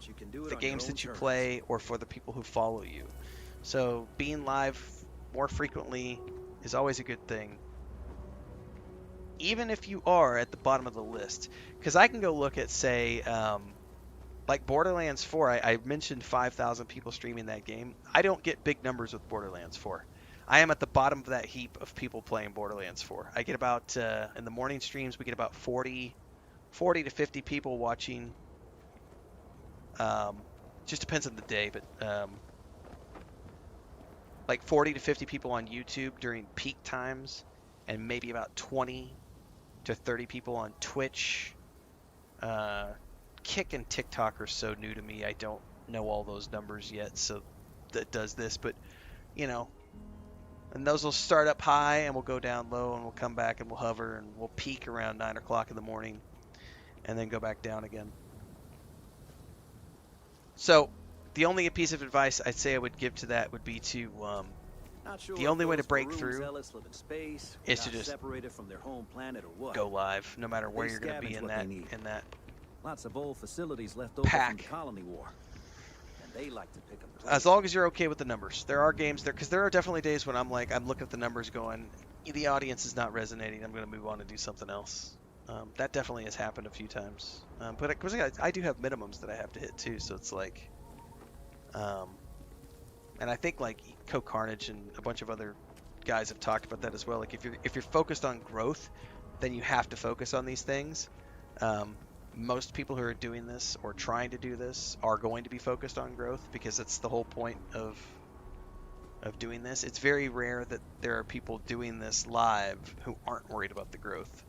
the games that you play or for the people who follow you. So being live more frequently is always a good thing. Even if you are at the bottom of the list. Because I can go look at, say, like Borderlands 4, I mentioned 5,000 people streaming that game. I don't get big numbers with Borderlands 4. I am at the bottom of that heap of people playing Borderlands 4. I get about, in the morning streams, we get about 40 to 50 people watching. Just depends on the day, but like 40 to 50 people on YouTube during peak times, and maybe about 20 to 30 people on Twitch. Kick and TikTok are so new to me. I don't know all those numbers yet, so that does this, but you know, and those will start up high and we'll go down low and we'll come back and we'll hover and we'll peak around 9 o'clock in the morning and then go back down again. So the only piece of advice I'd say I would give to that would be to the only way to break through is to just go live, no matter where you're going to be in that lots of old facilities left over from the colony war. They like to pick them. As long as you're okay with the numbers. There are games there, because there are definitely days when I'm looking at the numbers going, the audience is not resonating. I'm going to move on and do something else. That definitely has happened a few times. But because I do have minimums that I have to hit too, so it's like, and I think like Co-Carnage and a bunch of other guys have talked about that as well. Like if you're focused on growth, then you have to focus on these things. Most people who are doing this or trying to do this are going to be focused on growth because that's the whole point of doing this. It's very rare that there are people doing this live who aren't worried about the growth.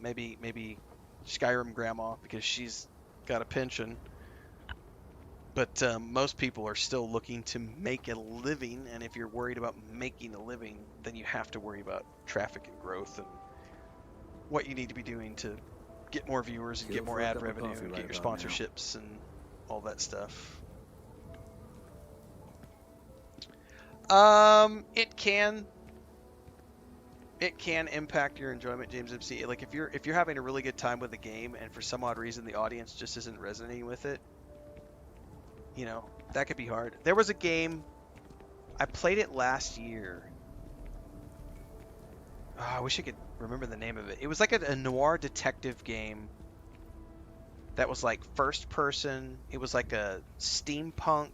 Maybe Skyrim Grandma because she's got a pension. But most people are still looking to make a living, and if you're worried about making a living, then you have to worry about traffic and growth and what you need to be doing to get more viewers and get more ad revenue and get your sponsorships and all that stuff. It can impact your enjoyment, James MC. Like if you're having a really good time with the game and for some odd reason the audience just isn't resonating with it, you know, that could be hard. There was a game, I played it last year. Oh, I wish I could remember the name of it. It was like a noir detective game that was like first person. It was like a steampunk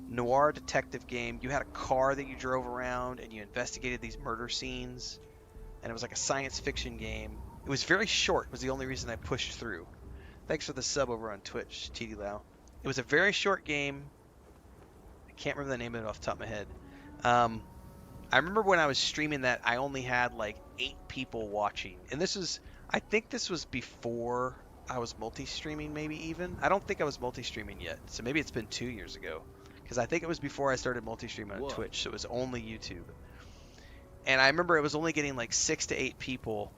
noir detective game. You had a car that you drove around and you investigated these murder scenes. And it was like a science fiction game. It was very short, was the only reason I pushed through. Thanks for the sub over on Twitch, TD Lau. It was a very short game. I can't remember the name of it off the top of my head. I remember when I was streaming that, I only had like 8 people watching. And I think this was before I was multi-streaming maybe even. I don't think I was multi-streaming yet. So maybe it's been 2 years ago. Because I think it was before I started multi-streaming on Twitch. So it was only YouTube. And I remember it was only getting like 6 to 8 people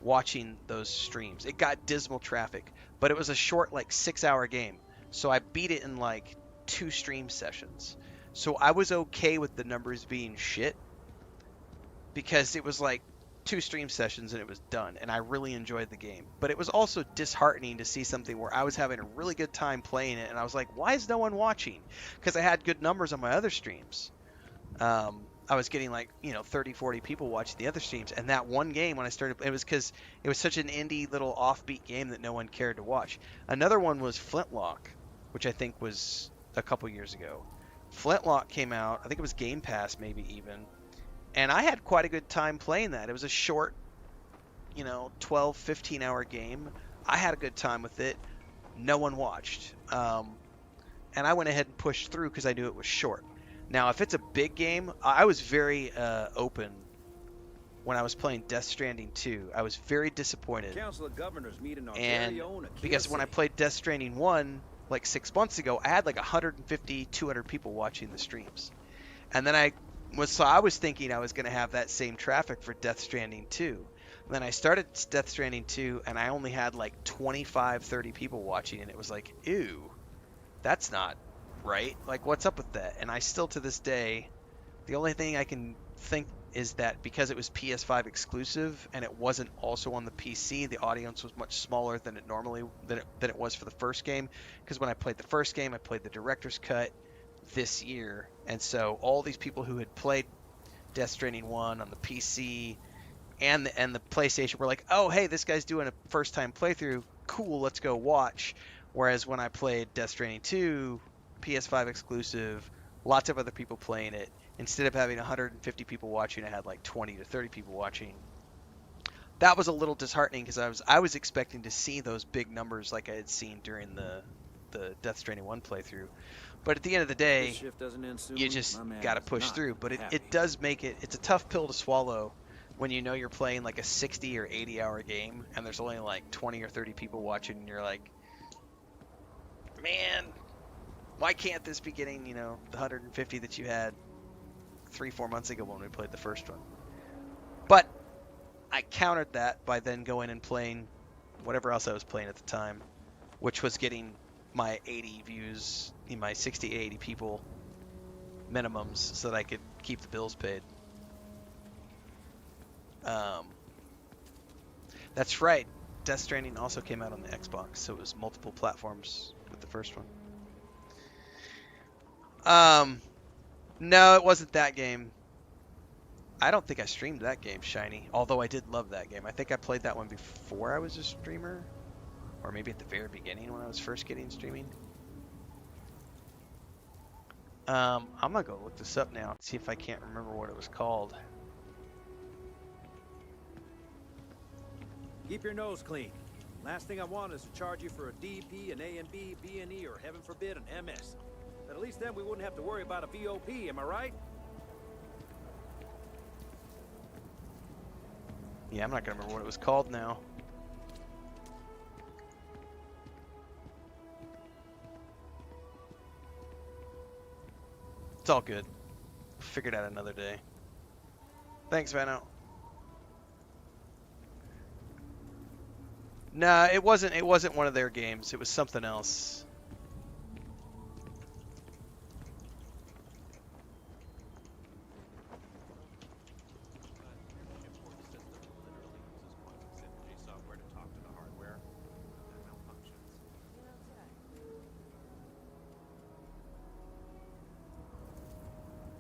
watching those streams. It got dismal traffic. But it was a short like 6-hour game. So I beat it in like 2 stream sessions. So I was okay with the numbers being shit because it was like 2 stream sessions and it was done, and I really enjoyed the game. But it was also disheartening to see something where I was having a really good time playing it, and I was like, why is no one watching? Because I had good numbers on my other streams. I was getting like, 30, 40 people watching the other streams. And that one game when I started, it was because it was such an indie little offbeat game that no one cared to watch. Another one was Flintlock, which I think was a couple years ago. Flintlock came out, I think it was Game Pass maybe even. And I had quite a good time playing that. It was a short, 12, 15 hour game. I had a good time with it. No one watched. And I went ahead and pushed through because I knew it was short. Now, if it's a big game, I was very open when I was playing Death Stranding 2. I was very disappointed. Council of Governors meet in our And very own Akira because when I City. played Death Stranding 1, like 6 months ago, I had like 150, 200 people watching the streams. And then I was thinking I was going to have that same traffic for Death Stranding 2. And then I started Death Stranding 2, and I only had like 25, 30 people watching, and it was like, ew, that's not right. Like, what's up with that? And I still, to this day, the only thing I can think is that because it was PS5 exclusive and it wasn't also on the PC, the audience was much smaller than it normally than it was for the first game. Because when I played the first game, I played the director's cut this year, and so all these people who had played Death Stranding 1 on the PC and the PlayStation were like, oh, hey, this guy's doing a first-time playthrough. Cool, let's go watch. Whereas when I played Death Stranding 2, PS5 exclusive, lots of other people playing it. Instead of having 150 people watching, I had like 20 to 30 people watching. That was a little disheartening because I was expecting to see those big numbers like I had seen during the Death Stranding 1 playthrough. But at the end of the day, This shift doesn't end soon. you just My man got to is push not through. But happy. it does make it's a tough pill to swallow when you know you're playing like a 60 or 80 hour game and there's only like 20 or 30 people watching, and you're like, man, why can't this be getting, the 150 that you had 3-4 months ago when we played the first one? But I countered that by then going and playing whatever else I was playing at the time, which was getting my 80 views, my 60, 80 people minimums so that I could keep the bills paid. That's right. Death Stranding also came out on the Xbox, so it was multiple platforms with the first one. No, it wasn't that game. I don't think I streamed that game, Shiny, although I did love that game. I think I played that one before I was a streamer, or maybe at the very beginning when I was first getting streaming. I'm gonna go look this up now and see if I can't remember what it was called. Keep your nose clean. Last thing I want is to charge you for a DP, an A&B, B&E, or heaven forbid, an MS. But at least then we wouldn't have to worry about a VOP, am I right? Yeah, I'm not gonna remember what it was called now. It's all good. Figure it out another day. Thanks, Vano. Nah, it wasn't one of their games. It was something else.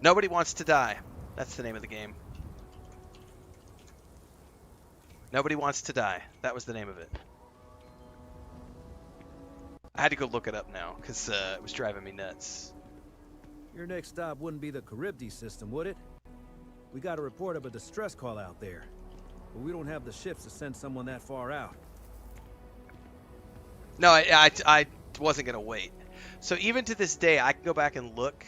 Nobody Wants to Die. That's the name of the game. Nobody Wants to Die. That was the name of it. I had to go look it up now because it was driving me nuts. Your next stop wouldn't be the Charybdis system, would it? We got a report of a distress call out there, but we don't have the ships to send someone that far out. No, I wasn't going to wait. So even to this day, I can go back and look.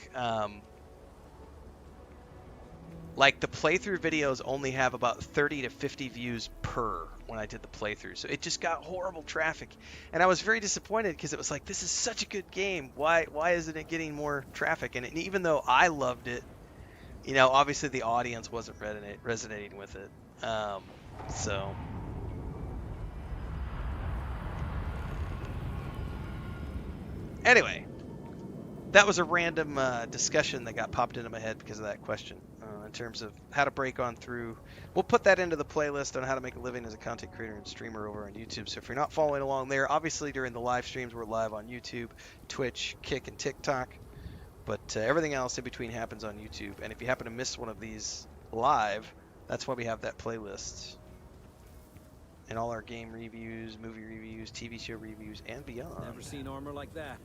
Like, the playthrough videos only have about 30 to 50 views per when I did the playthrough. So it just got horrible traffic. And I was very disappointed because it was like, this is such a good game. Why isn't it getting more traffic? And even though I loved it, obviously the audience wasn't resonating with it. So... Anyway, that was a random discussion that got popped into my head because of that question. In terms of how to break on through. We'll put that into the playlist on how to make a living as a content creator and streamer over on YouTube. So if you're not following along there, obviously during the live streams, we're live on YouTube, Twitch, Kick, and TikTok. But everything else in between happens on YouTube. And if you happen to miss one of these live, that's why we have that playlist. And all our game reviews, movie reviews, TV show reviews, and beyond. Never seen armor like that.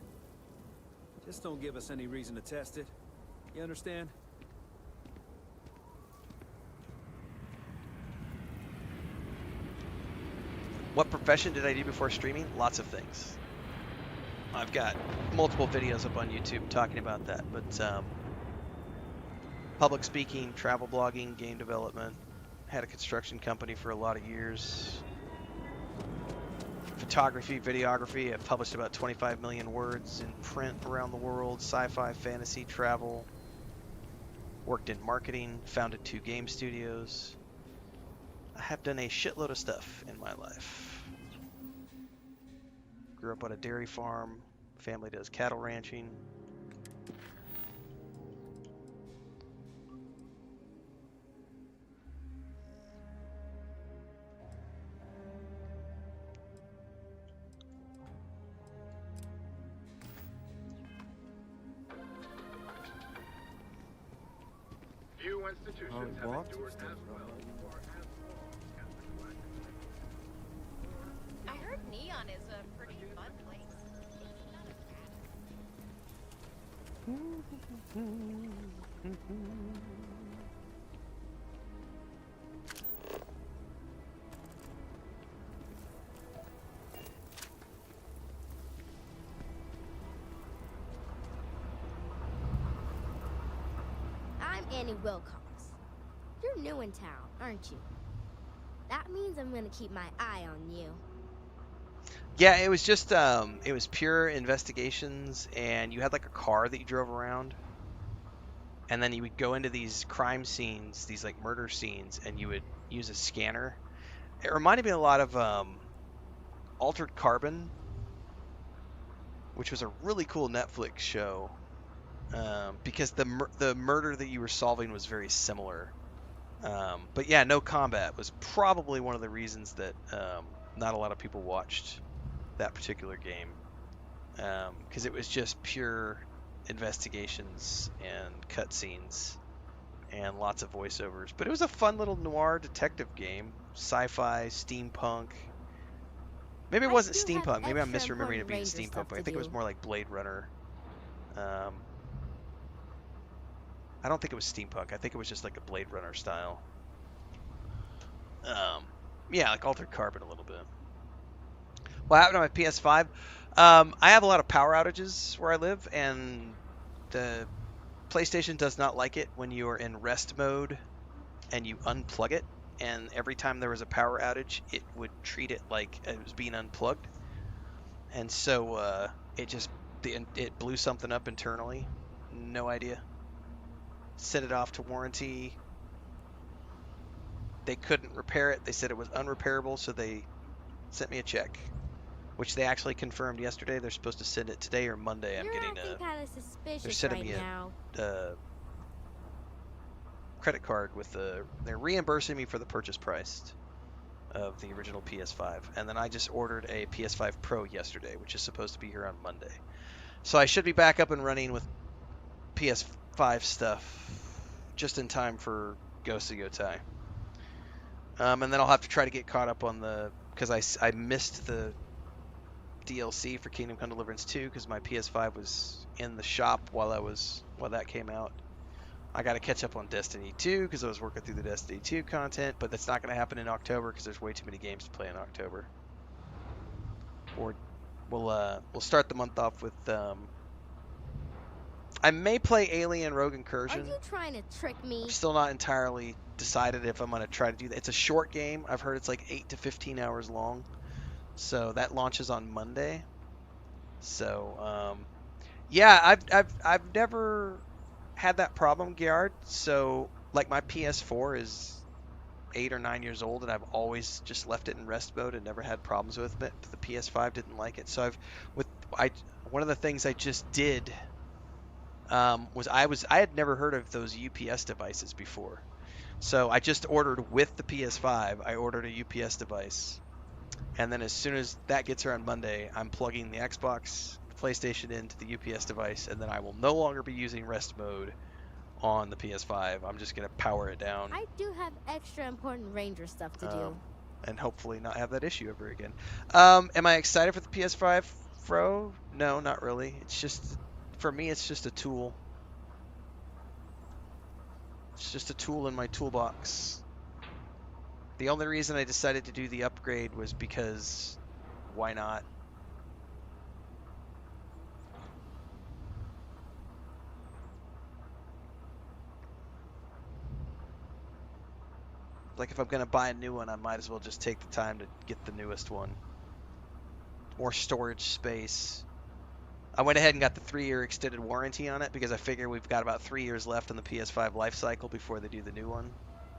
Just don't give us any reason to test it. You understand? What profession did I do before streaming? Lots of things. I've got multiple videos up on YouTube talking about that, but public speaking, travel blogging, game development, had a construction company for a lot of years, photography, videography. I've published about 25 million words in print around the world, sci-fi, fantasy, travel, worked in marketing, founded 2 game studios. I have done a shitload of stuff in my life. Grew up on a dairy farm. Family does cattle ranching. Few institutions have endured as well. I heard Neon is a pretty fun place. I'm Annie Wilcox. You're new in town, aren't you? That means I'm gonna keep my eye on you. Yeah, it was just it was pure investigations, and you had like a car that you drove around, and then you would go into these crime scenes, these like murder scenes, and you would use a scanner. It reminded me a lot of Altered Carbon, which was a really cool Netflix show, because the murder that you were solving was very similar. But yeah, no combat was probably one of the reasons that not a lot of people watched that particular game, because it was just pure investigations and cutscenes and lots of voiceovers. But it was a fun little noir detective game, sci-fi, steampunk. Maybe it wasn't steampunk. Maybe I'm misremembering it being steampunk. But I think it was more like Blade Runner. I don't think it was steampunk. I think it was just like a Blade Runner style. Yeah, like Altered Carbon a little bit. What happened to my PS5? I have a lot of power outages where I live, and the PlayStation does not like it when you are in rest mode and you unplug it. And every time there was a power outage, it would treat it like it was being unplugged. And so it blew something up internally. No idea. Sent it off to warranty. They couldn't repair it. They said it was unrepairable, so they sent me a check, which they actually confirmed yesterday. They're supposed to send it today or Monday. I'm getting they're sending me a credit card with they're reimbursing me for the purchase price of the original PS5, and then I just ordered a PS5 Pro yesterday, which is supposed to be here on Monday. So I should be back up and running with PS5 stuff just in time for Ghost of Yotai. And then I'll have to try to get caught up on because I missed the DLC for Kingdom Come Deliverance 2 because my PS5 was in the shop while that came out. I got to catch up on Destiny 2 because I was working through the Destiny 2 content, but that's not going to happen in October because there's way too many games to play in October. Or we'll start the month off with I may play Alien Rogue Incursion. Are you trying to trick me? I'm still not entirely decided if I'm going to try to do that. It's a short game. I've heard it's like 8 to 15 hours long. So that launches on Monday. So yeah, I've never had that problem, Gerard. So like my PS4 is 8 or 9 years old, and I've always just left it in rest mode and never had problems with it. But the PS5 didn't like it. So one of the things I just did was I had never heard of those UPS devices before. So I just ordered with the PS5. I ordered a UPS device, and then as soon as that gets here on Monday, I'm plugging the Xbox PlayStation into the UPS device, and then I will no longer be using rest mode on the PS5. I'm just going to power it down. I do have extra important Ranger stuff to do. And hopefully not have that issue ever again. Am I excited for the PS5 Pro? No, not really. It's just, for me, it's just a tool. It's just a tool in my toolbox. The only reason I decided to do the upgrade was because why not? Like, if I'm going to buy a new one, I might as well just take the time to get the newest one. More storage space. I went ahead and got the 3-year extended warranty on it because I figure we've got about 3 years left on the PS5 life cycle before they do the new one.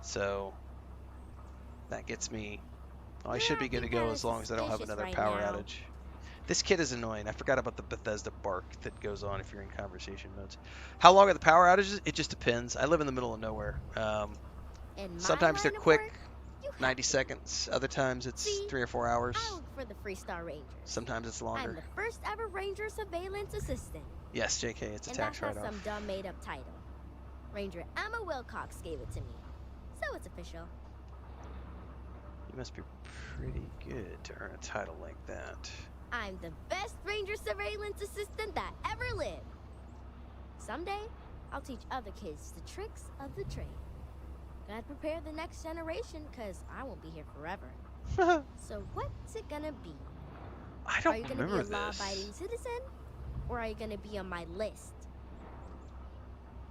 So that gets me... I should be good to go as long as I don't have another power outage. This kid is annoying. I forgot about the Bethesda bark that goes on if you're in conversation modes. How long are the power outages? It just depends. I live in the middle of nowhere. Sometimes they're quick, 90 seconds. Other times it's 3 or 4 hours. I work for the Freestar Rangers. Sometimes it's longer. I'm the first ever Ranger surveillance assistant. Yes, JK, it's a tax write-off. And that's not some dumb made-up title. Ranger Emma Wilcox gave it to me, so it's official. You must be pretty good to earn a title like that. I'm the best Ranger surveillance assistant that ever lived. Someday, I'll teach other kids the tricks of the trade. Gotta prepare the next generation, because I won't be here forever. So what's it gonna be? I don't remember this. Are you gonna be a law-abiding citizen? Or are you gonna be on my list?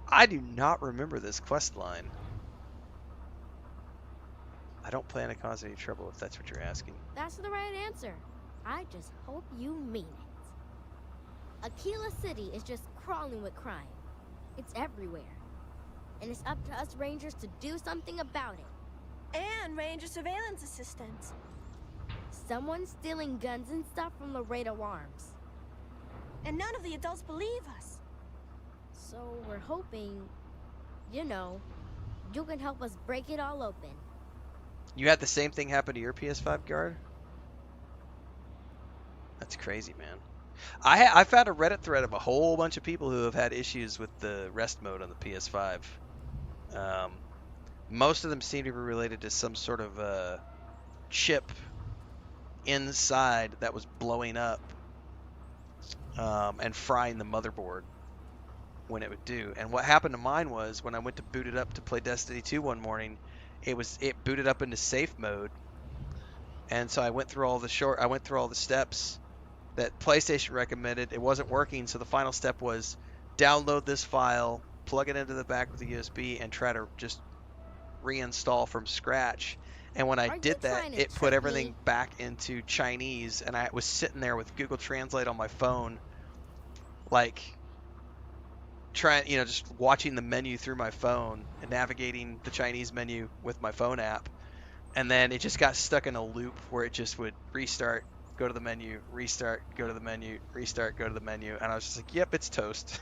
I do not remember this quest line. I don't plan to cause any trouble if that's what you're asking. That's the right answer. I just hope you mean it. Aquila City is just crawling with crime. It's everywhere. And it's up to us Rangers to do something about it. And Ranger surveillance assistants. Someone's stealing guns and stuff from Laredo Arms. And none of the adults believe us. So we're hoping, you know, you can help us break it all open. You had the same thing happen to your PS5 guard? That's crazy, man. I found a Reddit thread of a whole bunch of people who have had issues with the rest mode on the PS5. Most of them seem to be related to some sort of chip inside that was blowing up and frying the motherboard when it would do. And what happened to mine was when I went to boot it up to play Destiny 2 one morning, it booted up into safe mode, and so I went through all the steps that PlayStation recommended. It wasn't working, so the final step was download this file, plug it into the back with the USB, and try to just reinstall from scratch. And when I did that, it put everything back into Chinese, and I was sitting there with Google Translate on my phone, like just watching the menu through my phone and navigating the Chinese menu with my phone app. And then it just got stuck in a loop where it just would restart, go to the menu, restart, go to the menu, restart, go to the menu. And I was just like, yep, it's toast.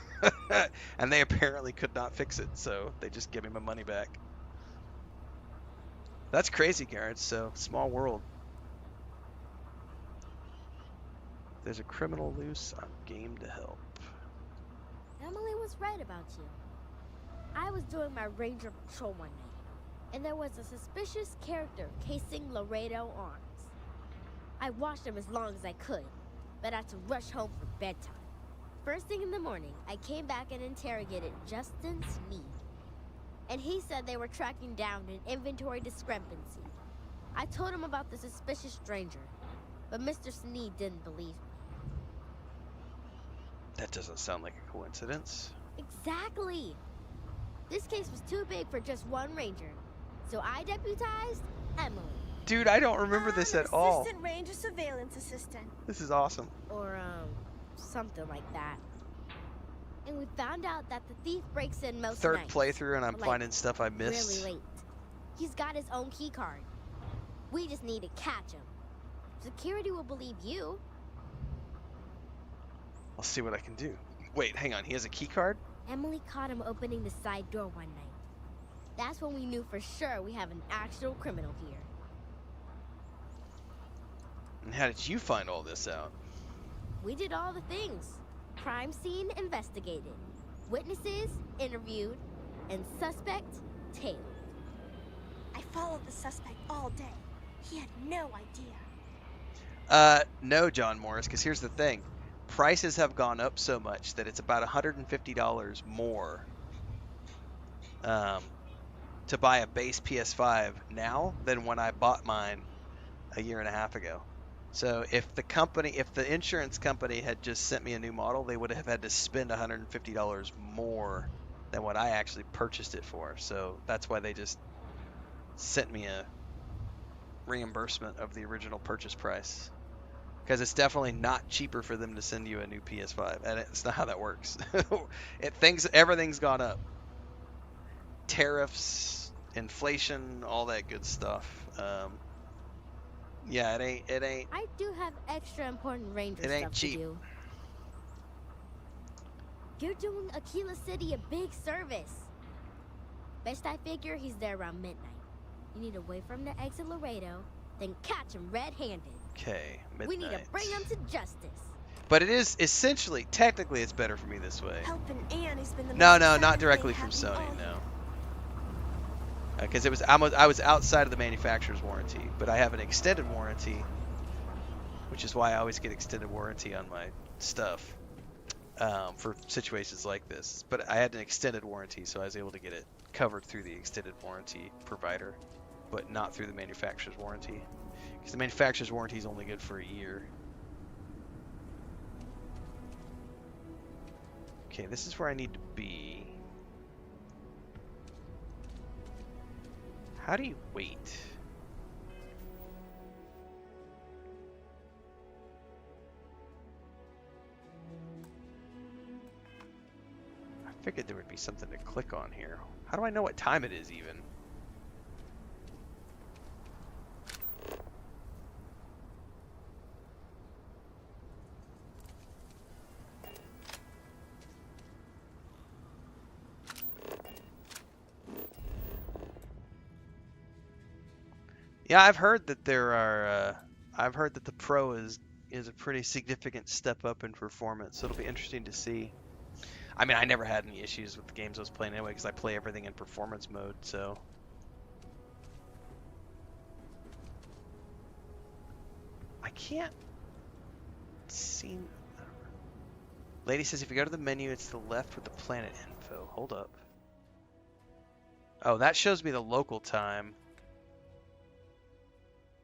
And they apparently could not fix it, so they just gave me my money back. That's crazy, Garrett. So, small world. If there's a criminal loose, I'm game to help. Emily was right about you. I was doing my Ranger patrol one night, and there was a suspicious character casing Laredo Arms. I watched him as long as I could, but I had to rush home for bedtime. First thing in the morning, I came back and interrogated Justin Sneed. And he said they were tracking down an inventory discrepancy. I told him about the suspicious stranger, but Mr. Sneed didn't believe me. That doesn't sound like a coincidence. Exactly! This case was too big for just one ranger, so I deputized Emily. Dude, I don't remember this at all. Assistant Ranger surveillance assistant. This is awesome. Or, something like that. And we found out that the thief breaks in most Third nights. playthrough and I'm finding stuff I missed. Really late. He's got his own key card. We just need to catch him. Security will believe you. I'll see what I can do. Wait, hang on. He has a key card? Emily caught him opening the side door one night. That's when we knew for sure we have an actual criminal here. And how did you find all this out? We did all the things. Crime scene investigated. Witnesses interviewed. And suspect tailed. I followed the suspect all day. He had no idea. No, John Morris, because here's the thing. Prices have gone up so much that it's about $150 more to buy a base PS5 now than when I bought mine a year and a half ago. So if the insurance company had just sent me a new model, they would have had to spend $150 more than what I actually purchased it for. So that's why they just sent me a reimbursement of the original purchase price. Because it's definitely not cheaper for them to send you a new PS5, and it's not how that works. Everything's gone up. Tariffs, inflation, all that good stuff. Yeah, it ain't. I do have extra important Ranger It ain't stuff cheap. to do. You're doing Aquila City a big service. Best I figure he's there around midnight. You need to wait for him to exit Laredo, then catch him red-handed. Okay, midnight. We need to bring him to justice. But it is essentially, technically, it's better for me this way. Helping Anne has been the No, most not exciting directly thing from happening Sony, all no. year. Because I was outside of the manufacturer's warranty, but I have an extended warranty, which is why I always get extended warranty on my stuff for situations like this. But I had an extended warranty, so I was able to get it covered through the extended warranty provider, but not through the manufacturer's warranty. Because the manufacturer's warranty is only good for a year. Okay, this is where I need to be. How do you wait? I figured there would be something to click on here. How do I know what time it is even? Yeah, I've heard that there are. I've heard that the Pro is a pretty significant step up in performance. So it'll be interesting to see. I mean, I never had any issues with the games I was playing anyway, because I play everything in performance mode. So. I can't seem. Lady says if you go to the menu, it's to the left with the planet info. Hold up. Oh, that shows me the local time.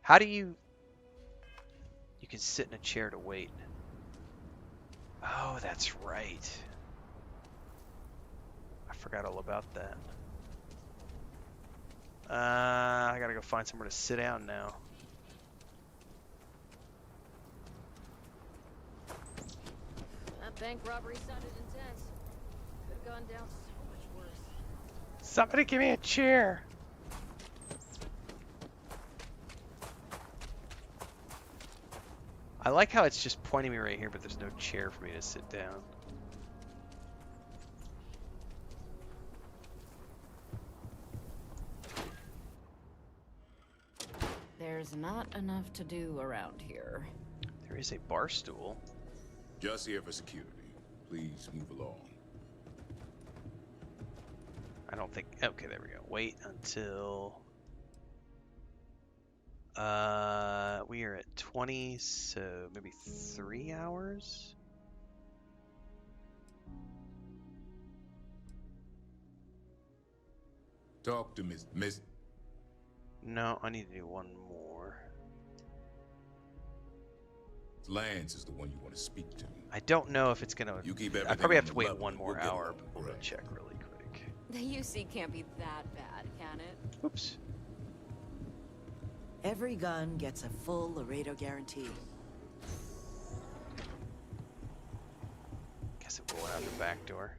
How do you... You can sit in a chair to wait. Oh, that's right. I forgot all about that. I gotta go find somewhere to sit down now. That bank robbery sounded intense. Could have gone down so much worse. Somebody give me a chair. I like how it's just pointing me right here, but there's no chair for me to sit down. There's not enough to do around here. There is a bar stool. Just here for security. Please move along. I don't think... Okay, there we go. Wait until... we are at 20, so maybe 3 hours? Talk to Miss... No, I need to do one more. Lance is the one you want to speak to. I don't know if it's gonna... You keep I everything probably have on to the wait level. one more We'll get hour, along, but we'll right? check really quick. The UC can't be that bad, can it? Oops. Every gun gets a full Laredo guarantee. Guess I'm going out the back door.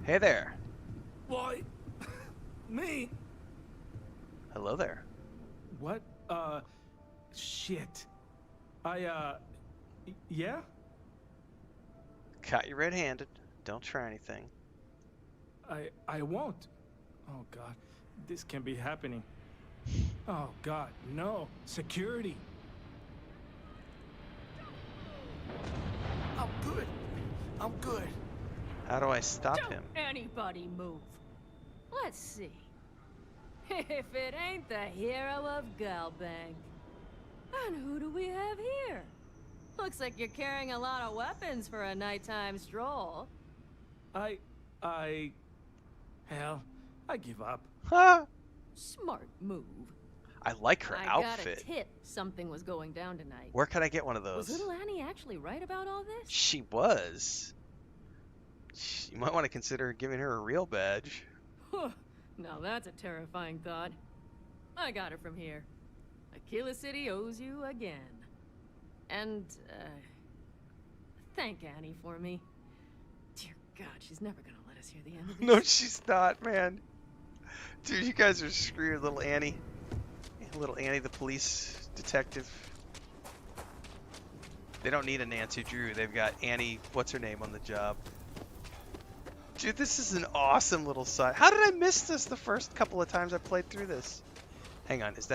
Hey there. Why? Me? Hello there. What? Shit. Yeah? Caught you red-handed. Don't try anything. I won't. Oh god, this can't be happening. Oh, God, no. Security. I'm good. I'm good. How do I stop him? Anybody move. Let's see. If it ain't the hero of Galbank. And who do we have here? Looks like you're carrying a lot of weapons for a nighttime stroll. Hell, I give up. Smart move. I like her I outfit. got a tip something was going down tonight. Where could I get one of those? Was little Annie actually right about all this? She was. You might want to consider giving her a real badge. Now that's a terrifying thought. I got her from here. Aquila City owes you again. And, thank Annie for me. Dear God, she's never gonna let us hear the end of this. No, she's not, man. Dude, you guys are screwed, little Annie. Little Annie, the police detective. They don't need a Nancy Drew. They've got Annie, what's her name, on the job. Dude, this is an awesome little side. How did I miss this the first couple of times I played through this? Hang on, is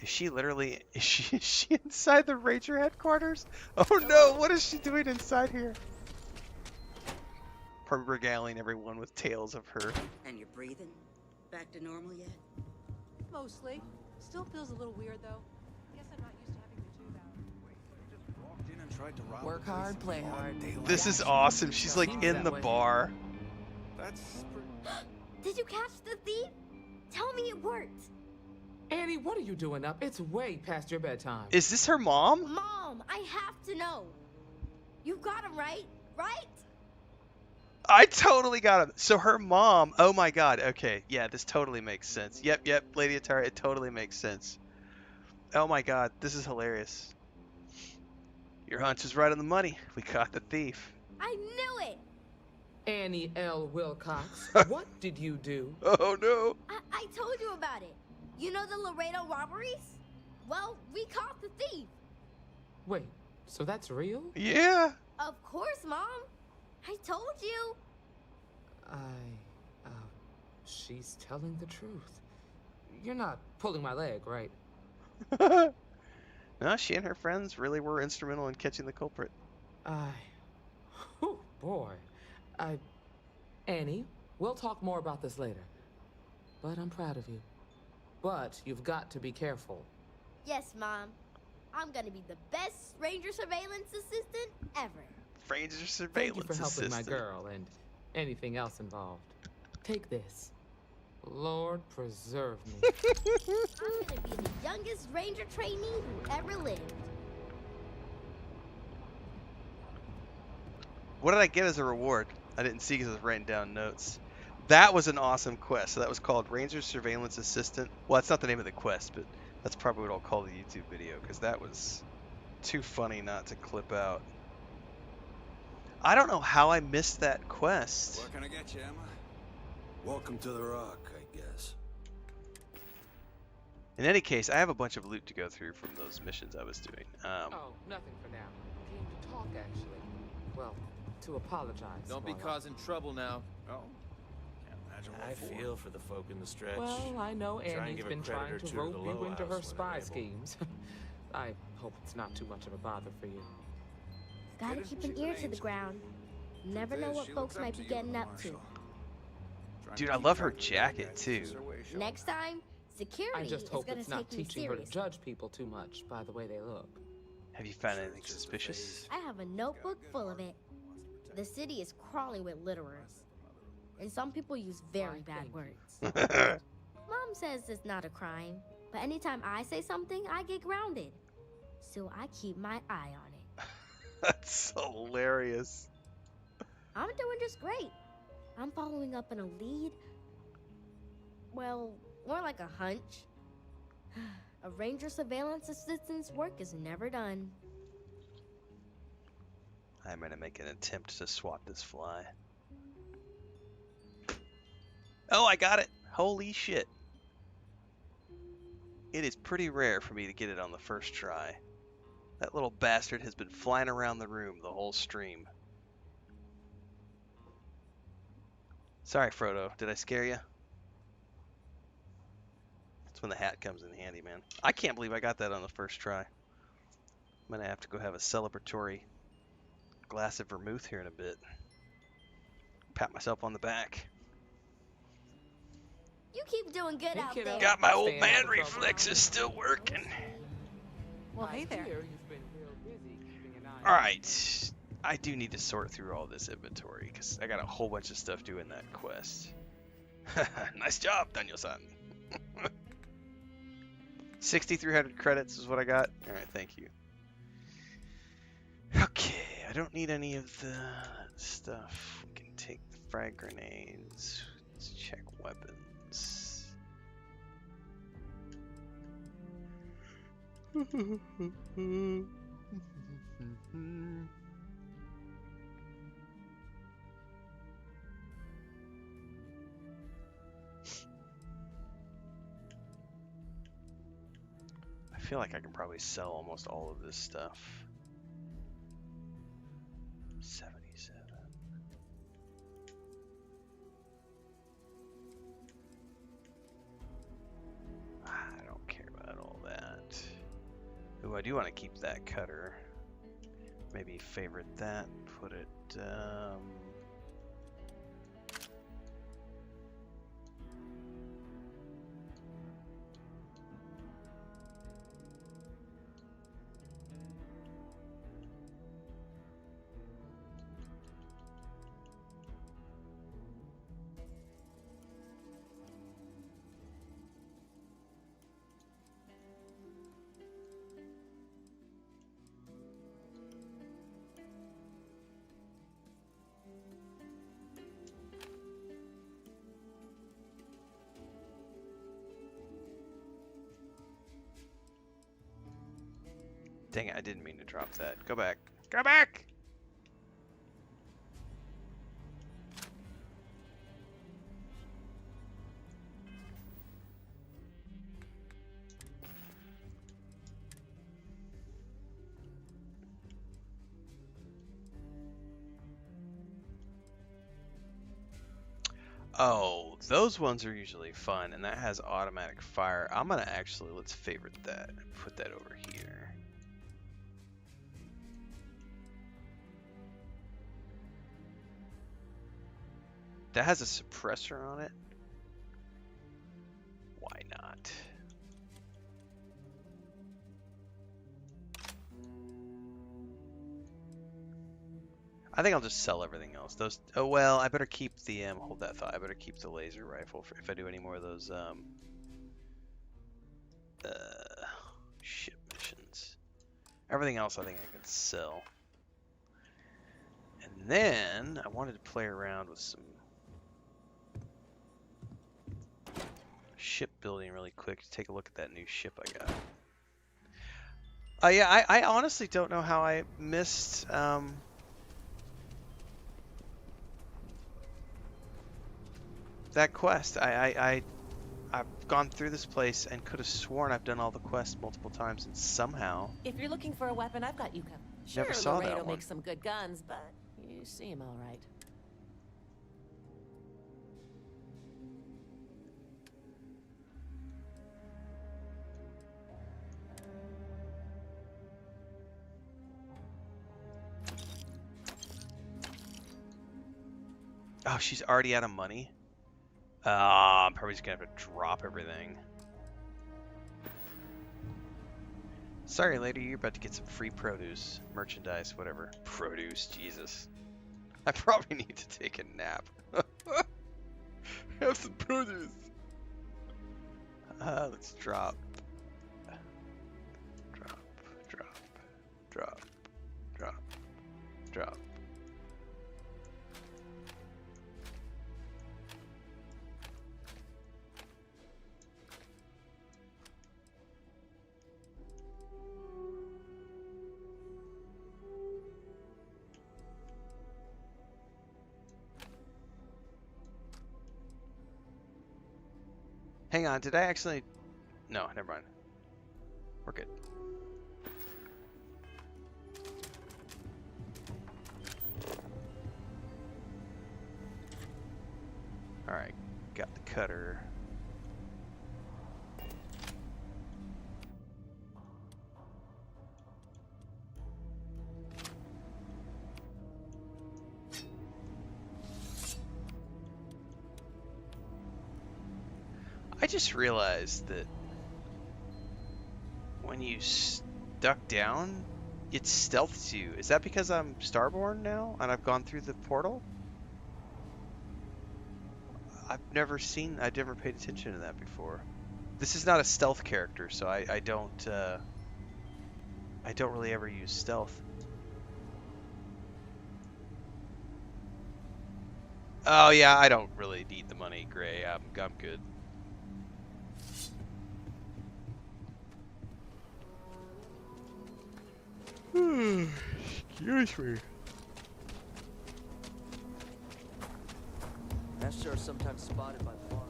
she literally, is she inside the Ranger headquarters? Oh no, what is she doing inside here? Regaling everyone with tales of her. And you're breathing? Back to normal yet? Mostly. Still feels a little weird though. Guess I'm not used to having the tube out. Work hard, play hard. This is awesome. She's like in the bar. Did you catch the thief? Tell me it worked. Annie, what are you doing up? It's way past your bedtime. Is this her mom? Mom, I have to know. You got him right? Right? I totally got him. So her mom, oh my god, okay, yeah, this totally makes sense. Yep, Lady Atara, it totally makes sense. Oh my god, this is hilarious. Your hunch was right on the money. We caught the thief. I knew it! Annie L. Wilcox, what did you do? Oh no. I told you about it. You know the Laredo robberies? Well, we caught the thief. Wait, so that's real? Yeah. Of course, Mom. I told you. She's telling the truth. You're not pulling my leg, right? No, she and her friends really were instrumental in catching the culprit. Oh boy. Annie, we'll talk more about this later. But I'm proud of you. But you've got to be careful. Yes, Mom. I'm gonna be the best Ranger surveillance assistant ever. Ranger surveillance Thank you for helping assistant. my girl and anything else involved. Take this. Lord preserve me. I'm gonna be the youngest Ranger trainee who ever lived. What did I get as a reward? I didn't see because I was writing down notes. That was an awesome quest. So that was called Ranger Surveillance Assistant. Well, that's not the name of the quest, but that's probably what I'll call the YouTube video because that was too funny not to clip out. I don't know how I missed that quest. What can I get you, Emma? Welcome to the Rock, I guess. In any case, I have a bunch of loot to go through from those missions I was doing. Oh, nothing for now. Came to talk, actually. Well, to apologize. Don't be causing trouble now. Oh. Can't imagine what I for. feel for the folk in the stretch. Well, I know Try and Annie's give a been credit trying or to two rope the you low into her house when spy they're able. schemes. I hope it's not too much of a bother for you. Gotta keep an ear to the ground. Never know what folks might be getting up to. Dude, I love her jacket too. Next time, security I just is hope gonna it's not take me teaching her to seriously. judge people too much by the way they look. Have you found anything suspicious? I have a notebook full of it. The city is crawling with litterers. And some people use very bad words. Mom says it's not a crime, but anytime I say something, I get grounded. So I keep my eye on it. That's hilarious. I'm doing just great. I'm following up on a lead. Well, more like a hunch. A Ranger surveillance assistant's work is never done. I'm gonna make an attempt to swat this fly. Oh, I got it! Holy shit. It is pretty rare for me to get it on the first try. That little bastard has been flying around the room the whole stream. Sorry, Frodo. Did I scare you? Let's when the hat comes in handy, man. I can't believe I got that on the first try. I'm gonna have to go have a celebratory glass of vermouth here in a bit. Pat myself on the back. You keep doing good out there. Got my old man reflexes still working. Well, hey there. Alright. I do need to sort through all this inventory because I got a whole bunch of stuff doing that quest. Nice job, Daniel-san. 6,300 credits is what I got. Alright, thank you. Okay, I don't need any of the stuff. We can take the frag grenades. Let's check weapons. I feel like I can probably sell almost all of this stuff. 77. I don't care about all that. Ooh, I do want to keep that cutter. Maybe favorite that, put it, dang it, I didn't mean to drop that. Go back. Go back! Oh, those ones are usually fun, and that has automatic fire. I'm gonna actually, let's favorite that and put that over here. That has a suppressor on it. Why not? I think I'll just sell everything else. Those. Oh well, I better keep the hold that thought. I better keep the laser rifle for if I do any more of those ship missions. Everything else I think I can sell. And then I wanted to play around with some shipbuilding really quick to take a look at that new ship I got. Yeah, I honestly don't know how I missed that quest. I've gone through this place and could have sworn I've done all the quests multiple times, and somehow If you're looking for a weapon, I've got you covered. Sure, never saw that Laredo one. makes some good guns, but you seem all right. Oh, she's already out of money? I'm probably just gonna have to drop everything. Sorry, lady, you're about to get some free produce, merchandise, whatever. Produce, Jesus. I probably need to take a nap. Have some produce. Let's drop. Drop, drop, drop, drop, drop. Hang on, did I actually... No, never mind. We're good. Alright, got the cutter. I just realized that when you duck down, it stealths you. Is that because I'm Starborn now and I've gone through the portal? I've never paid attention to that before. This is not a stealth character, so I don't really ever use stealth. Oh yeah, I don't really need the money, Gray. I'm good. Excuse me. Astra are sometimes spotted by the farm.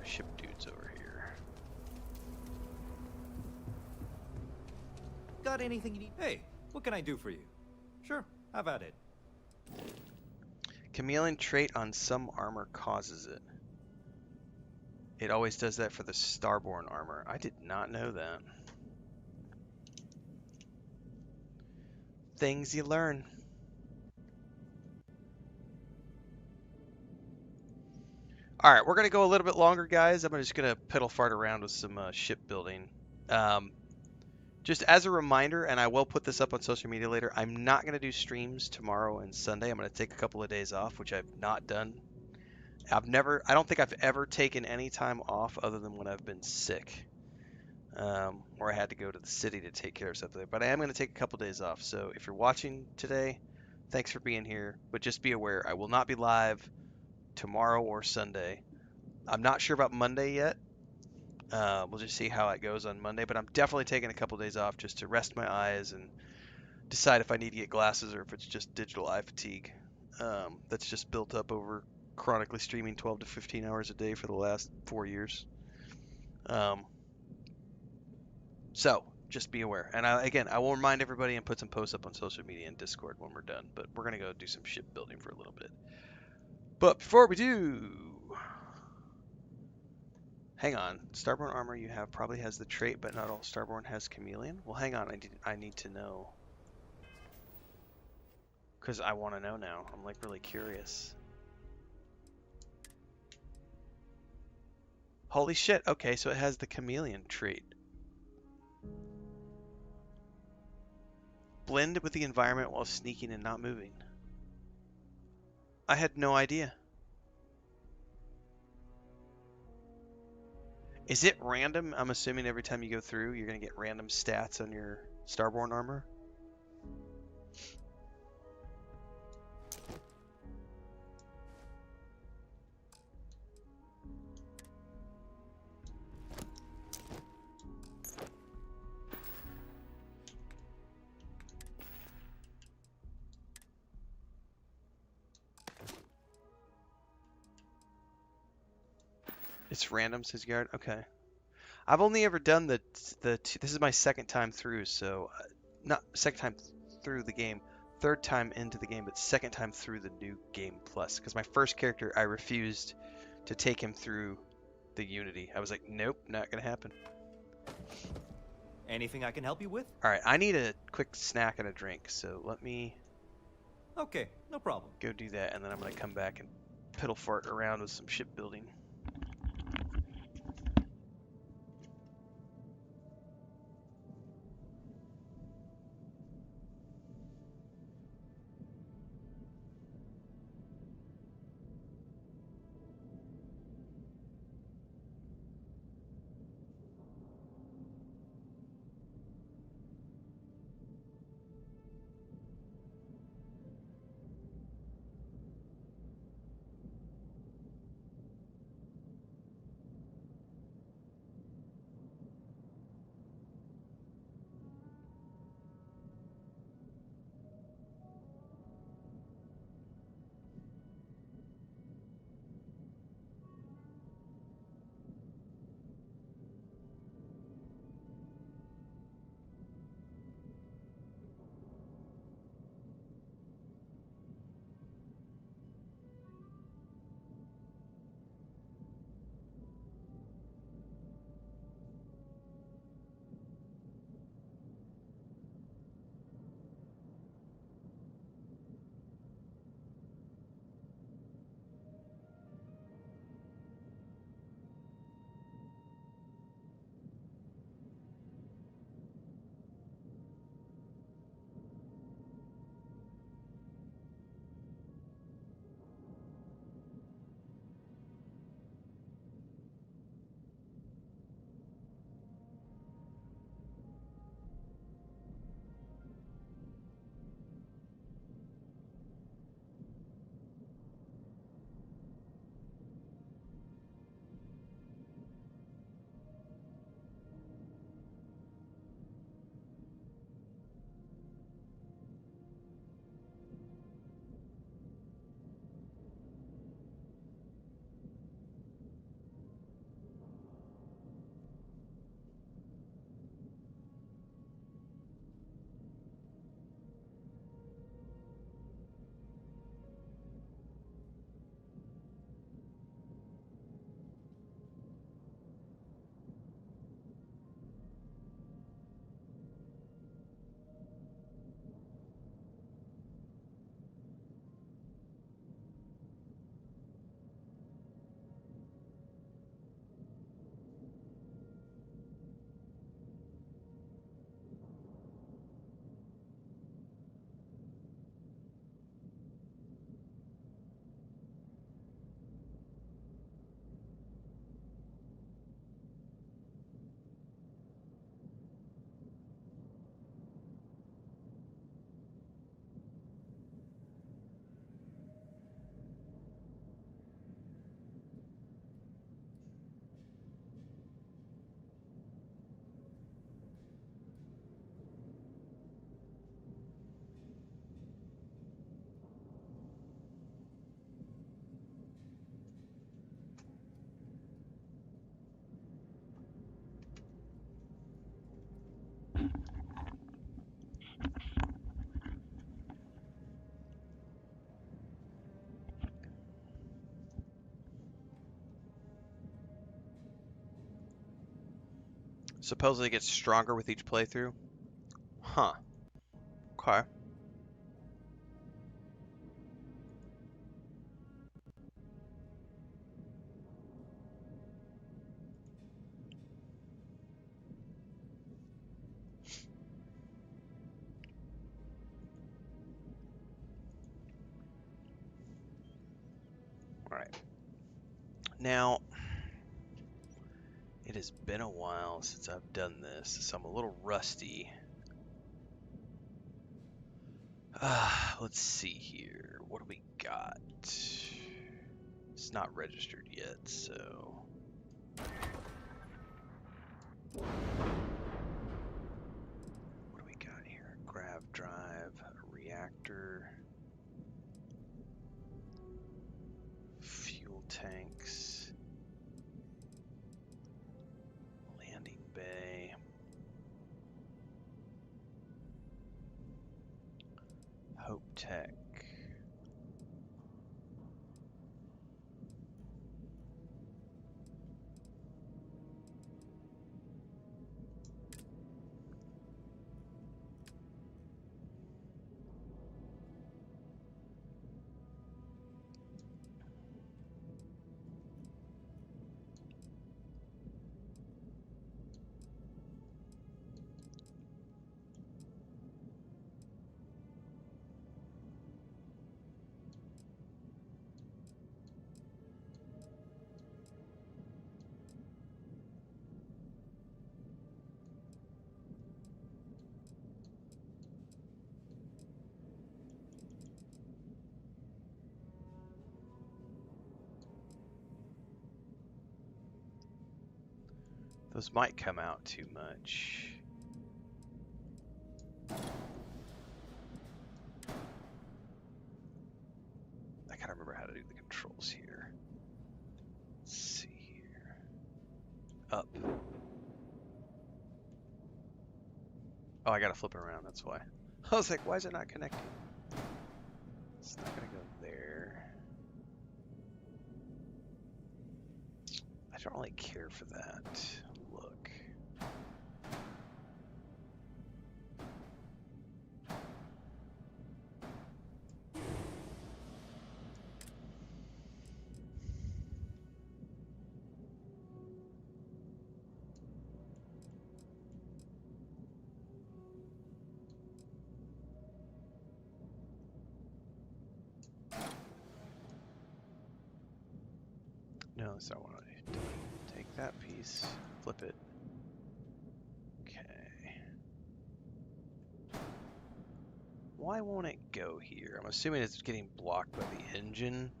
Ship dude's over here. Got anything you need? Hey, what can I do for you? Sure, have at it. Chameleon trait on some armor causes it. It always does that for the Starborn armor. I did not know that. Things you learn. All right, we're going to go a little bit longer, guys. I'm just going to pedal fart around with some shipbuilding. Just as a reminder, and I will put this up on social media later, I'm not going to do streams tomorrow and Sunday. I'm going to take a couple of days off, which I've not done. I don't think I've ever taken any time off other than when I've been sick. Or I had to go to the city to take care of something. But I am going to take a couple days off. So if you're watching today, thanks for being here. But just be aware, I will not be live tomorrow or Sunday. I'm not sure about Monday yet. We'll just see how it goes on Monday. But I'm definitely taking a couple days off just to rest my eyes and decide if I need to get glasses or if it's just digital eye fatigue. That's just built up over chronically streaming 12 to 15 hours a day for the last 4 years. So just be aware. And I will remind everybody and put some posts up on social media and Discord when we're done. But we're going to go do some shipbuilding for a little bit. But before we do, hang on. Starborn armor you have probably has the trait, but not all Starborn has Chameleon. Well, hang on. I need to know. Because I want to know now. I'm like really curious. Holy shit. Okay, so it has the Chameleon trait. Blend with the environment while sneaking and not moving. I had no idea. Is it random? I'm assuming every time you go through, you're going to get random stats on your Starborn armor. It's random, says Garrett. Okay. I've only ever done this is my second time through, so not second time through the game, third time into the game, but second time through the new game plus. Because my first character, I refused to take him through the Unity. I was like, nope, not gonna happen. Anything I can help you with? All right, I need a quick snack and a drink, so let me. Okay, no problem. Go do that, and then I'm gonna come back and piddle fart around with some shipbuilding. Supposedly gets stronger with each playthrough. Huh. Okay. Alright. Now, it has been a while since I've done this, so I'm a little rusty. Let's see here. What do we got? It's not registered yet, so... What do we got here? Grav drive, a reactor, fuel tanks, landing bay, Hope Tech. Those might come out too much. I gotta remember how to do the controls here. Let's see here. Up. Oh, I gotta flip it around, that's why. I was like, why is it not connecting? It's not gonna go there. I don't really care for that. Look. No, that's not what I do. Take that piece, flip it. Okay. Why won't it go here? I'm assuming it's getting blocked by the engine.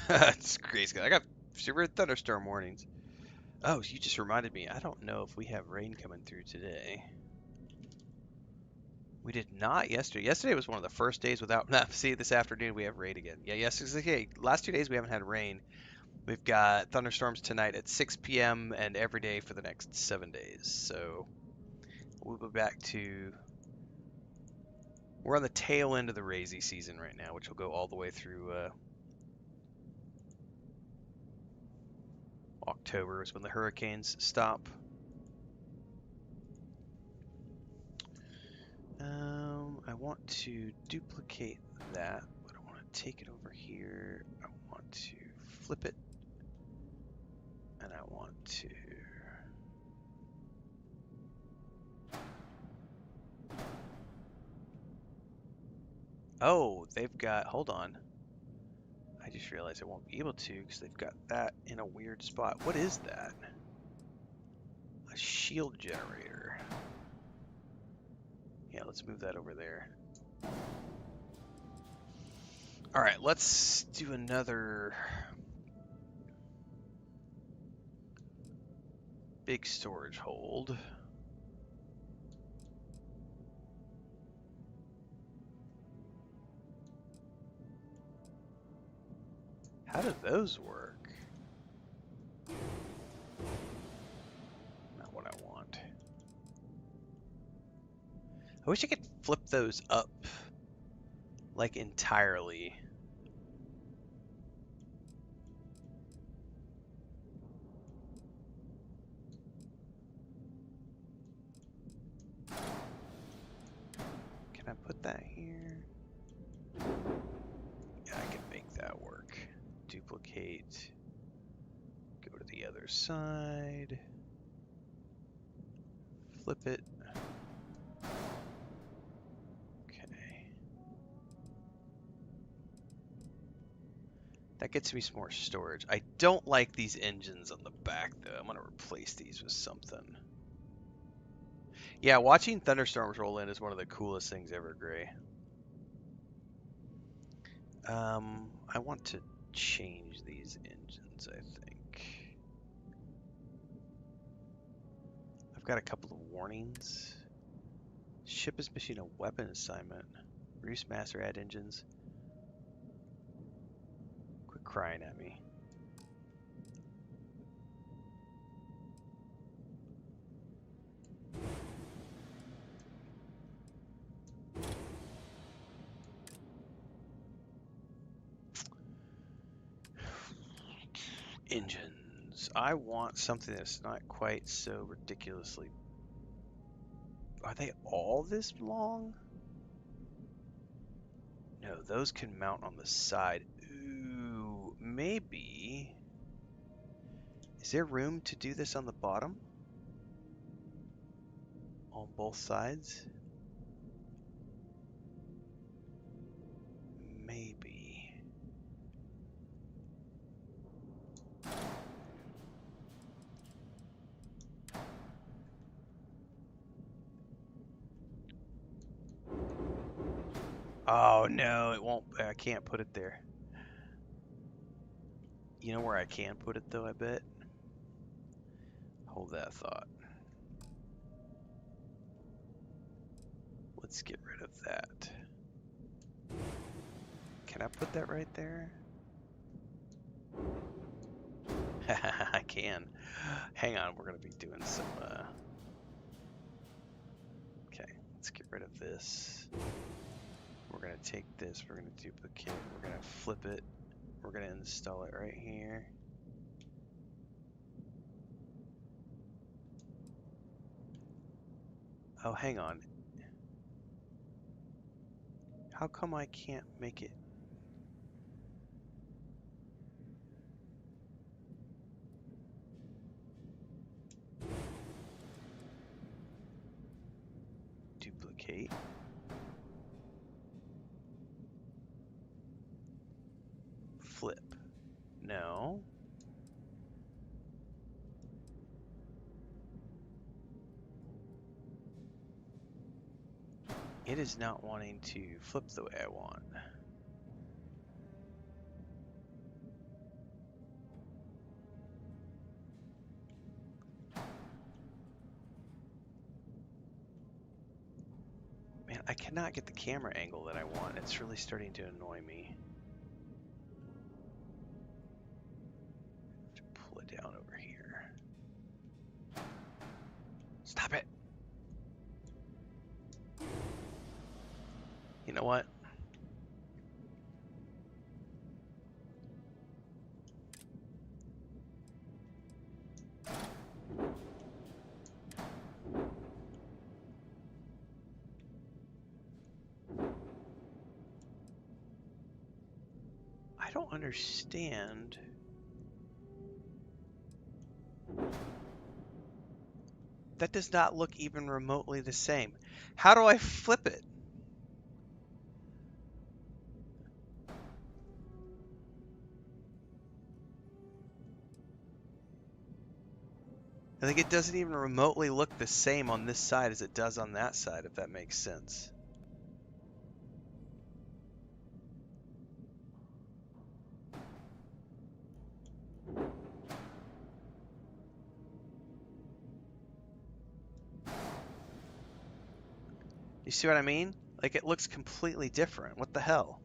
That's crazy. I got super thunderstorm warnings. Oh, you just reminded me. I don't know if we have rain coming through today. We did not yesterday. Yesterday was one of the first days without. Nah, see, this afternoon we have rain again. Yeah, okay. Last 2 days we haven't had rain. We've got thunderstorms tonight at 6 p.m. and every day for the next 7 days. So we'll be back to. We're on the tail end of the razy season right now, which will go all the way through October is when the hurricanes stop. I want to duplicate that, but I want to take it over here. I want to flip it, and I want to... Oh, they've got... Hold on. I just realized I won't be able to because they've got that in a weird spot. What is that? A shield generator. Yeah, let's move that over there. All right, let's do another big storage hold. How do those work? Not what I want. I wish I could flip those up, like, entirely. Can I put that here? Yeah, I can make that work. Duplicate. Go to the other side. Flip it. Okay. That gets me some more storage. I don't like these engines on the back, though. I'm going to replace these with something. Yeah, watching thunderstorms roll in is one of the coolest things ever, Gray. I want to change these engines, I think. I've got a couple of warnings. Ship is missing a weapon assignment. Reduce master add engines. Quit crying at me. Engines. I want something that's not quite so ridiculously... Are they all this long? No, those can mount on the side. Ooh, maybe. Is there room to do this on the bottom? On both sides? Maybe. Oh no, it won't. I can't put it there. You know where I can put it though, I bet? Hold that thought. Let's get rid of that. Can I put that right there? I can. Hang on, we're going to be doing some... Okay, let's get rid of this. We're going to take this, we're going to duplicate, we're going to flip it, we're going to install it right here. Oh, hang on. How come I can't make it? Duplicate. Flip. No. It is not wanting to flip the way I want. Man, I cannot get the camera angle that I want. It's really starting to annoy me. Pull it down over here. Stop it. You know what? I don't understand. That does not look even remotely the same. How do I flip it? I think it doesn't even remotely look the same on this side as it does on that side, if that makes sense. You see what I mean? Like, it looks completely different. What the hell?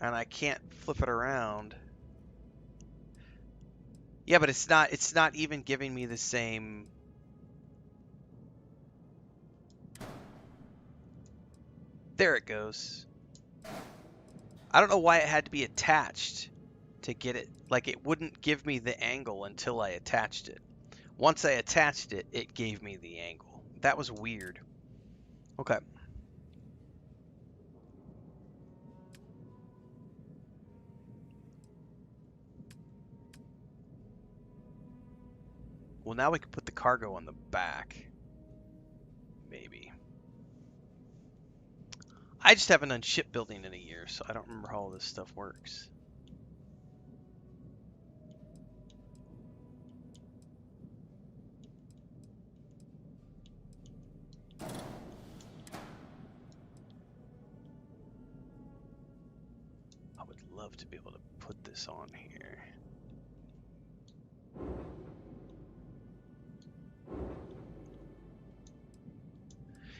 and I can't flip it around. Yeah, but it's not even giving me the same. There it goes. I don't know why it had to be attached to get it. Like, it wouldn't give me the angle until I attached it. Once I attached it, it gave me the angle. That was weird. Okay. Well, now we can put the cargo on the back. Maybe. I just haven't done shipbuilding in a year, so I don't remember how all this stuff works. I would love to be able to put this on here.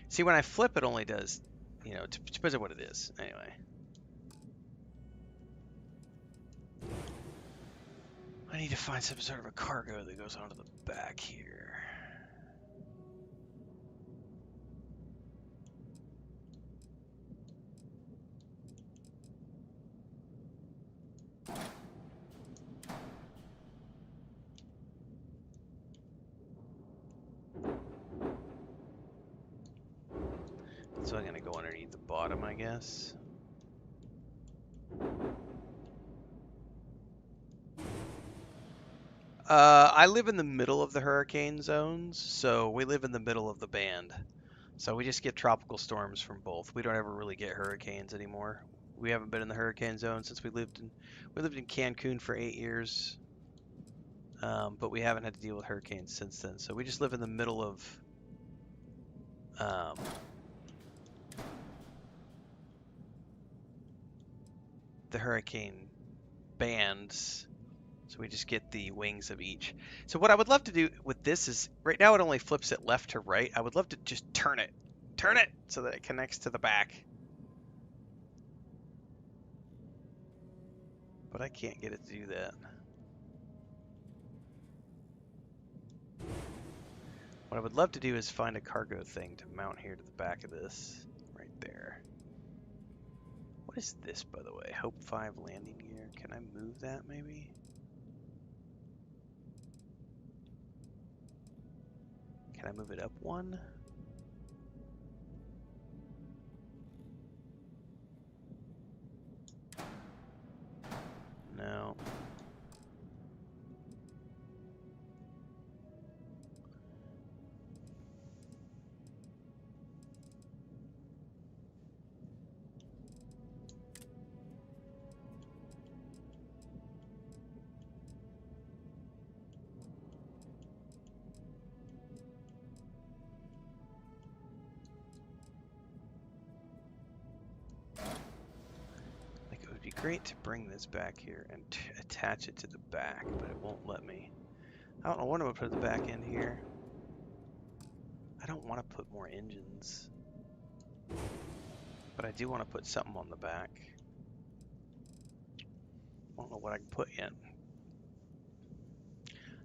See, when I flip, it only does, you know, it depends on what it is. Anyway. I need to find some sort of a cargo that goes onto the back here. So I'm going to go underneath the bottom, I guess. I live in the middle of the hurricane zones, so we live in the middle of the band. So we just get tropical storms from both. We don't ever really get hurricanes anymore. We haven't been in the hurricane zone since we lived in Cancun for 8 years. But we haven't had to deal with hurricanes since then. So we just live in the middle of the hurricane bands. So we just get the wings of each. So what I would love to do with this is, right now it only flips it left to right. I would love to just turn it so that it connects to the back. But I can't get it to do that. What I would love to do is find a cargo thing to mount here to the back of this, right there. What is this, by the way? Hope 5 landing gear. Can I move that, maybe? Can I move it up one? No. It'd be great to bring this back here and attach it to the back, but it won't let me. I don't know what I'm gonna put at the back end here. I don't want to put more engines, but I do want to put something on the back. I don't know what I can put yet.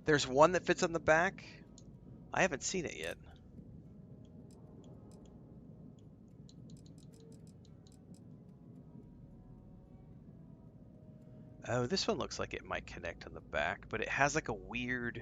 There's one that fits on the back. I haven't seen it yet. Oh, this one looks like it might connect on the back, but it has like a weird...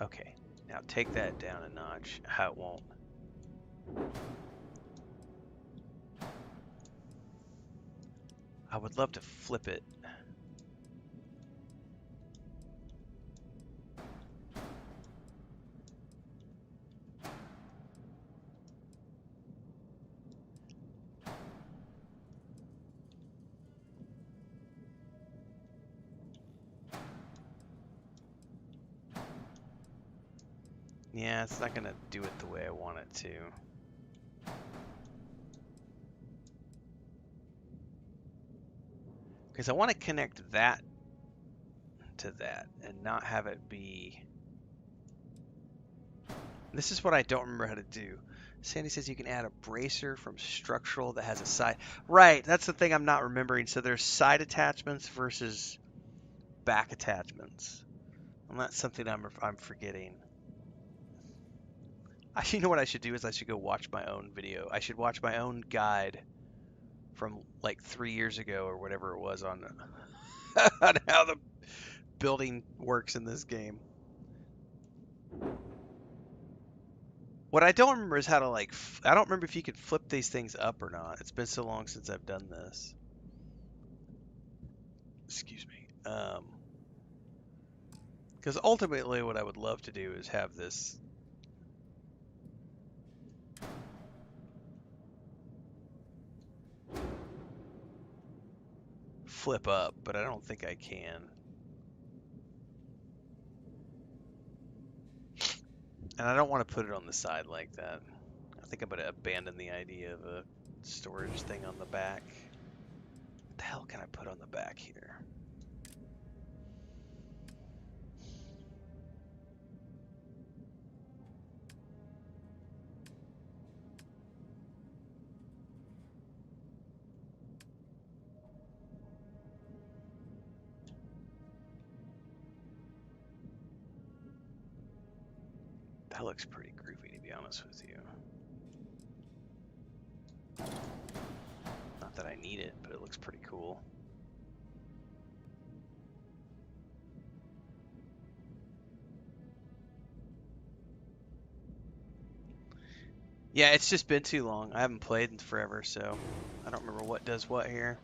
Okay, now take that down a notch. How it won't. I would love to flip it. Yeah, it's not gonna do it the way I want it to. Because I want to connect that to that and not have it be... This is what I don't remember how to do. Sandy says you can add a bracer from structural that has a side. Right, that's the thing I'm not remembering. So there's side attachments versus back attachments. And that's something I'm forgetting. You know what I should do is I should go watch my own video. I should watch my own guide from like 3 years ago or whatever it was on, on how the building works in this game. What I don't remember is how to like, I don't remember if you could flip these things up or not. It's been so long since I've done this. Excuse me. Because ultimately what I would love to do is have this flip up, but I don't think I can. And I don't want to put it on the side like that. I think I'm going to abandon the idea of a storage thing on the back. What the hell can I put on the back here? That looks pretty groovy, to be honest with you. Not that I need it, but it looks pretty cool. Yeah, it's just been too long. I haven't played in forever, so I don't remember what does what here.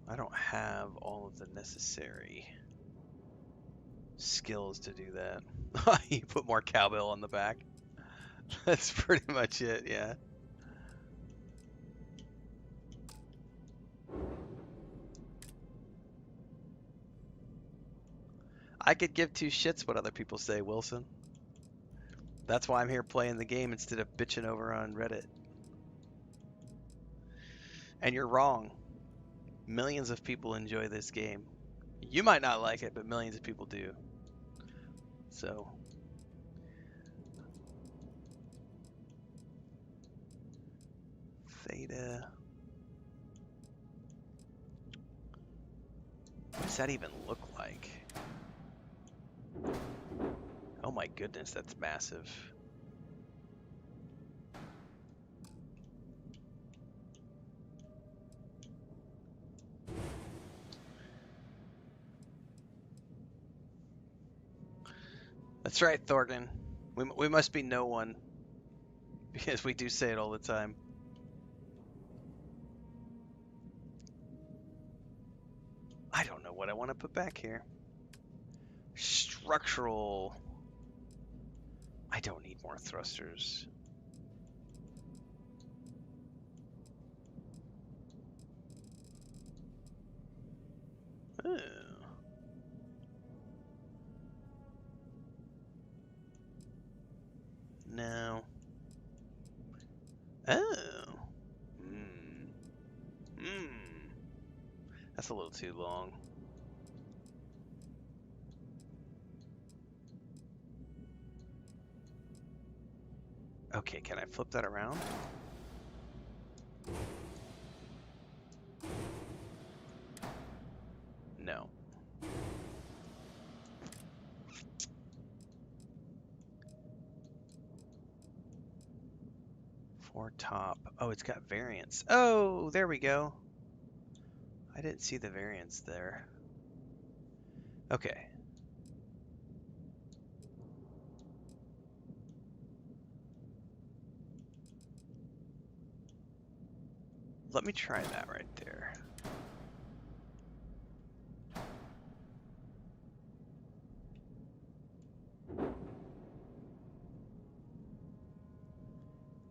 I don't have all of the necessary skills to do that. You put more cowbell on the back. That's pretty much it, yeah. I could give two shits what other people say, Wilson. That's why I'm here playing the game instead of bitching over on Reddit. And you're wrong. Millions of people enjoy this game. You might not like it, but millions of people do. So... Theta... What does that even look like? Oh my goodness, that's massive. That's right, Thornton. We must be no one. Because we do say it all the time. I don't know what I want to put back here. Structural. I don't need more thrusters. Oh. No. Oh. That's a little too long. Okay, can I flip that around? No. For top. Oh, it's got variants. Oh, there we go. I didn't see the variants there. Okay. Let me try that right there.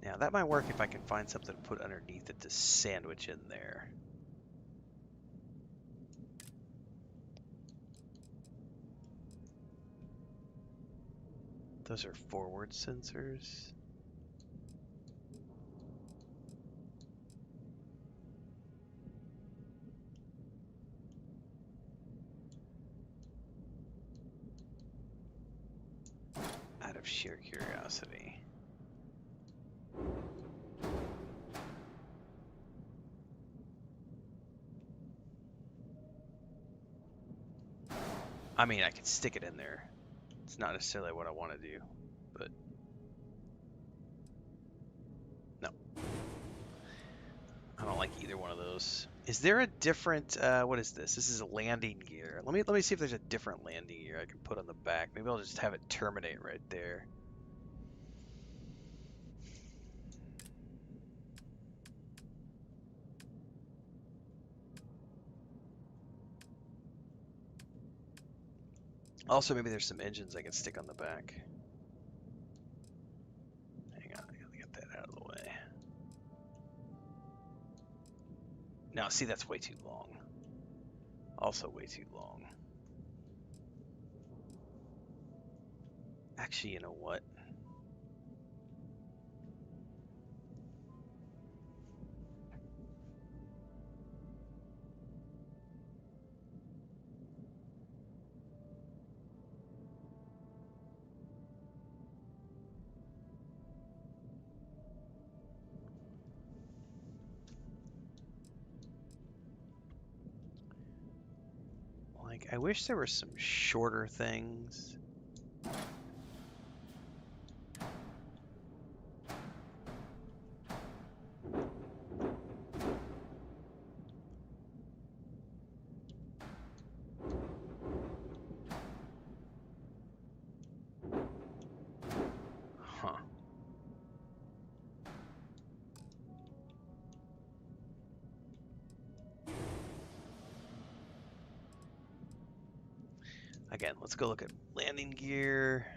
Now that might work if I can find something to put underneath it to sandwich in there. Those are forward sensors. Out of sheer curiosity. I mean, I could stick it in there. It's not necessarily what I want to do, but no. I don't like either one of those. Is there a different, what is this? This is a landing gear. Let me see if there's a different landing gear I can put on the back. Maybe I'll just have it terminate right there. Also, maybe there's some engines I can stick on the back. Hang on, I gotta get that out of the way. Now, see, that's way too long. Also way too long. Actually, you know what? Like, I wish there were some shorter things. Huh. Again, let's go look at landing gear.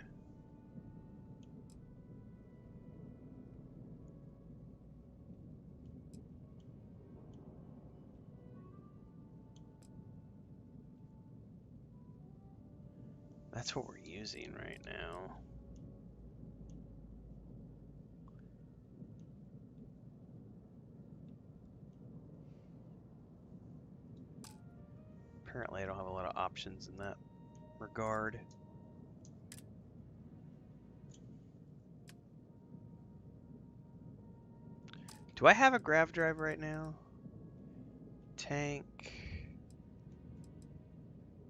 That's what we're using right now. Apparently I don't have a lot of options in that regard. Do I have a grav drive right now? Tank.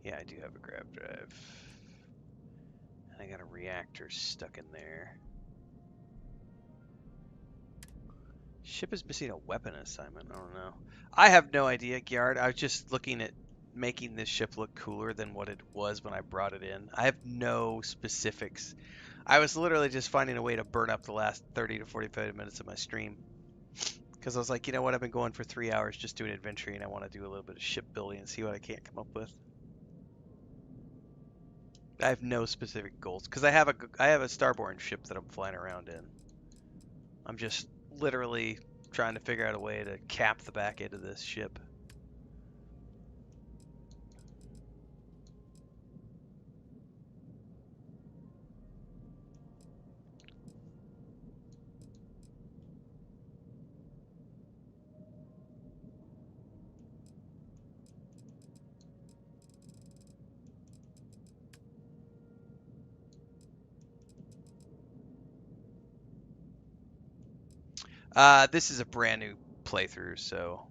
Yeah, I do have a grav drive. And I got a reactor stuck in there. Ship is missing a weapon assignment. I don't know. I have no idea, Gyard. I was just looking at making this ship look cooler than what it was when I brought it in. I have no specifics. I was literally just finding a way to burn up the last 30 to 45 minutes of my stream. Because I was like, you know what? I've been going for 3 hours just doing adventuring. I want to do a little bit of ship building and see what I can't come up with. I have no specific goals. Because I have a Starborn ship that I'm flying around in. I'm just literally trying to figure out a way to cap the back end of this ship. This is a brand new playthrough, so...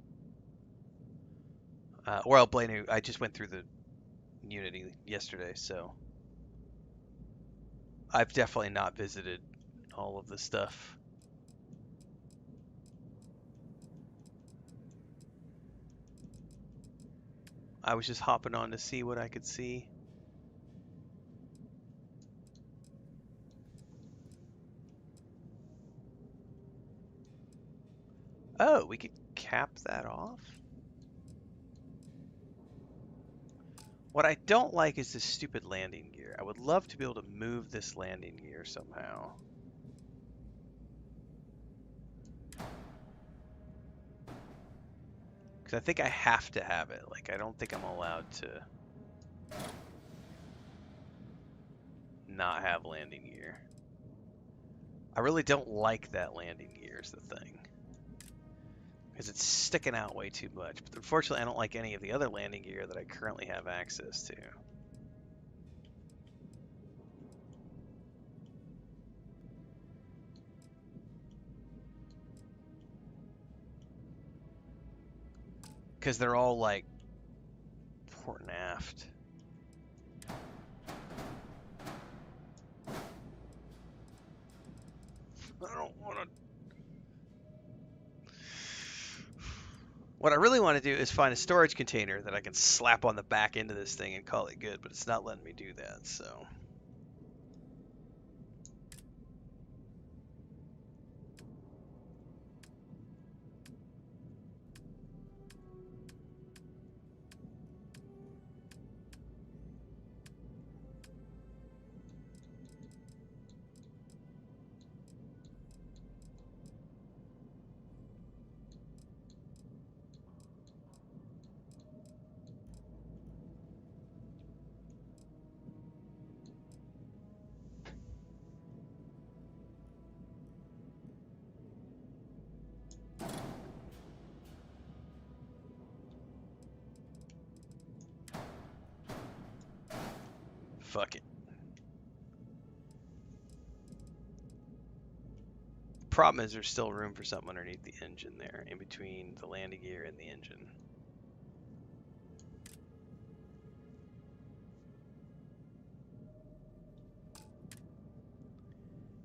well, brand new. I just went through the Unity yesterday, so... I've definitely not visited all of the stuff. I was just hopping on to see what I could see. Oh, we could cap that off? What I don't like is this stupid landing gear. I would love to be able to move this landing gear somehow. Because I think I have to have it. Like, I don't think I'm allowed to not have landing gear. I really don't like that landing gear is the thing. Because it's sticking out way too much. But unfortunately, I don't like any of the other landing gear that I currently have access to. Because they're all like port and aft. I don't want to. What I really want to do is find a storage container that I can slap on the back end of this thing and call it good, but it's not letting me do that, so. Fuck it. Problem is there's still room for something underneath the engine there, in between the landing gear and the engine.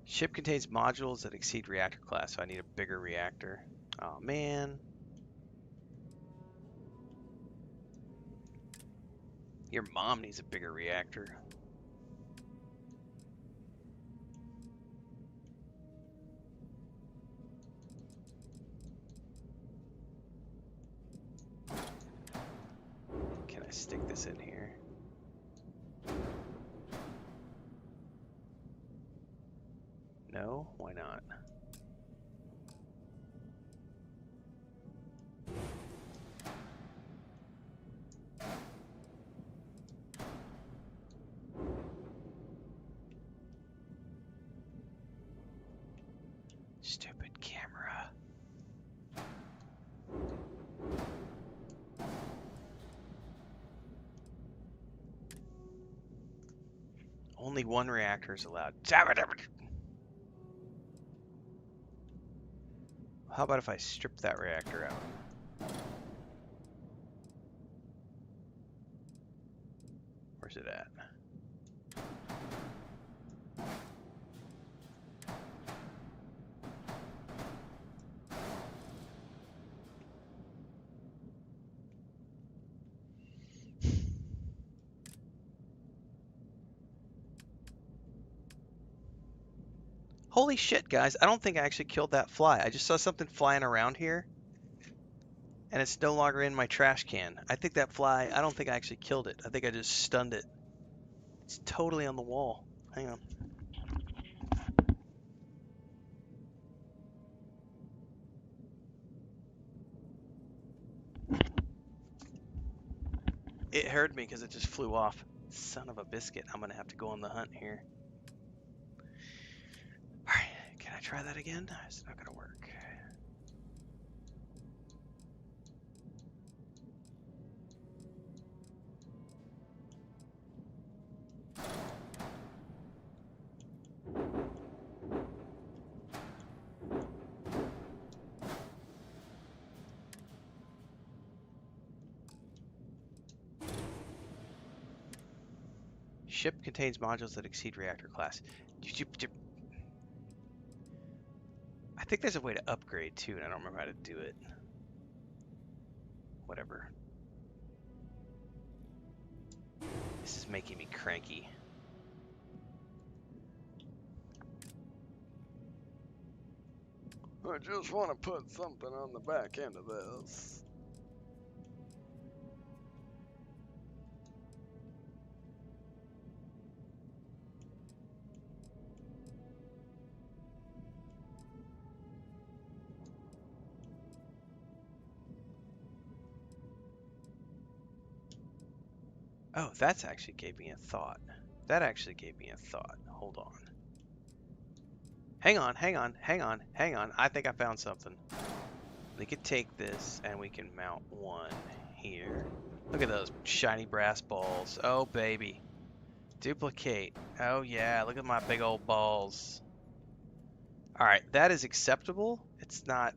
Ship contains modules that exceed reactor class, so I need a bigger reactor. Oh man. Your mom needs a bigger reactor. Can I stick this in here? No? Why not? Stupid camera. Only one reactor is allowed. Damn it! How about if I strip that reactor out? Where's it at? Holy shit, guys. I don't think I actually killed that fly. I just saw something flying around here, and it's no longer in my trash can. I think that fly, I don't think I actually killed it. I think I just stunned it. It's totally on the wall. Hang on. It heard me because it just flew off. Son of a biscuit. I'm going to have to go on the hunt here. Alright, can I try that again? It's not going to work. Ship contains modules that exceed reactor class. I think there's a way to upgrade too, and I don't remember how to do it. Whatever. This is making me cranky. I just want to put something on the back end of this. Oh, that's actually gave me a thought. That actually gave me a thought. Hold on. Hang on, hang on, hang on, hang on. I think I found something. We could take this and we can mount one here. Look at those shiny brass balls. Oh, baby. Duplicate. Oh, yeah. Look at my big old balls. All right. That is acceptable. It's not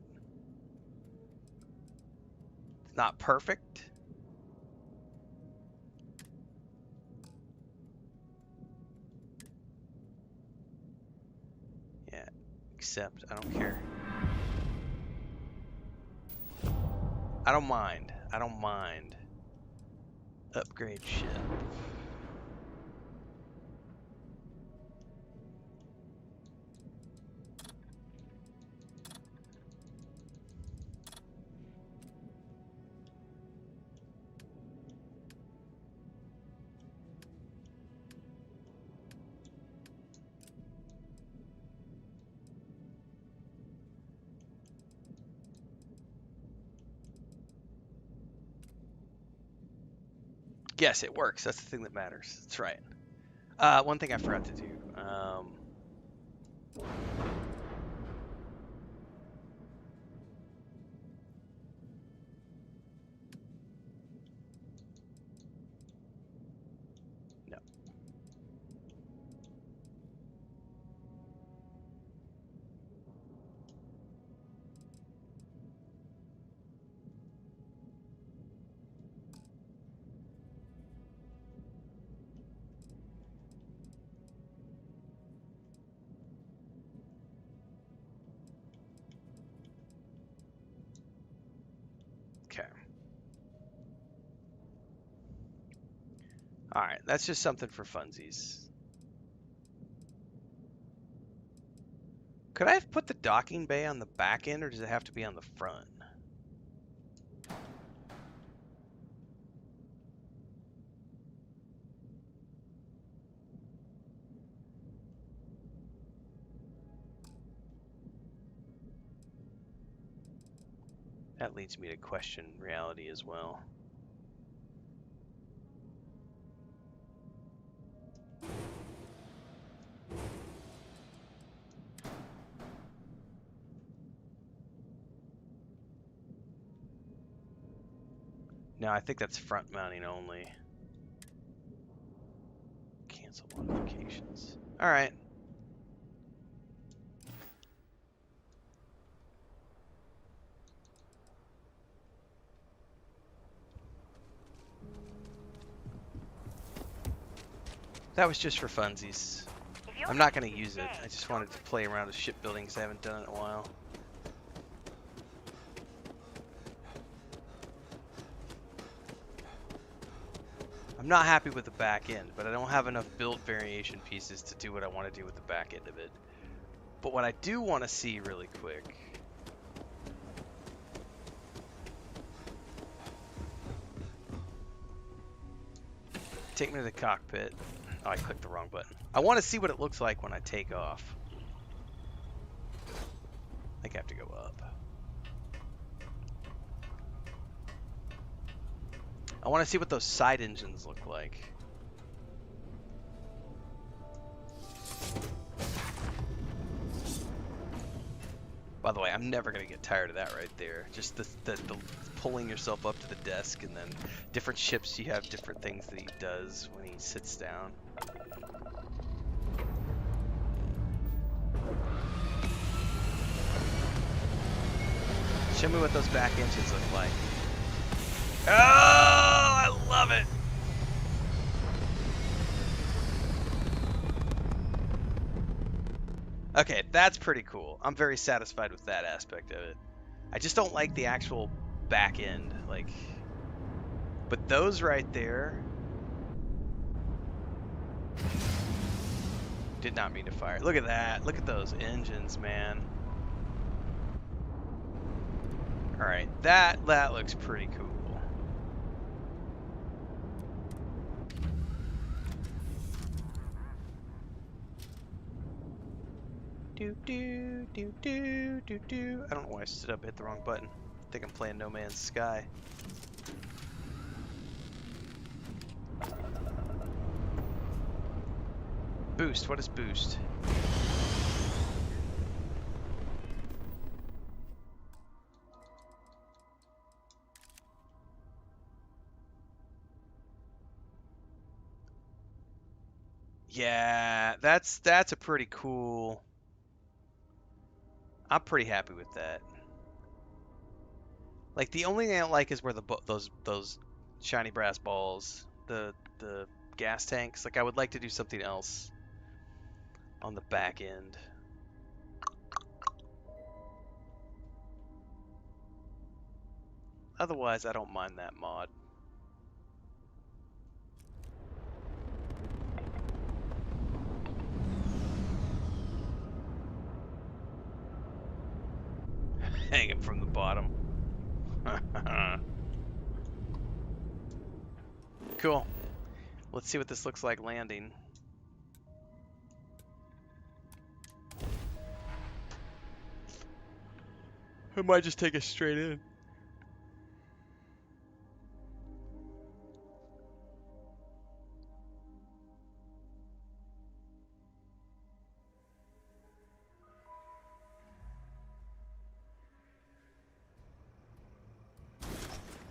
perfect. Yeah. Accept. I don't care. I don't mind. I don't mind. Upgrade ship. Yes, it works. That's the thing that matters. That's right. One thing I forgot to do. No. Okay. All right. That's just something for funsies. Could I have put the docking bay on the back end, or does it have to be on the front? That leads me to question reality as well. No, I think that's front mounting only. Cancel modifications. All right. That was just for funsies. I'm not going to use it. I just wanted to play around with shipbuilding because I haven't done it in a while. I'm not happy with the back end, but I don't have enough build variation pieces to do what I want to do with the back end of it. But what I do want to see really quick... Take me to the cockpit. Oh, I clicked the wrong button. I want to see what it looks like when I take off. I think I have to go up. I want to see what those side engines look like. By the way, I'm never going to get tired of that right there. Just the pulling yourself up to the desk, and then different ships, you have different things that he does when he sits down. Show me what those back engines look like. Oh, I love it. Okay, that's pretty cool. I'm very satisfied with that aspect of it. I just don't like the actual back end, like, but those right there. Did not mean to fire. Look at that. Look at those engines, man. All right, that looks pretty cool. Do do do do do do. I don't know why I stood up and hit the wrong button. I think I'm playing No Man's Sky. Boost. What is boost? Yeah, that's a pretty cool. I'm pretty happy with that. Like the only thing I don't like is where those shiny brass balls, the gas tanks. Like I would like to do something else on the back end. Otherwise, I don't mind that mod. Hanging from the bottom. Cool. Let's see what this looks like landing. I might just take it straight in.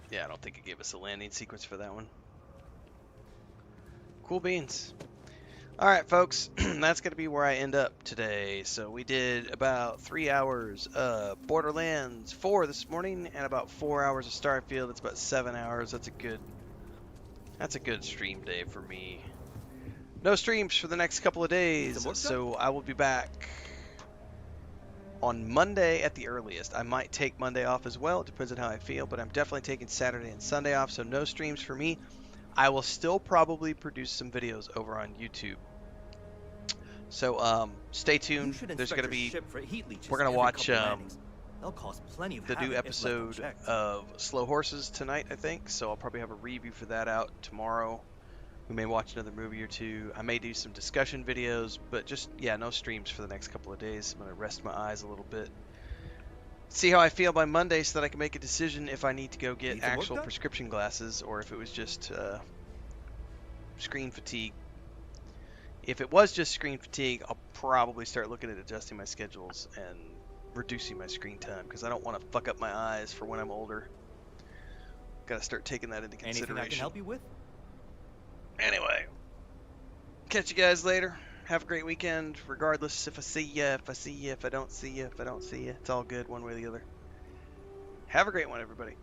Yeah, I don't think it gave us a landing sequence for that one. Cool beans. Alright, folks, that's going to be where I end up today. So we did about 3 hours of Borderlands 4 this morning and about 4 hours of Starfield. That's about 7 hours. That's a good stream day for me. No streams for the next couple of days, so I will be back on Monday at the earliest. I might take Monday off as well. It depends on how I feel, but I'm definitely taking Saturday and Sunday off, so no streams for me. I will still probably produce some videos over on YouTube. So stay tuned. There's going to be, we're going to watch the new episode of Slow Horses tonight, I think. So I'll probably have a review for that out tomorrow. We may watch another movie or two. I may do some discussion videos, but just, yeah, no streams for the next couple of days. I'm going to rest my eyes a little bit. See how I feel by Monday so that I can make a decision if I need to go get actual prescription glasses or if it was just screen fatigue. If it was just screen fatigue, I'll probably start looking at adjusting my schedules and reducing my screen time because I don't want to fuck up my eyes for when I'm older. Got to start taking that into consideration. Anything I can help you with? Anyway, catch you guys later. Have a great weekend. Regardless if I see you, if I see you, if I don't see you, if I don't see you, it's all good one way or the other. Have a great one, everybody.